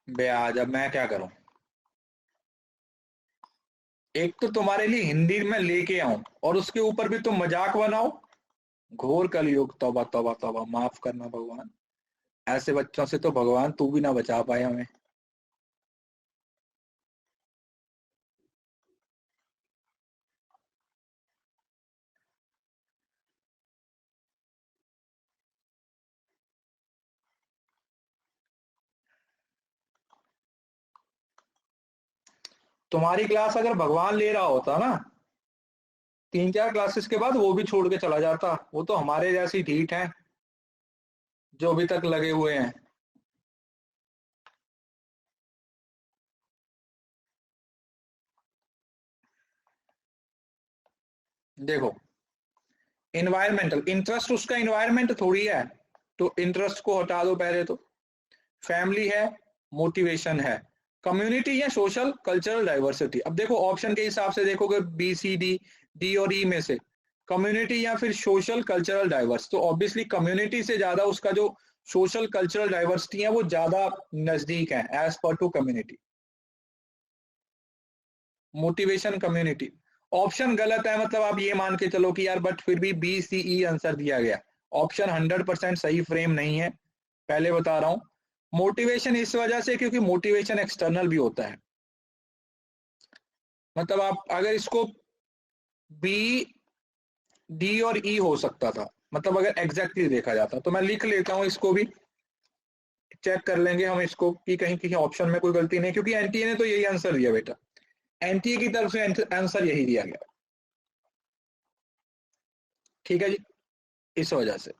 बे आज अब मैं क्या करूं, एक तो तुम्हारे लिए हिंदी में लेके आऊं और उसके ऊपर भी तुम मजाक बनाओ। घोर कलयुग, तौबा तौबा तौबा, माफ करना भगवान, ऐसे बच्चों से तो भगवान तू भी ना बचा पाए हमें। तुम्हारी क्लास अगर भगवान ले रहा होता ना, 3-4 क्लासेस के बाद वो भी छोड़ के चला जाता, वो तो हमारे जैसी ढीठ है जो अभी तक लगे हुए हैं। देखो, इन्वायरमेंटल इंटरेस्ट उसका इन्वायरमेंट थोड़ी है, तो इंटरेस्ट को हटा दो पहले तो। फैमिली है, मोटिवेशन है, कम्युनिटी या सोशल कल्चरल डाइवर्सिटी। अब देखो ऑप्शन के हिसाब से देखोगे बी सी डी, डी और ई में से कम्युनिटी या फिर सोशल कल्चरल डाइवर्स, तो ऑब्वियसली कम्युनिटी से ज्यादा उसका जो सोशल कल्चरल डाइवर्सिटी है वो ज्यादा नजदीक है एज पर to community. Motivation community, option गलत है मतलब आप ये मान के चलो कि यार बट फिर भी बी सी ई आंसर दिया गया। ऑप्शन 100% सही फ्रेम नहीं है, पहले बता रहा हूं। मोटिवेशन इस वजह से क्योंकि मोटिवेशन एक्सटर्नल भी होता है, मतलब आप अगर इसको बी डी और ई हो सकता था, मतलब अगर एग्जैक्टली देखा जाता तो मैं लिख लेता हूं, इसको भी चेक कर लेंगे हम इसको कि कहीं किसी ऑप्शन में कोई गलती नहीं, क्योंकि एनटीए ने तो यही आंसर दिया बेटा, एनटीए की तरफ से आंसर यही दिया गया। ठीक है जी, इस वजह से।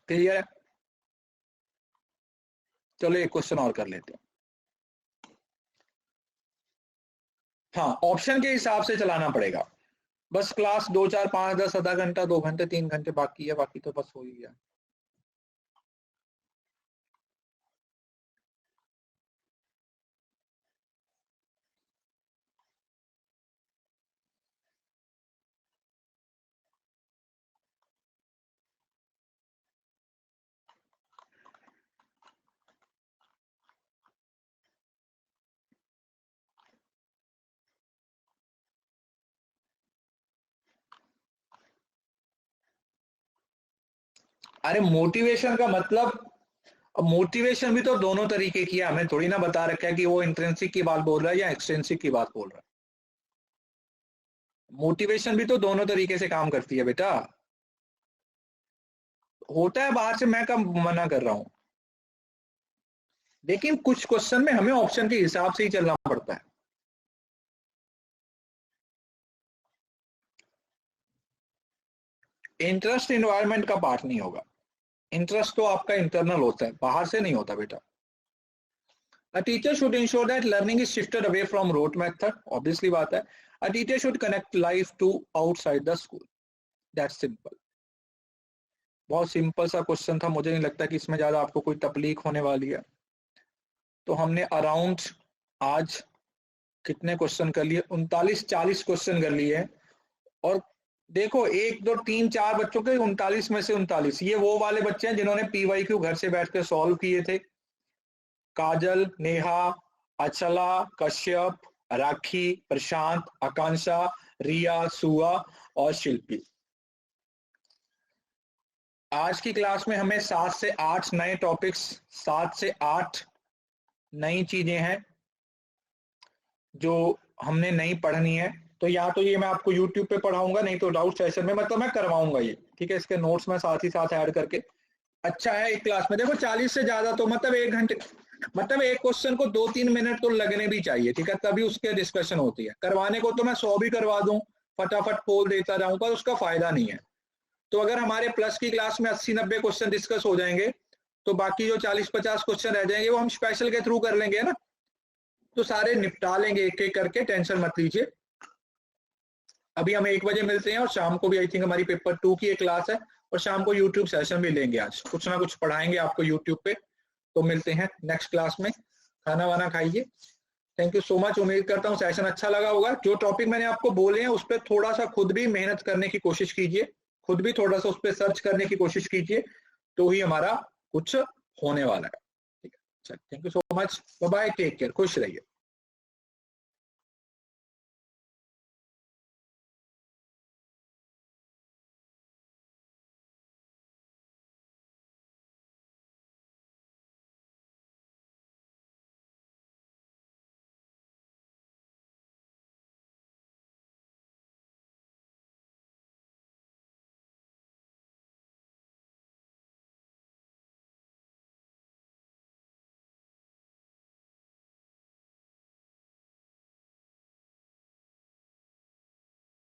क्लियर है? चलो एक क्वेश्चन और कर लेते हैं। हाँ, ऑप्शन के हिसाब से चलाना पड़ेगा। बस क्लास 2 4 5 10 आधा घंटा 2 घंटे 3 घंटे बाकी है, बाकी तो बस हो ही गया। अरे मोटिवेशन का मतलब, अब मोटिवेशन भी तो दोनों तरीके की है, हमें थोड़ी ना बता रखा है कि वो इंट्रिंसिक की बात बोल रहा है या एक्सट्रिंसिक की बात बोल रहा है। मोटिवेशन भी तो दोनों तरीके से काम करती है बेटा, होता है बाहर से, मैं कब मना कर रहा हूं, लेकिन कुछ क्वेश्चन में हमें ऑप्शन के हिसाब से ही चलना पड़ता है। इंटरेस्ट इन्वायरमेंट का पार्ट नहीं होगा, इंटरेस्ट तो आपका इंटरनल होता है, बाहर से नहीं होता बेटा। A teacher should ensure that learning is shifted away from rote method, obviously बात है। A teacher should connect life to outside the school, that's simple। बहुत सिंपल सा क्वेश्चन था, मुझे नहीं लगता कि इसमें ज्यादा आपको कोई तकलीफ होने वाली है। तो हमने अराउंड आज कितने क्वेश्चन कर लिए, 39-40 क्वेश्चन कर लिए हैं। और देखो 1 2 3 4 बच्चों के 39 में से 39 ये वो वाले बच्चे हैं जिन्होंने पीवाईक्यू घर से बैठ कर सॉल्व किए थे। काजल, नेहा, अचला, कश्यप, राखी, प्रशांत, आकांक्षा, रिया, सुआ और शिल्पी। आज की क्लास में हमें 7 से 8 नए टॉपिक्स, 7 से 8 नई चीजें हैं जो हमने नहीं पढ़नी है। तो या तो ये मैं आपको YouTube पे पढ़ाऊंगा, नहीं तो डाउट सेशन में, मतलब मैं करवाऊंगा ये, ठीक है। इसके नोट्स में साथ ही साथ ऐड करके, अच्छा है एक क्लास में देखो 40 से ज्यादा तो मतलब 1 घंटे, मतलब एक क्वेश्चन को 2-3 मिनट तो लगने भी चाहिए, ठीक है, तभी उसके डिस्कशन होती है। करवाने को तो मैं 100 भी करवा दूं, फटाफट पोल देता रहूं, पर उसका फायदा नहीं है। तो अगर हमारे प्लस की क्लास में 80-90 क्वेश्चन डिस्कस हो जाएंगे तो बाकी जो 40-50 क्वेश्चन रह जाएंगे वो हम स्पेशल के थ्रू कर लेंगे ना, तो सारे निपटा लेंगे एक एक करके, टेंशन मत लीजिए। अभी हम 1 बजे मिलते हैं और शाम को भी आई थिंक हमारी पेपर 2 की एक क्लास है, और शाम को यूट्यूब सेशन भी लेंगे, आज कुछ ना कुछ पढ़ाएंगे आपको यूट्यूब पे। तो मिलते हैं नेक्स्ट क्लास में, खाना वाना खाइए। थैंक यू सो मच, उम्मीद करता हूँ सेशन अच्छा लगा होगा। जो टॉपिक मैंने आपको बोले हैं उस पर थोड़ा सा खुद भी मेहनत करने की कोशिश कीजिए, खुद भी थोड़ा सा उस पर सर्च करने की कोशिश कीजिए, तो ही हमारा कुछ होने वाला है। ठीक है, thank you so much, bye bye, take care, खुश रहिए।